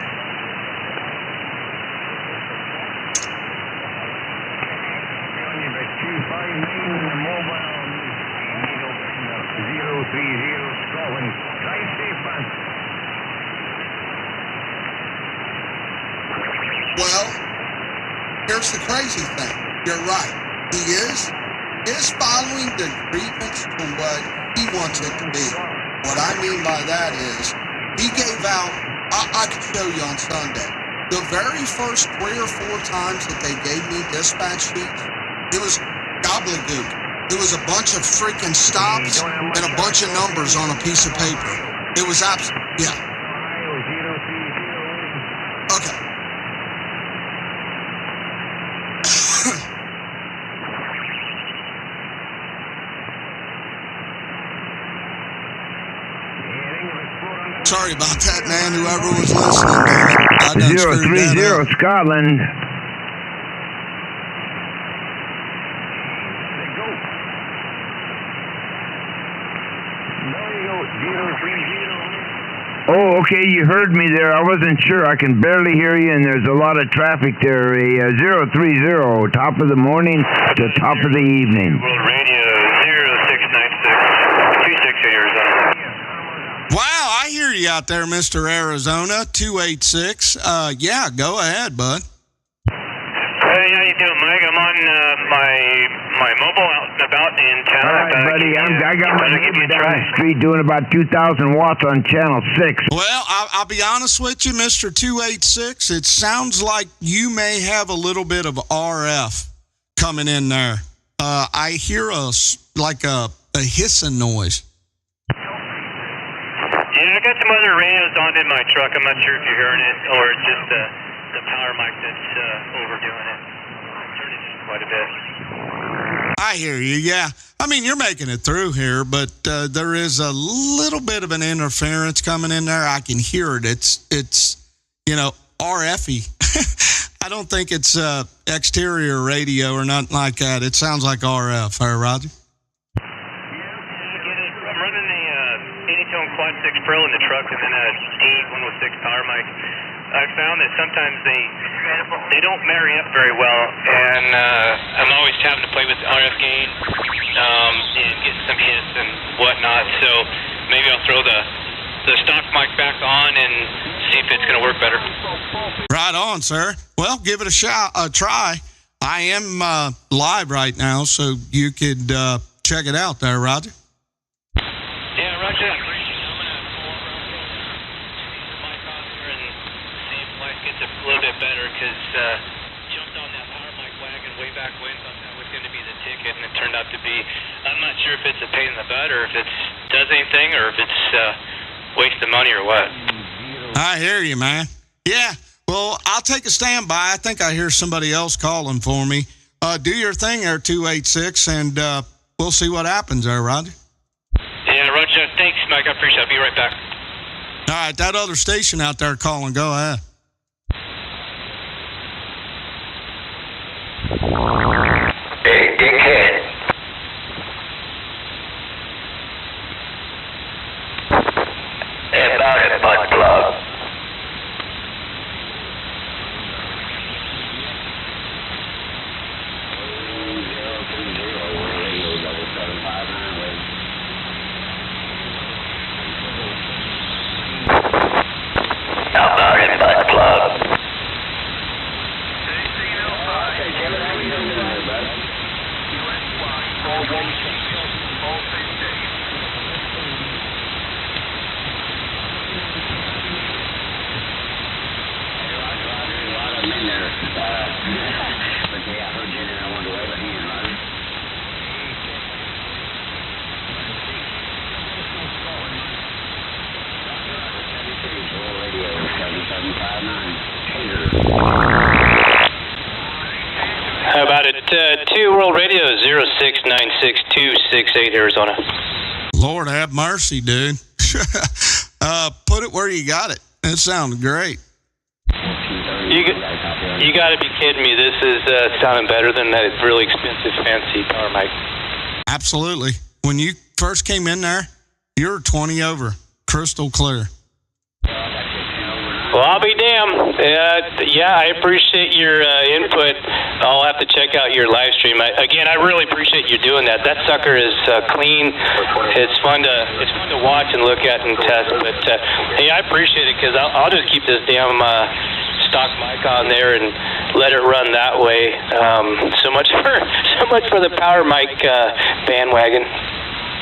Well, here's the crazy thing. You're right. He is following the grievance to what he wants it to be. What I mean by that is he gave out, I could show you on Sunday, the very first 3 or 4 times that they gave me dispatch sheets, it was gobbledygook. It was a bunch of freaking stops and a bunch of numbers on a piece of paper. It was yeah. Okay. Sorry about that, man. Whoever was listening. 030 Scotland. Oh, okay, you heard me there. I wasn't sure. I can barely hear you, and there's a lot of traffic there. 030, top of the morning to top of the evening. World Radio 0696 26 Arizona. Wow, I hear you out there, Mr. Arizona 286. Yeah, go ahead, bud. Hey, how you doing, Mike? I'm on my mobile out and about in town. All right, buddy. I got my neighbor down the street doing about 2,000 watts on channel 6. Well, I'll be honest with you, Mr. 286. It sounds like you may have a little bit of RF coming in there. I hear a hissing noise. Yeah, I got some other radios on in my truck. I'm not sure if you're hearing it or it's just the power mic that's overdoing it. Turning it quite a bit. I hear you, yeah. I mean, you're making it through here, but there is a little bit of an interference coming in there. I can hear it. It's RF-y. I don't think it's exterior radio or nothing like that. It sounds like RF, huh, Roger? I'm running a 80-tone Quad 6 Pro in the truck and then a D106 power mic. I've found that sometimes they don't marry up very well, and I'm always having to play with RF gain and get some hits and whatnot. So maybe I'll throw the stock mic back on and see if it's going to work better. Right on, sir. Well, give it a try. I am live right now, so you could check it out there, Roger. Yeah, Roger. I'm going to the mic on here and see if life gets a little bit better, because jumped on that power mic wagon way back when, thought that was going to be the ticket, and it turned out to be, I'm not sure if it's a pain in the butt or if it does anything or if it's waste of money or what. I hear you, man. Yeah, well, I'll take a standby. I think I hear somebody else calling for me. Do your thing there, 286, and we'll see what happens there, Roger. Yeah, Roger. Thanks, Mike. I appreciate it. I'll be right back. All right, that other station out there calling, go ahead. Hey, dickhead. About it, butt plug. How about it? 2 World Radio 0696-268 Arizona. Lord have mercy, dude. Put it where you got it. It sounded great. You got to be kidding me. This is sounding better than that really expensive, fancy power mic. Absolutely. When you first came in there, you were 20 over. Crystal clear. Well, I'll be damned. Yeah, I appreciate your input. I'll have to check out your live stream. Again, I really appreciate you doing that. That sucker is clean. It's fun to watch and look at and test. But hey, I appreciate it because I'll just keep this damn stock mic on there and let it run that way. So much for the power mic bandwagon.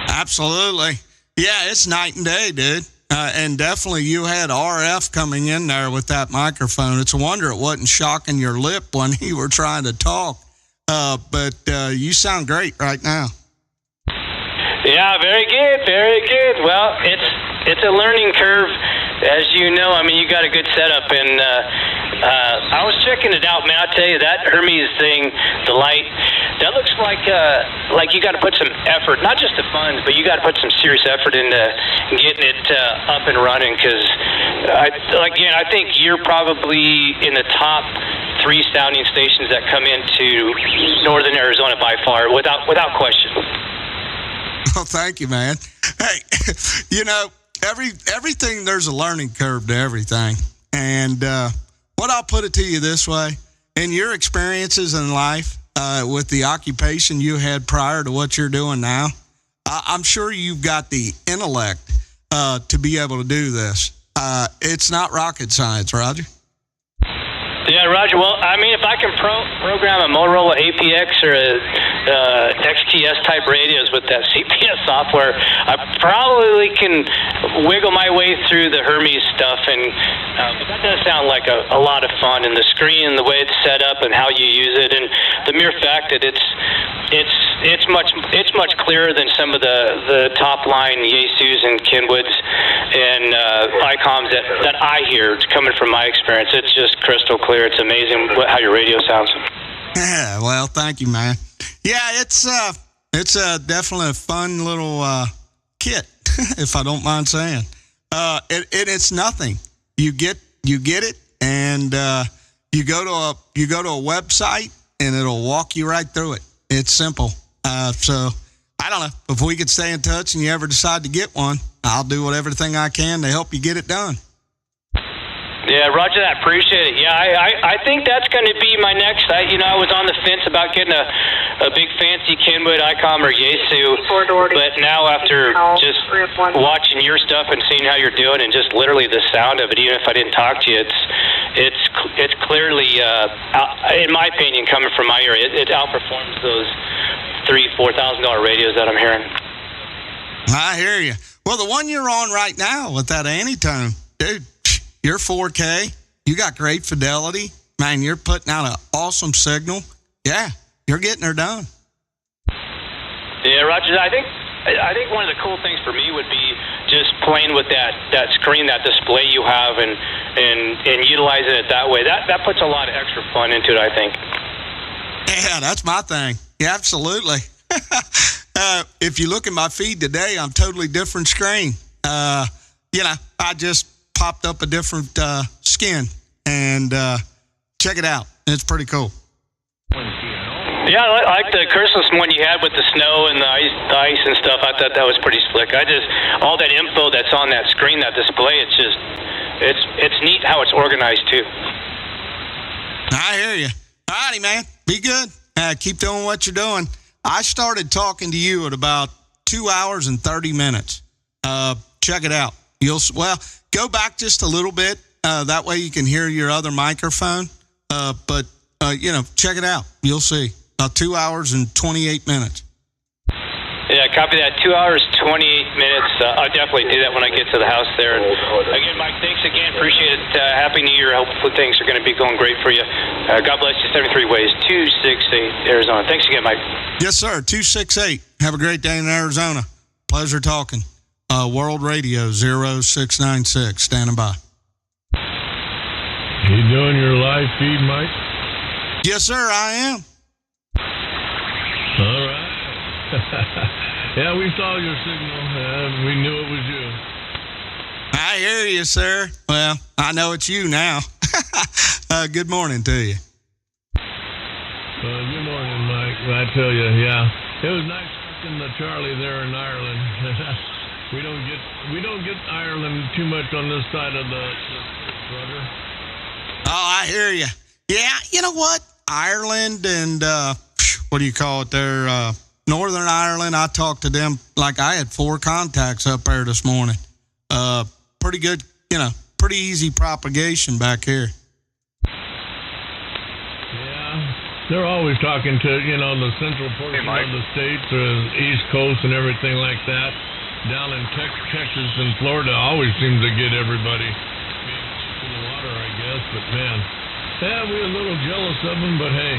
Absolutely. Yeah, it's night and day, dude. And definitely you had RF coming in there with that microphone. It's a wonder it wasn't shocking your lip when you were trying to talk. But you sound great right now. Yeah, very good, very good. Well, it's a learning curve, as you know. I mean, you got a good setup, and I was checking it out, man. I'll tell you, that Hermes thing, the light, that looks like you got to put some effort, not just the funds, but you got to put some serious effort into getting it up and running. Because I think you're probably in the top 3 sounding stations that come into northern Arizona by far, without question. Well, thank you, man. Hey, you know, everything, there's a learning curve to everything. And what I'll put it to you this way, in your experiences in life, with the occupation you had prior to what you're doing now, I'm sure you've got the intellect to be able to do this. It's not rocket science, Roger. Yeah, Roger. Well, I mean, if I can program a Motorola APX or a XTS type radios with that CPS software, I probably can wiggle my way through the Hermes stuff. And but that does sound like a lot of fun. And the screen and the way it's set up and how you use it, and the mere fact that it's much clearer than some of the top line Yaesus and Kenwoods and ICOMs that I hear. It's coming from my experience. It's just crystal clear. It's amazing how your radio sounds. Yeah, well, thank you, man. Yeah, it's definitely a fun little kit, if I don't mind saying. It's nothing. You get it, and you go to a website, and it'll walk you right through it. It's simple. So I don't know if we could stay in touch, and you ever decide to get one, I'll do everything I can to help you get it done. Yeah, Roger that. Appreciate it. Yeah, I think that's going to be my next. I was on the fence about getting a big fancy Kenwood, ICOM, or Yaesu, but now after just watching your stuff and seeing how you're doing, and just literally the sound of it, even if I didn't talk to you, it's clearly, in my opinion, coming from my ear, it outperforms those $3,000-$4,000 radios that I'm hearing. I hear you. Well, the one you're on right now with that Antitone, dude. You're 4K. You got great fidelity. Man, you're putting out an awesome signal. Yeah, you're getting her done. Yeah, Roger, I think one of the cool things for me would be just playing with that screen, that display you have, and utilizing it that way. That puts a lot of extra fun into it, I think. Yeah, that's my thing. Yeah, absolutely. If you look at my feed today, I'm totally different screen. I just popped up a different skin, and check it out. It's pretty cool. Yeah, I like the Christmas one you had with the snow and the ice and stuff. I thought that was pretty slick. All that info that's on that screen, that display, it's neat how it's organized too. I hear you. All righty, man. Be good. Keep doing what you're doing. I started talking to you at about 2 hours and 30 minutes. Check it out. Go back just a little bit. That way you can hear your other microphone. But check it out. You'll see. 2 hours and 28 minutes. Yeah, copy that. 2 hours, 28 minutes. I'll definitely do that when I get to the house there. And again, Mike, thanks again. Appreciate it. Happy New Year. Hopefully things are going to be going great for you. God bless you. 73 Ways, 268 Arizona. Thanks again, Mike. Yes, sir. 268. Have a great day in Arizona. Pleasure talking. World Radio 0696. Standing by. You doing your live feed, Mike? Yes, sir, I am. Yeah, we saw your signal, and we knew it was you. I hear you, sir. Well, I know it's you now. Good morning to you. Good morning, Mike. I tell you, yeah, it was nice talking to Charlie there in Ireland. we don't get Ireland too much on this side of the brother. Oh, I hear you. Yeah, you know what? Ireland and what do you call it there? Northern Ireland. I talked to them like I had 4 contacts up there this morning. Pretty good, pretty easy propagation back here. They're always talking to, the central portion of the states, East Coast and everything like that. Down in Texas and Florida always seems to get everybody in the water, I guess. But, man, we're a little jealous of them. But, hey,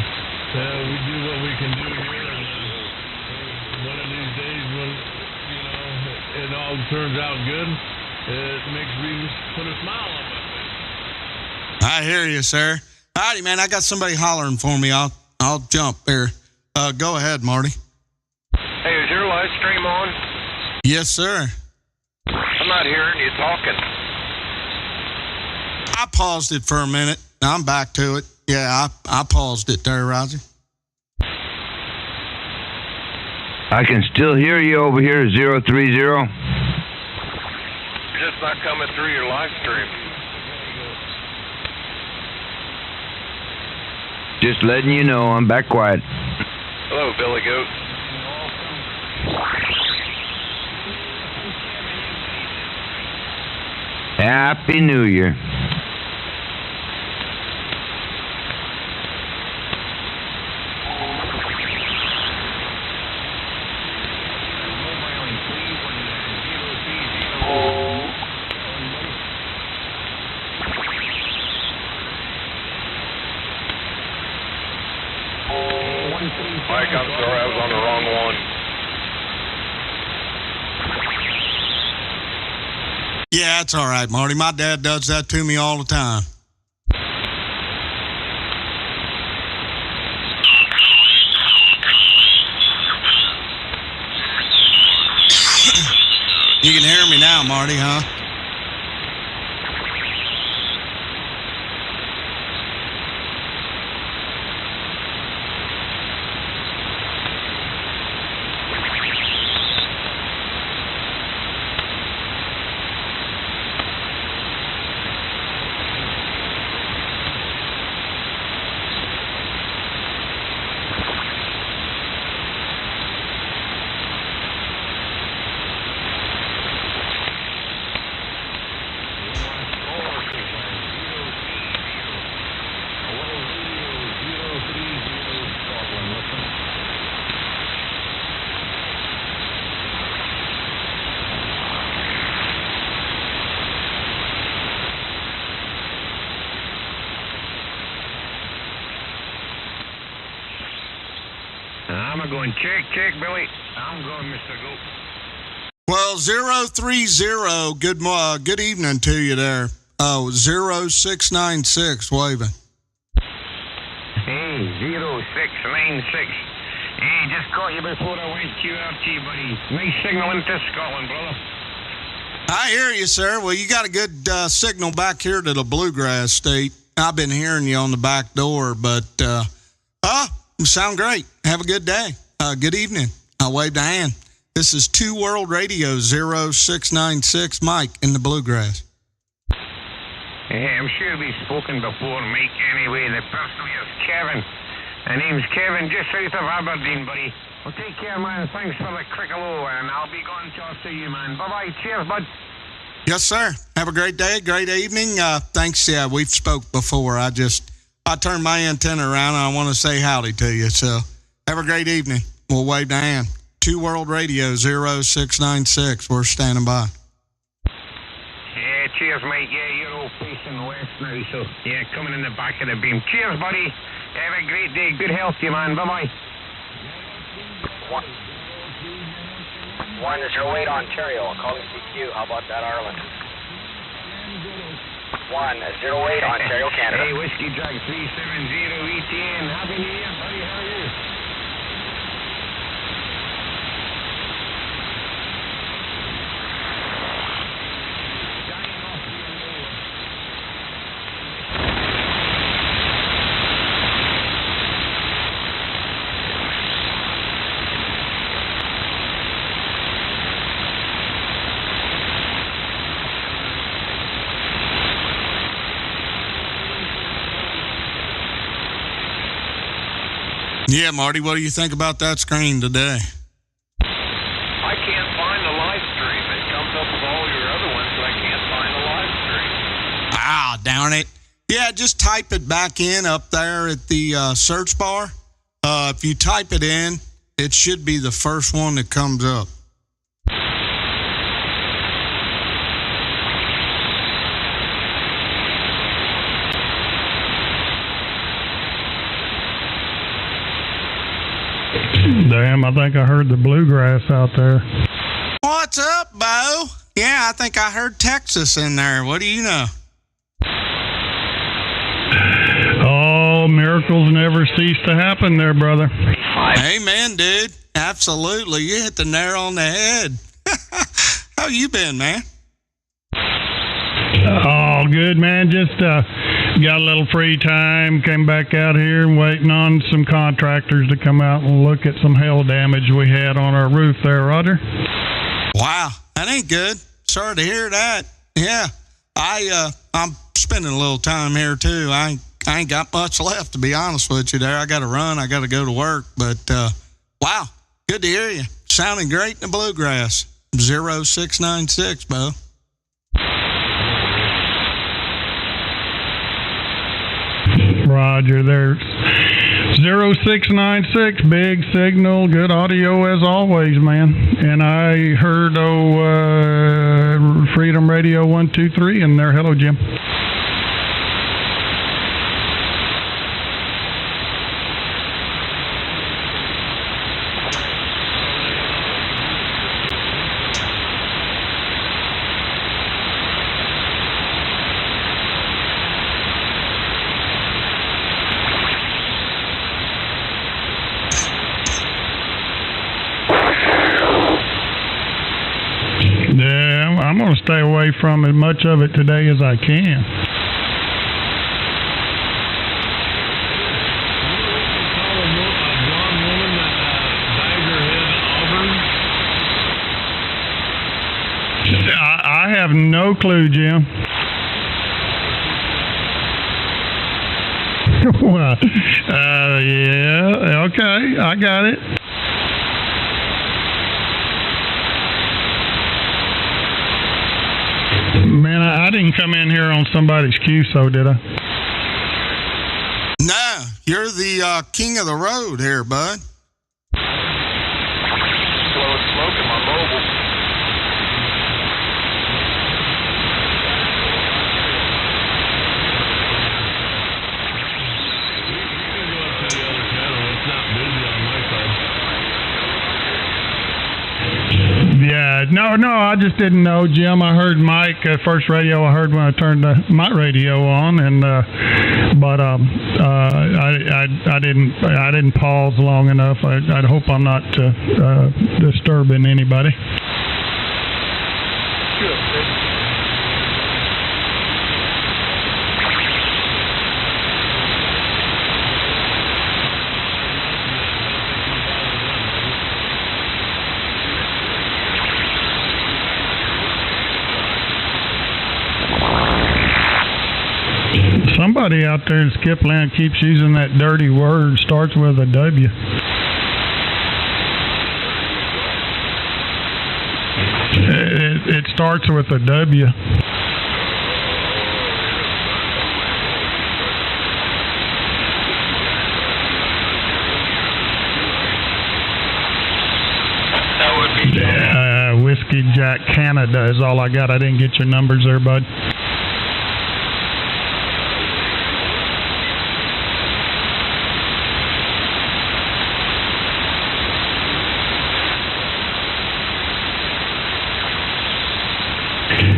we do what we can do here. And one of these days when, it all turns out good, it makes me put a smile on my face. I hear you, sir. Howdy, man. I got somebody hollering for me. I'll jump there. Go ahead, Marty. Hey, is your live stream on? Yes, sir. I'm not hearing you talking. I paused it for a minute. Now I'm back to it. Yeah, I paused it there, Roger. I can still hear you over here, 030. You're just not coming through your live stream. Just letting you know, I'm back quiet. Hello, Billy Goat. Happy New Year. Mike, I'm sorry, I was on the wrong one. Yeah, it's all right, Marty. My dad does that to me all the time. You can hear me now, Marty, huh? I'm going check, Billy. I'm going, Mr. Goat. Well, 030, good evening to you there. 0696 waving. Hey, 0696. Hey, just caught you before I went QRT, buddy. Nice signal into Scotland, brother. I hear you, sir. Well, you got a good signal back here to the Bluegrass State. I've been hearing you on the back door, but you sound great. Have a good day. Good evening. I waved a hand. This is 2 World Radio 0696 Mike in the Bluegrass. Hey, I'm sure we've spoken before, Mike, anyway. The person is Kevin. My name's Kevin, just south of Aberdeen, buddy. Well, take care, man. Thanks for the crickle, and I'll be going to see you, man. Bye-bye. Cheers, bud. Yes, sir. Have a great day, great evening. Thanks. Yeah, we've spoke before. I turned my antenna around, and I want to say howdy to you. So have a great evening. We'll wave the hand. 2 World Radio 0696. We're standing by. Yeah, cheers, mate. Yeah, you're all facing west now, so yeah, coming in the back of the beam. Cheers, buddy. Have a great day. Good health to you, man. Bye-bye. 108 Ontario. I'm calling CQ. How about that, Ireland? 108 Ontario, Canada. Hey, Whiskey Drag 370 ETN. Happy New Year, buddy. How are you? Yeah, Marty, what do you think about that screen today? I can't find the live stream. It comes up with all your other ones, but I can't find the live stream. Ah, darn it. Yeah, just type it back in up there at the search bar. If you type it in, it should be the first one that comes up. Damn, I think I heard the bluegrass out there. What's up, Bo? Yeah, I think I heard Texas in there. What do you know? Oh, miracles never cease to happen there, brother. Amen, dude. Absolutely. You hit the nail on the head. How you been, man? Oh, good, man. Just got a little free time. Came back out here and waiting on some contractors to come out and look at some hail damage we had on our roof there, Roger. Wow, that ain't good. Sorry to hear that. Yeah, I'm spending a little time here too. I ain't got much left, to be honest with you there. I got to run. I got to go to work. But, wow, good to hear you. Sounding great in the bluegrass. 0696, Bo. Roger, there's 0696, big signal, good audio as always, man. And I heard Freedom Radio 123 in there. Hello, Jim. Yeah, I'm going to stay away from as much of it today as I can. I have no clue, Jim. Well, yeah, okay, I got it. Man, I didn't come in here on somebody's QSO, did I? No, you're the king of the road here, bud. Blowing smoke in my mobile. Yeah, no, I just didn't know, Jim. I heard Mike first radio I heard when I turned my radio on, and but I didn't pause long enough. I hope I'm not disturbing anybody. Somebody out there in Skipland keeps using that dirty word, starts with a W. It starts with a W. That would be Whiskey Jack Canada is all I got. I didn't get your numbers there, bud.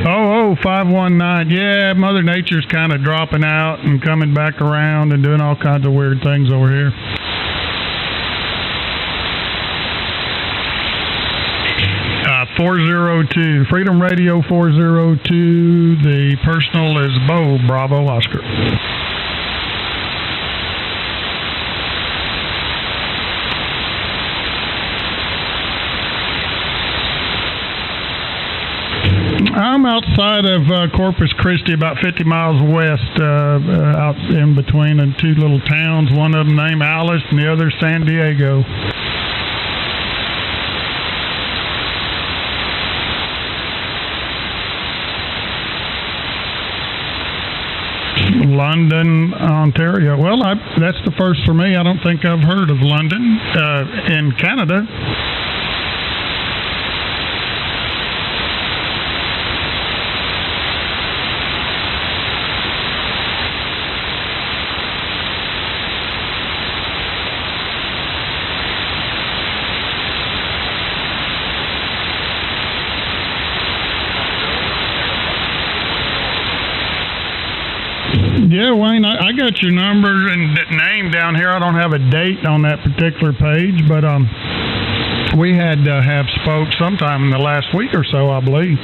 Oh, 519. Yeah, Mother Nature's kind of dropping out and coming back around and doing all kinds of weird things over here. Uh, 402, Freedom Radio 402. The personal is Bo Bravo Oscar. I'm outside of Corpus Christi, about 50 miles west, out in between two little towns. One of them named Alice, and the other San Diego. London, Ontario. Well, that's the first for me. I don't think I've heard of London in Canada. Yeah, Wayne, I got your number and name down here. I don't have a date on that particular page, but we had to have spoke sometime in the last week or so, I believe.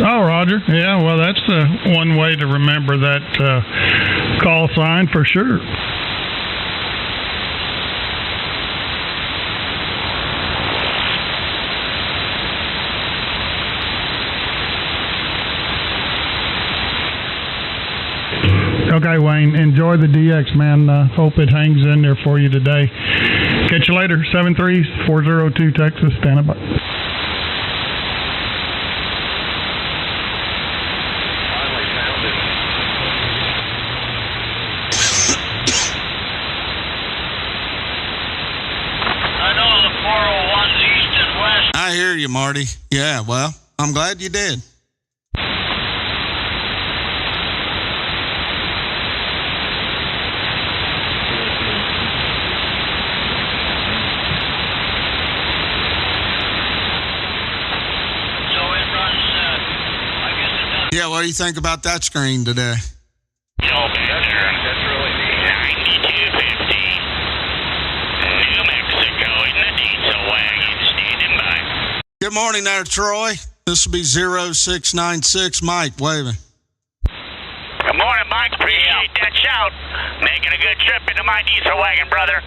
Oh, Roger. Yeah, well, that's one way to remember that call sign for sure. Okay, Wayne, enjoy the DX, man. Hope it hangs in there for you today. Catch you later. 73402 Texas, standing by. I hear you, Marty. Yeah, well, I'm glad you did. Yeah, what do you think about that screen today? That's really neat. 9250. New Mexico in the diesel wagon, standing by. Good morning there, Troy. This will be 0696 Mike waving. Good morning, Mike. Appreciate that shout. Making a good trip into my diesel wagon, brother.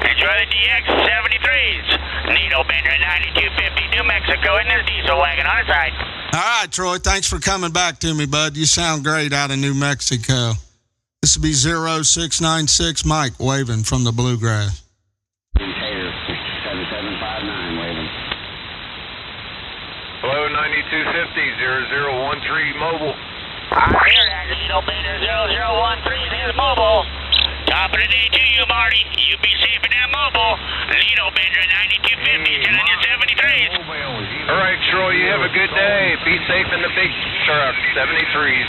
Enjoy the DX73s. Needle Bender 9250 New Mexico in this diesel wagon on the side. All right, Troy. Thanks for coming back to me, bud. You sound great out of New Mexico. This will be 0696 Mike waving from the Bluegrass. Tater 7759 waving. Hello, 9250 0013 mobile. I hear that. Needle Bender 0013 is mobile. Top of the day to you, Marty. You be safe in that mobile. Needle Bender 9250 telling you 73s. All right, Troy, you have a good day. Be safe in the big truck, 73s.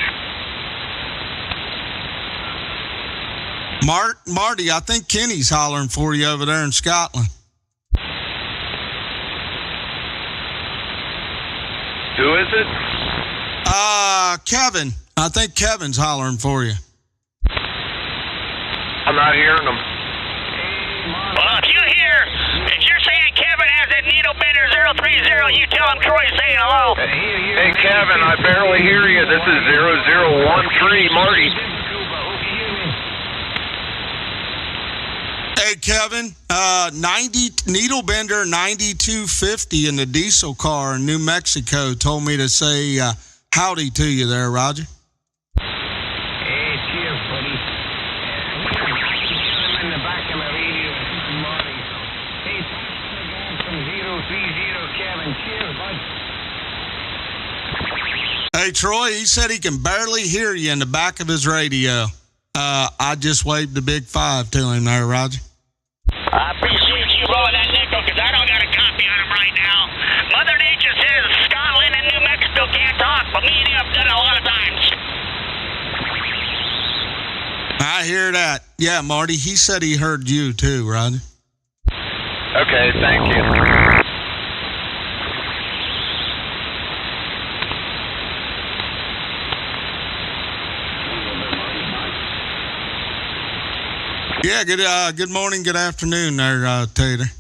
Marty, I think Kenny's hollering for you over there in Scotland. Who is it? Kevin. I think Kevin's hollering for you. I'm not hearing them. Well, if you're saying Kevin has that Needle Bender 030, you tell him Troy's saying hello. Hey, Kevin, I barely hear you. This is 0013 Marty. Hey, Kevin, 90 Needle Bender 9250 in the diesel car in New Mexico told me to say howdy to you there, Roger. Hey, cheers, buddy. I'm in the back of my radio, Marty. Hey, thanks again from 030, Kevin. Cheers, bud. Hey, Troy, he said he can barely hear you in the back of his radio. I just waved the big 5 to him there, Roger. I appreciate you rolling that nickel because I don't got a copy on him right now. Mother Nature says Scotland and New Mexico can't talk, but me and him have done it a lot of times. I hear that. Yeah, Marty, he said he heard you too, Roger. Okay, thank you. Yeah, good morning, good afternoon there, Tater.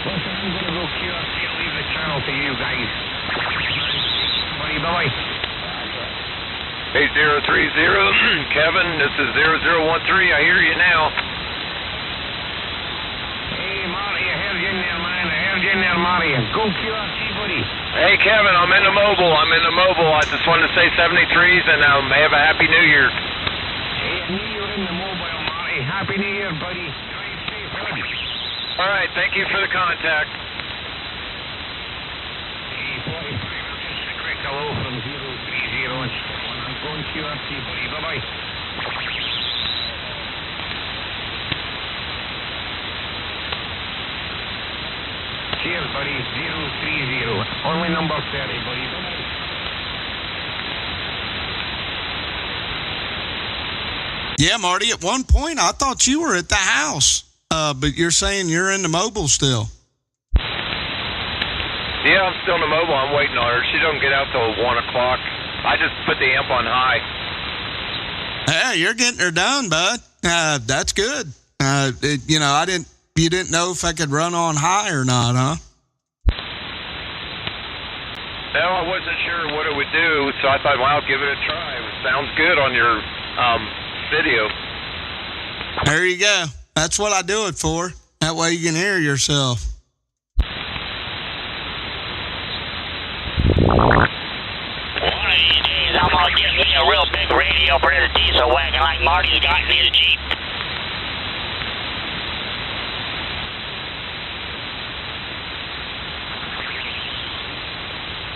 Listen, I'm going to go QRC. I'll leave the channel to you guys. Buddy, bye-bye. Hey, 030, Kevin, this is 0013. I hear you now. Hey, Marty, I heard you in there, man. I heard you in there, Marty. Go QRC, buddy. Hey, Kevin, I'm in the mobile. I just wanted to say 73s and have a Happy New Year. Hey, I knew you were in the mobile, Marty. Happy New Year, buddy. Drive safe, buddy. All right, thank you for the contact. Hey, 45, just a quick hello from 030 and I'm going QRC, buddy. Bye-bye. Cheers, buddy. 030. Only number 30, buddy. Bye-bye. Yeah, Marty, at one point I thought you were at the house, but you're saying you're in the mobile still. Yeah, I'm still in the mobile. I'm waiting on her. She don't get out till 1 o'clock. I just put the amp on high. Hey, you're getting her done, bud. That's good. You didn't know if I could run on high or not, huh? No, I wasn't sure what it would do, so I thought, well, I'll give it a try. It sounds good on your video. There you go. That's what I do it for. That way you can hear yourself. One of these days, I'm gonna get me a real big radio for this diesel wagon like Marty's got in his Jeep.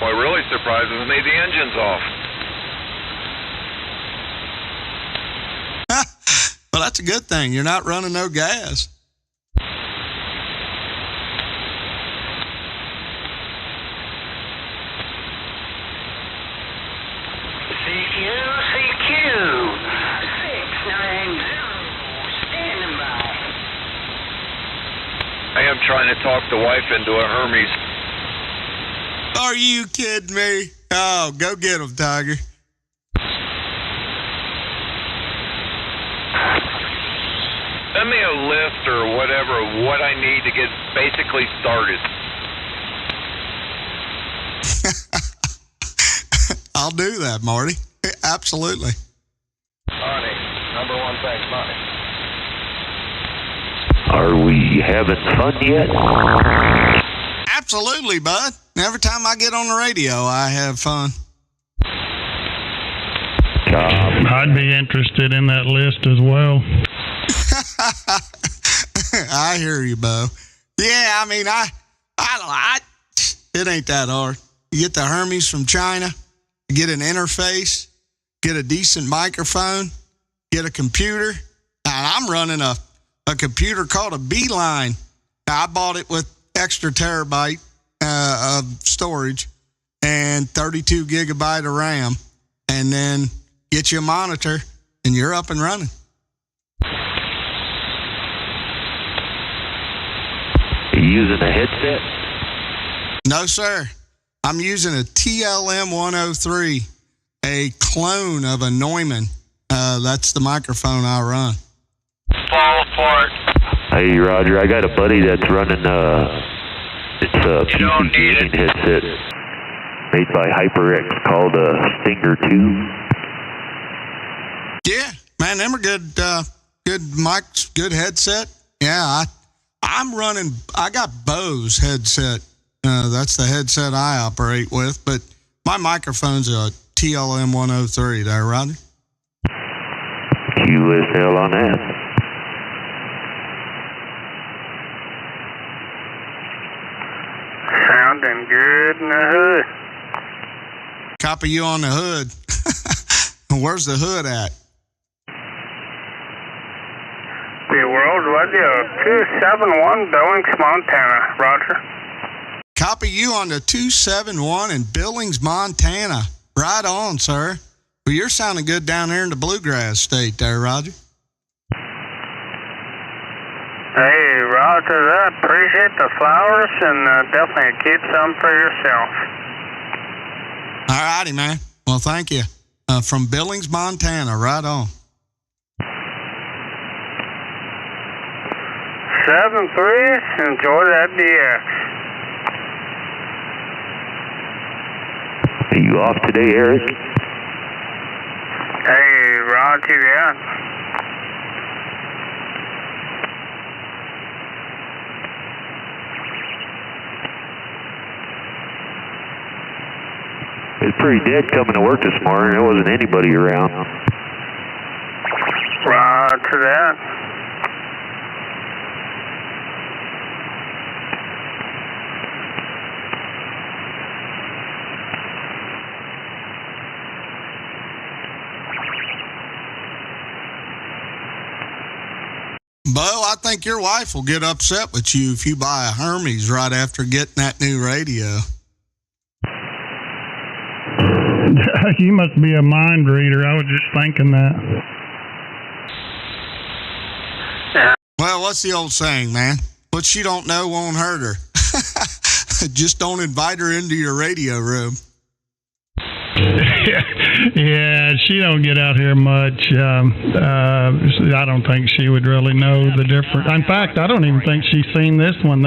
What really surprises me, the engine's off. Well, that's a good thing. You're not running no gas. CQ 690, standing by. I am trying to talk the wife into a Hermes. Are you kidding me? Oh, go get him, Tiger. Send me a list or whatever of what I need to get basically started. I'll do that, Marty. Absolutely. Marty, number one, thanks, Marty. Are we having fun yet? Absolutely, bud. Every time I get on the radio, I have fun. I'd be interested in that list as well. I hear you, Bo. Yeah, I mean, it ain't that hard. You get the Hermes from China, you get an interface, get a decent microphone, get a computer. And I'm running a computer called a Beeline. Now, I bought it with extra terabyte of storage and 32 gigabyte of RAM, and then get you a monitor, and you're up and running. Are you using a headset? No, sir. I'm using a TLM 103, a clone of a Neumann. That's the microphone I run. Fall for it. Hey, Roger, I got a buddy that's running it's a PC gaming headset made by HyperX called Stinger 2. Yeah, man, them are good mics, good headset. Yeah, I got Bose headset. That's the headset I operate with, but my microphone's a TLM 103 there, Roger. QSL on that. Sounding good in the hood. Copy you on the hood. Where's the hood at? The world radio 271 Billings, Montana. Roger. Copy you on the 271 in Billings, Montana. Right on, sir. Well, you're sounding good down there in the Bluegrass State there, Roger. Hey, Roger that. Appreciate the flowers and definitely keep some for yourself. All righty, man. Well, thank you. From Billings, Montana. Right on. 7-3, enjoy that beer. Are you off today, Eric? Hey, roger that. It's pretty dead coming to work this morning. There wasn't anybody around. Roger that. Bo, I think your wife will get upset with you if you buy a Hermes right after getting that new radio. You must be a mind reader. I was just thinking that. Well, what's the old saying, man? What she don't know won't hurt her. Just don't invite her into your radio room. Yeah, she don't get out here much. I don't think she would really know the difference. In fact, I don't even think she's seen this one.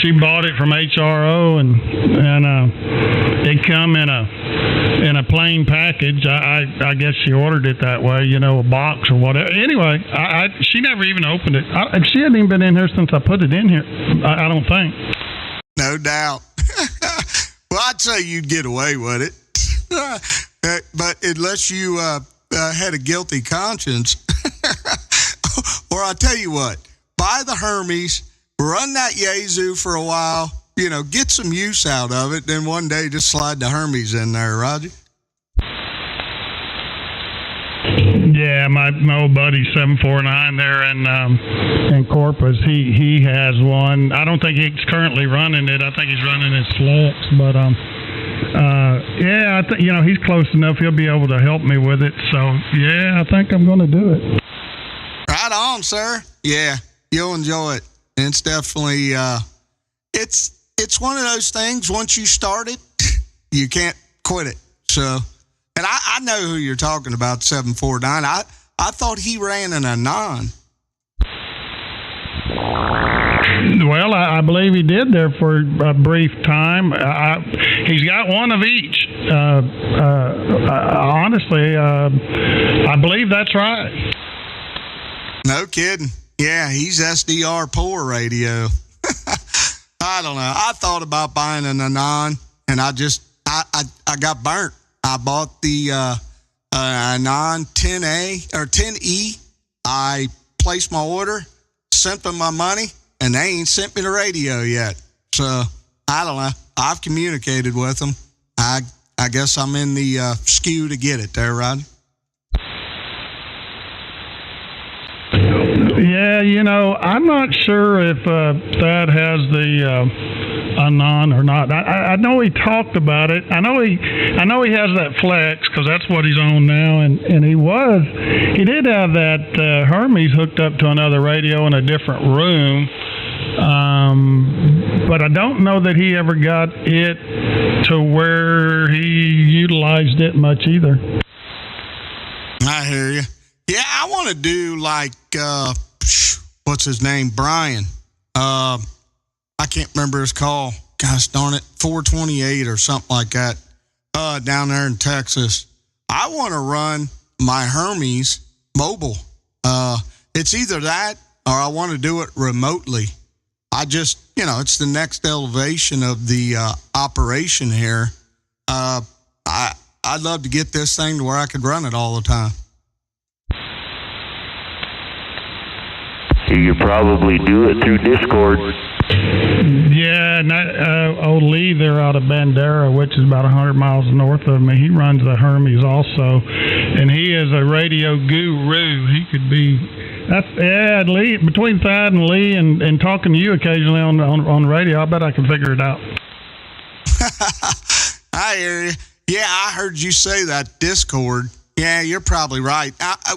She bought it from HRO and it come in a plain package. I guess she ordered it that way, a box or whatever. Anyway, she never even opened it. She hadn't even been in here since I put it in here. I don't think. No doubt. Well, I'd say you'd get away with it. But unless you had a guilty conscience, or I'll tell you what, buy the Hermes, run that Yazoo for a while, get some use out of it, then one day just slide the Hermes in there, Roger. Yeah, my old buddy 749 there in Corpus, he has one. I don't think he's currently running it. I think he's running his slacks, but yeah, I think he's close enough. He'll be able to help me with it. So yeah, I think I'm going to do it. Right on, sir. Yeah, you'll enjoy it. And it's definitely it's one of those things. Once you start it, you can't quit it. So, and I know who you're talking about. 749. I thought he ran an Anon. Well, I believe he did there for a brief time. He's got one of each. Honestly, I believe that's right. No kidding. Yeah, he's SDR poor radio. I don't know. I thought about buying an Anon, and I got burnt. I bought the Anon 10A or 10E. I placed my order, sent them my money, and they ain't sent me the radio yet. So, I don't know. I've communicated with them. I guess I'm in the skew to get it there, Rod. Yeah, I'm not sure if Thad has the Anon or not. I know he talked about it. I know he has that Flex because that's what he's on now, and he did have that Hermes hooked up to another radio in a different room. But I don't know that he ever got it to where he utilized it much either. I hear you. Yeah, I want to do like, what's his name? Brian. I can't remember his call. Gosh darn it. 428 or something like that. Down there in Texas. I want to run my Hermes mobile. It's either that or I want to do it remotely. I just, it's the next elevation of the operation here. I'd love to get this thing to where I could run it all the time. You could probably do it through Discord. Yeah, and old Lee there out of Bandera, which is about 100 miles north of me, he runs the Hermes also, and he is a radio guru. He could be... Lee, between Thad and Lee and talking to you occasionally on the radio, I bet I can figure it out. I hear you. Yeah, I heard you say that Discord. Yeah, you're probably right.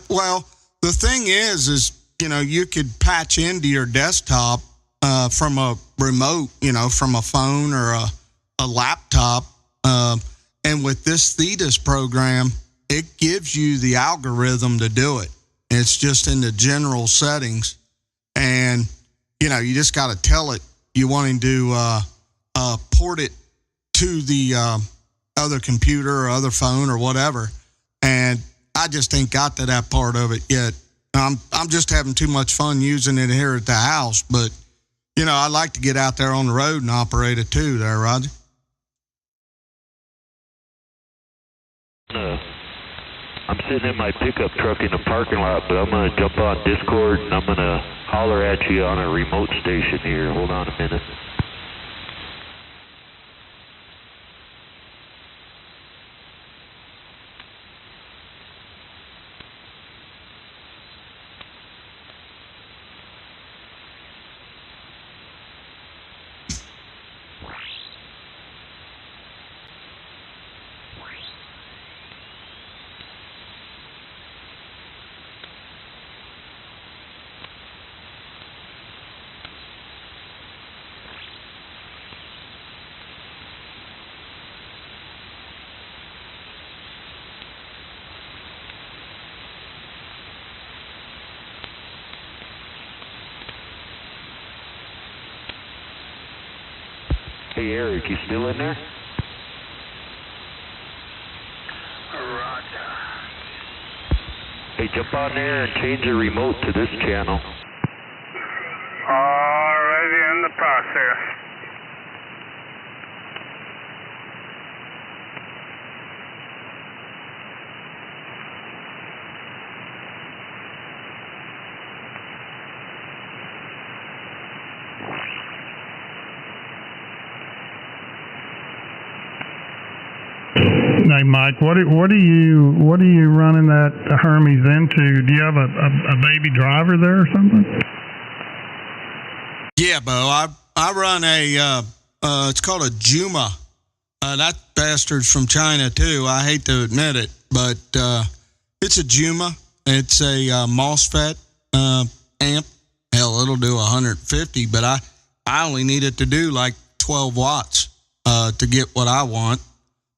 Well, the thing is you could patch into your desktop from a remote, from a phone or a laptop. And with this Thetis program, it gives you the algorithm to do it. It's just in the general settings. And, you just got to tell it you wanting to port it to the other computer or other phone or whatever. And I just ain't got to that part of it yet. I'm just having too much fun using it here at the house, but I like to get out there on the road and operate it too there, Roger. I'm sitting in my pickup truck in the parking lot, but I'm going to jump on Discord and I'm going to holler at you on a remote station here. Hold on a minute. Hey, Eric, you still in there? Roger. Hey, jump on there and change the remote to this channel. Already in the process. Hey, Mike, what are you running that Hermes into? Do you have a baby driver there or something? Yeah, Bo. I run it's called a Juma. That bastard's from China too. I hate to admit it, but it's a Juma. It's a MOSFET amp. Hell, it'll do 150, but I only need it to do like 12 watts to get what I want.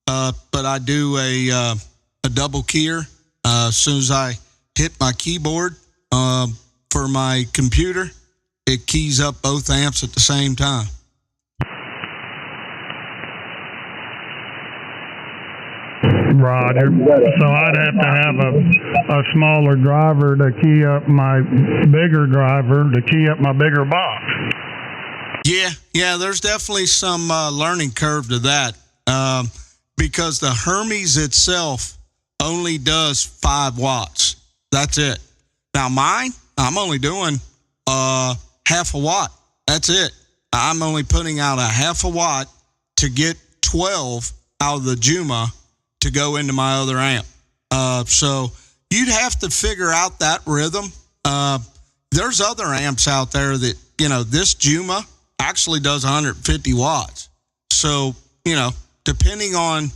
But I do a double keyer as soon as I hit my keyboard for my computer. It keys up both amps at the same time. Roger. So I'd have to have a smaller driver to key up my bigger driver to key up my bigger box. Yeah. There's definitely some learning curve to that. Because the Hermes itself only does 5 watts. That's it. Now mine, I'm only doing half a watt. That's it. I'm only putting out a half a watt to get 12 out of the Juma to go into my other amp. So you'd have to figure out that rhythm. There's other amps out there that, this Juma actually does 150 watts. So, depending on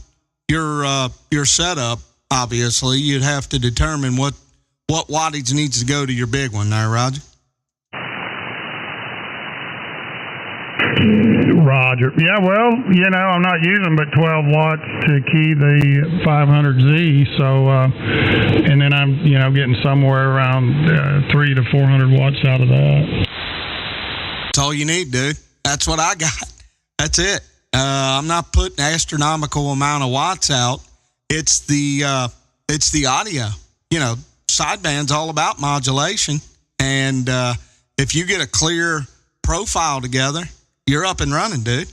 your setup, obviously, you'd have to determine what wattage needs to go to your big one there, Roger. Roger. Yeah, well, I'm not using but 12 watts to key the 500Z, so, and then I'm, getting somewhere around 300 to 400 watts out of that. That's all you need, dude. That's what I got. That's it. I'm not putting astronomical amount of watts out. It's the audio. Sideband's all about modulation, and if you get a clear profile together, you're up and running, dude.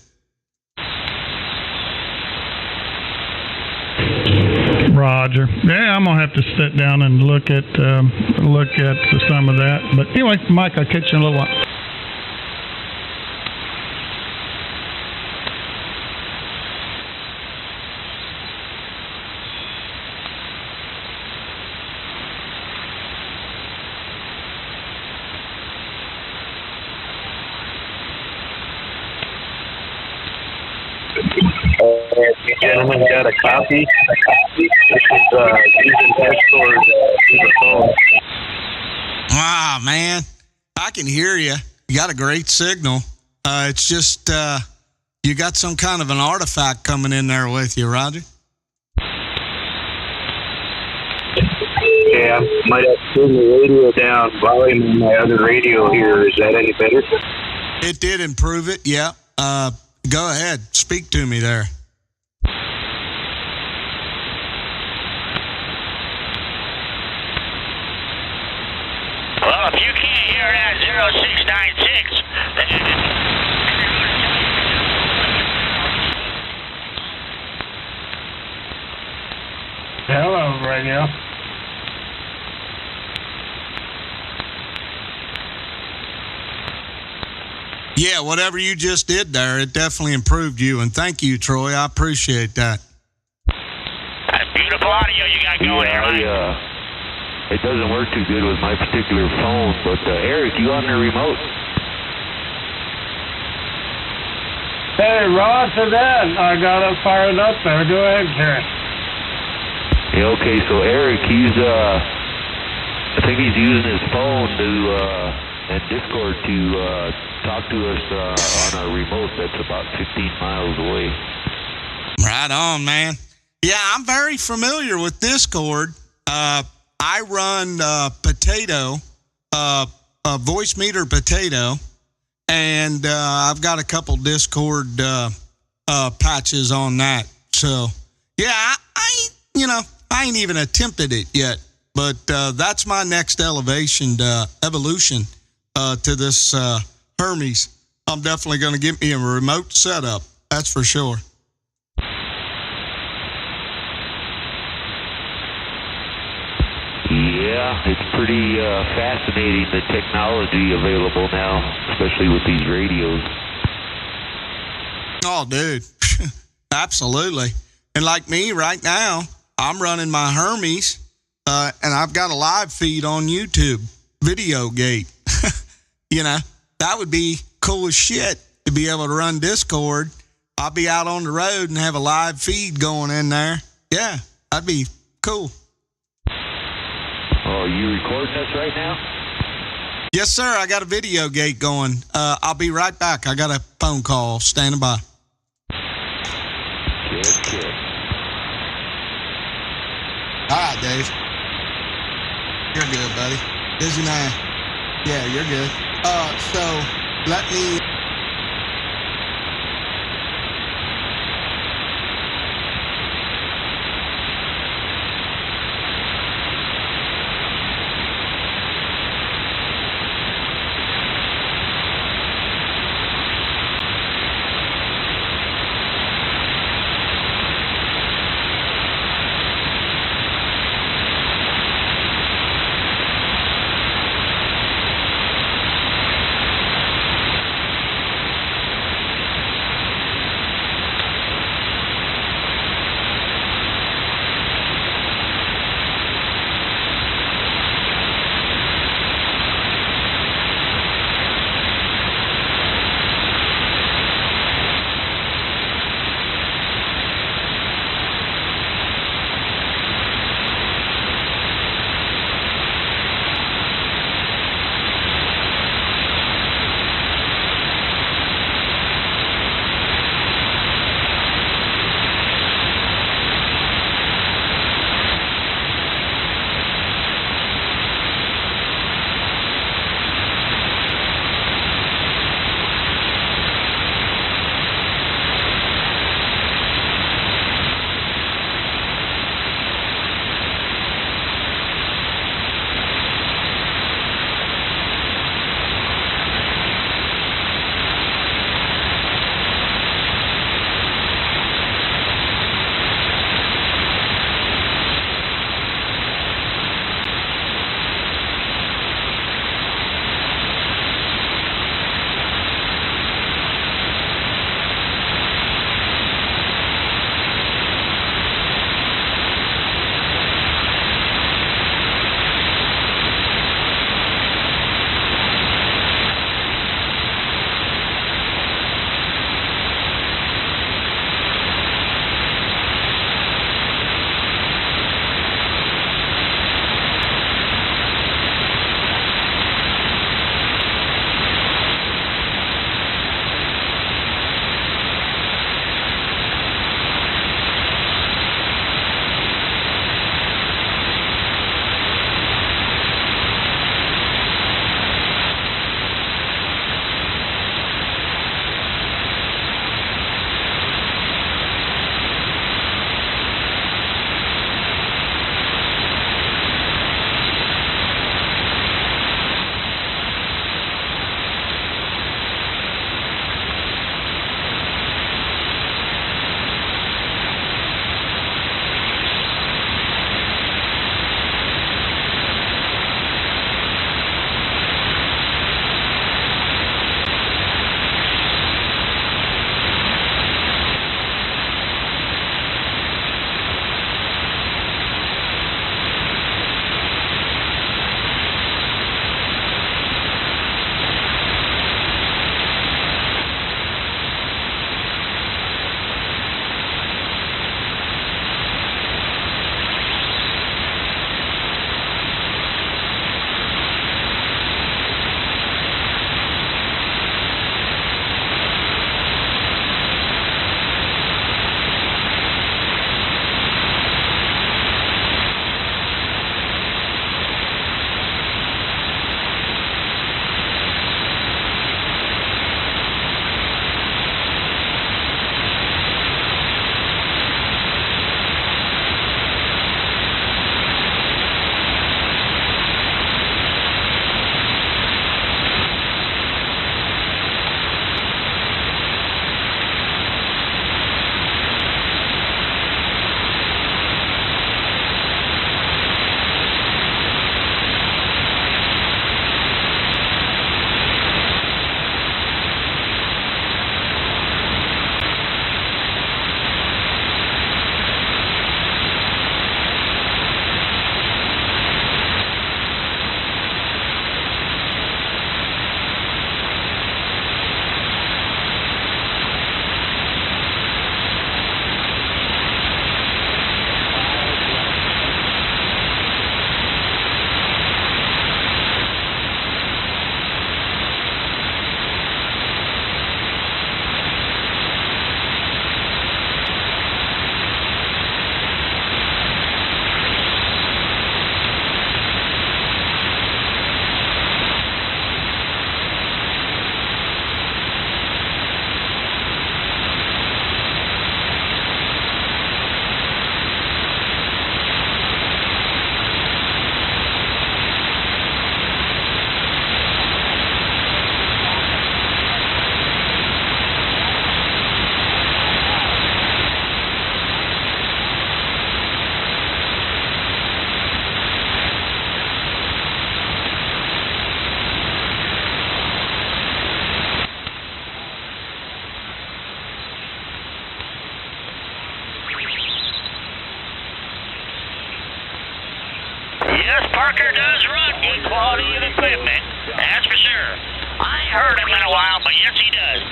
Roger. Yeah, I'm gonna have to sit down and look at some of that. But anyway, Mike, I'll catch you in a little while. If you gentlemen got a copy, this is using Discord through the phone. Wow, man. I can hear you. You got a great signal. It's just you got some kind of an artifact coming in there with you, Roger. Okay, I might have to turn the radio down. Volume on my other radio here. Is that any better? It did improve it, yeah. Go ahead. Speak to me there. Well, if you can't hear that 0696, Hello, radio. Yeah, whatever you just did there, it definitely improved you. And thank you, Troy. I appreciate that. That's beautiful audio you got going here, right? It doesn't work too good with my particular phone, but Eric, you on the remote? Hey, Roger that. I got it fired up there. Go ahead, Terry. Yeah, okay, so Eric, I think he's using his phone and Discord to talk to us on our remote that's about 15 miles away. Right on, man. Yeah, I'm very familiar with Discord. I run Potato, Voice Meter Potato, and I've got a couple Discord patches on that. So, yeah, I ain't even attempted it yet, but that's my next evolution to this Hermes. I'm definitely going to get me a remote setup. That's for sure. Yeah, it's pretty fascinating, the technology available now, especially with these radios. Oh, dude. Absolutely. And like me right now, I'm running my Hermes, and I've got a live feed on YouTube, VideoGate. That would be cool as shit to be able to run Discord. I'll be out on the road and have a live feed going in there. Yeah, that'd be cool. Oh, you recording this right now? Yes, sir. I got a VideoGate going. I'll be right back. I got a phone call standing by. Good. All right, Dave. You're good, buddy. Busy man. Yeah, you're good. So let me... heard him in a while, but yes, he does.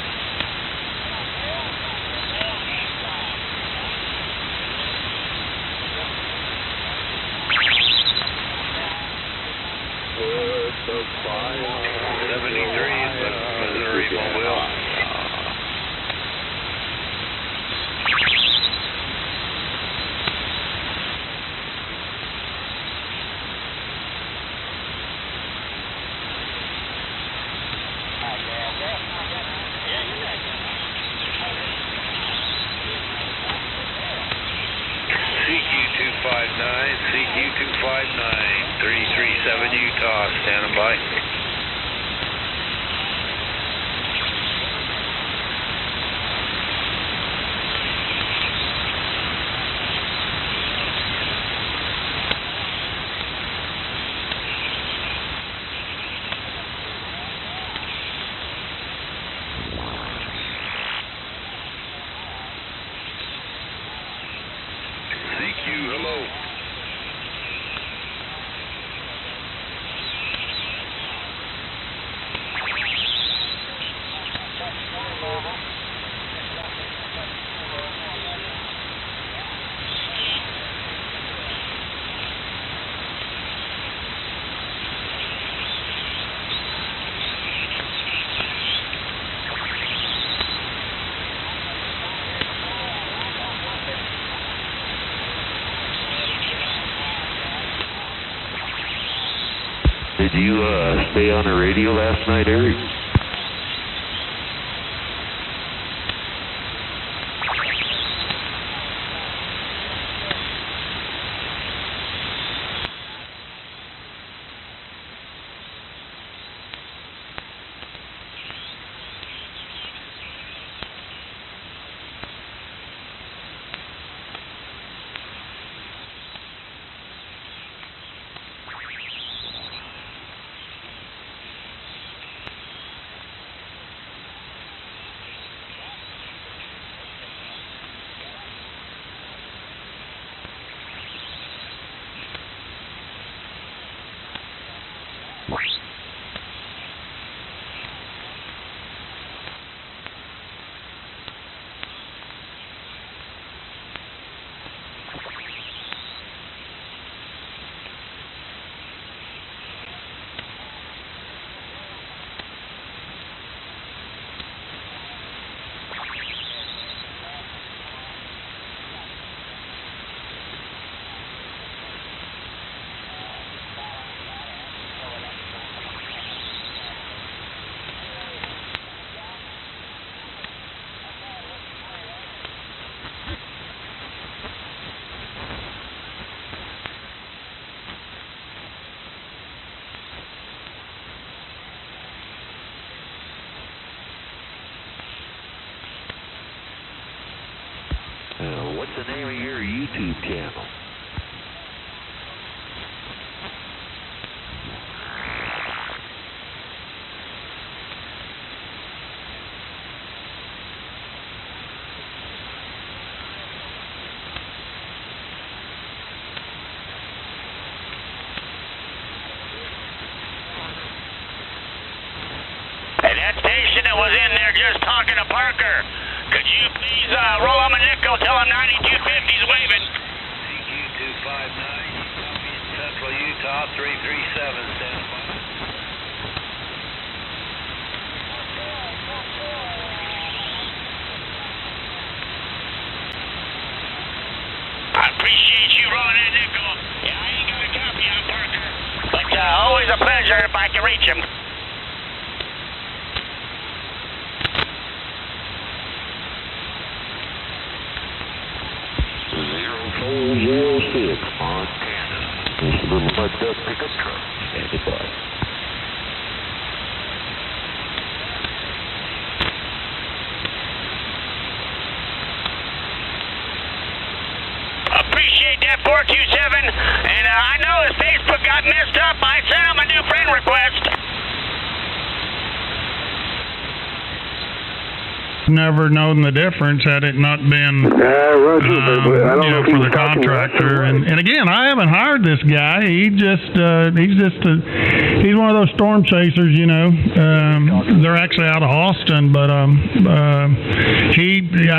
Missouri Mobile. CQ259, 337 Utah, standing by. CQ, hello. Did you stay on the radio last night, Eric? What's the name of your YouTube channel? Hey, that station that was in there just talking to Parker, could you please roll on a nickel, tell him 9250's waving. CQ259, copy in Central Utah, 337, standing by. I appreciate you rolling that nickel. Yeah, I ain't got a copy on Parker, but always a pleasure if I can reach him. 0406, Montana. This little mud duck pickup truck, standing by. Appreciate that 427, and I know his Facebook got messed up. I sent him a new friend request. never known the difference had it not been Roger, but I don't know if he for was the talking contractor. right. And again, I haven't hired this guy. He's one of those storm chasers, you know. They're actually out of Austin, but I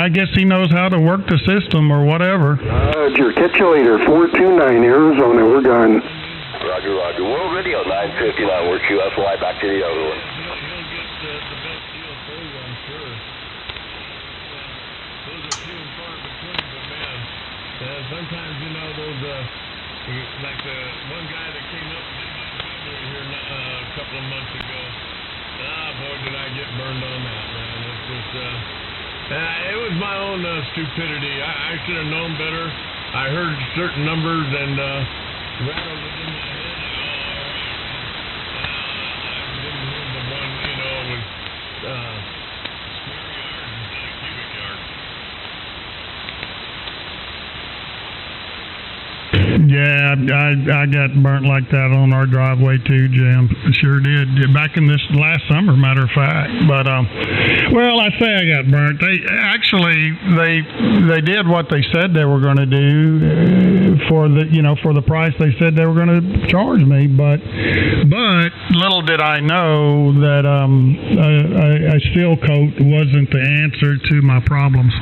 guess he knows how to work the system or whatever. Roger, catch you later. 429 Arizona, we're done. Roger, Roger. World Radio 959, we're QSY back to the other one. Sometimes, you know, those, like the one guy that came up here a couple of months ago. Boy, did I get burned on that, man. It's just, it was my own stupidity. I should have known better. I heard certain numbers and rattled it in my head. I didn't hear the one, you know, it was square yards instead of cubic yards. Yeah, I got burnt like that on our driveway too, Jim. Sure did. Back in this last summer, matter of fact. But well, I say I got burnt. They did what they said they were going to do for the price they said they were going to charge me. But little did I know that a seal coat wasn't the answer to my problems.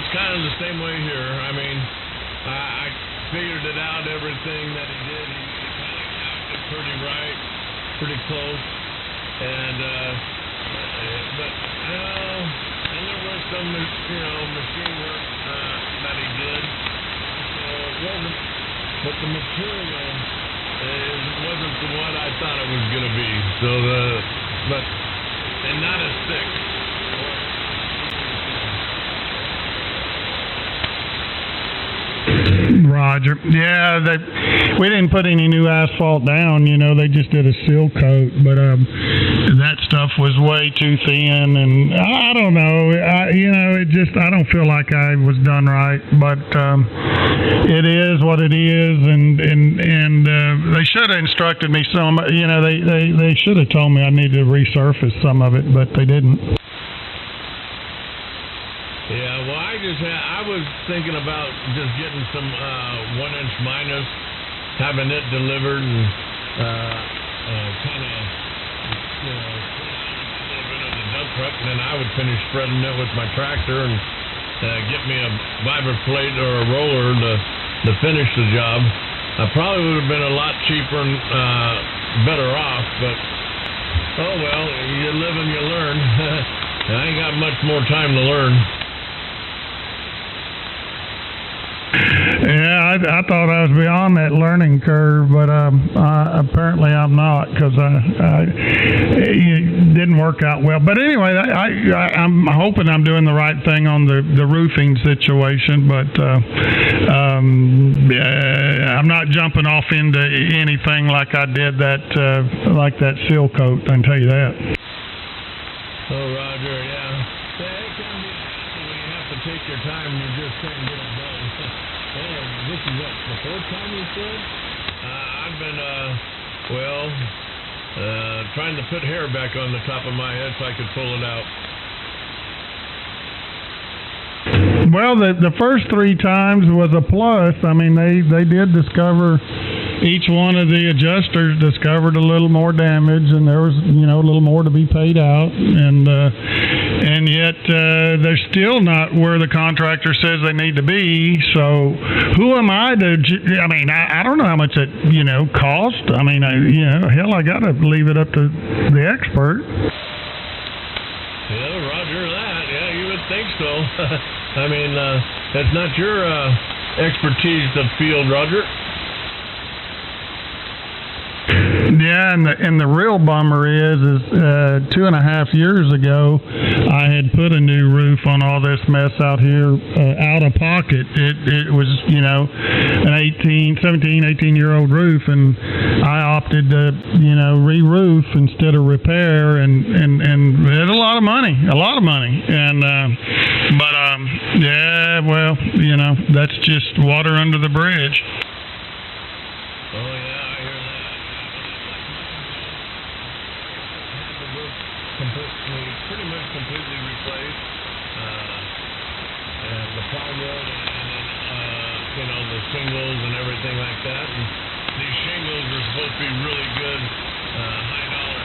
Kind of the same way here. I mean, I figured it out, everything that he did. He kind of acted pretty right, pretty close. And, and there was some, machine work that he did. So it wasn't, but the material wasn't the what I thought it was going to be. So and not as thick. Roger. Yeah, we didn't put any new asphalt down. They just did a seal coat, but that stuff was way too thin, and I don't know. I don't feel like I was done right, but it is what it is, and they should have instructed me some. They should have told me I needed to resurface some of it, but they didn't. Yeah, well, I was thinking about just getting some 1-inch minus, having it delivered, and kind of, a little bit of the dump truck, and then I would finish spreading it with my tractor and get me a viber plate or a roller to finish the job. I probably would have been a lot cheaper and better off, but oh well, you live and you learn. I ain't got much more time to learn. Yeah, I thought I was beyond that learning curve, but apparently I'm not, because it didn't work out well. But anyway, I'm hoping I'm doing the right thing on the roofing situation, but I'm not jumping off into anything like I did that seal coat, I can tell you that. Oh, Roger, yeah. It can be when you have to take your time and you just can't get it done. This is what, the fourth time you said? I've been, trying to put hair back on the top of my head so I could pull it out. Well, the first 3 times was a plus. I mean, they did discover, each one of the adjusters discovered a little more damage, and there was, a little more to be paid out, and yet they're still not where the contractor says they need to be. So who am I to? I mean, I don't know how much it cost. I mean, hell, I got to leave it up to the expert. Yeah, Roger that. Yeah, you would think so. I mean, that's not your expertise of field, Roger. Yeah, and the real bummer is 2.5 years ago, I had put a new roof on all this mess out here, out of pocket. It was, an 18-year-old roof, and I opted to, re-roof instead of repair, and it's a lot of money, and yeah, well, that's just water under the bridge. Oh yeah. pretty much completely replaced the plywood and then the shingles and everything like that. And these shingles are supposed to be really good high dollar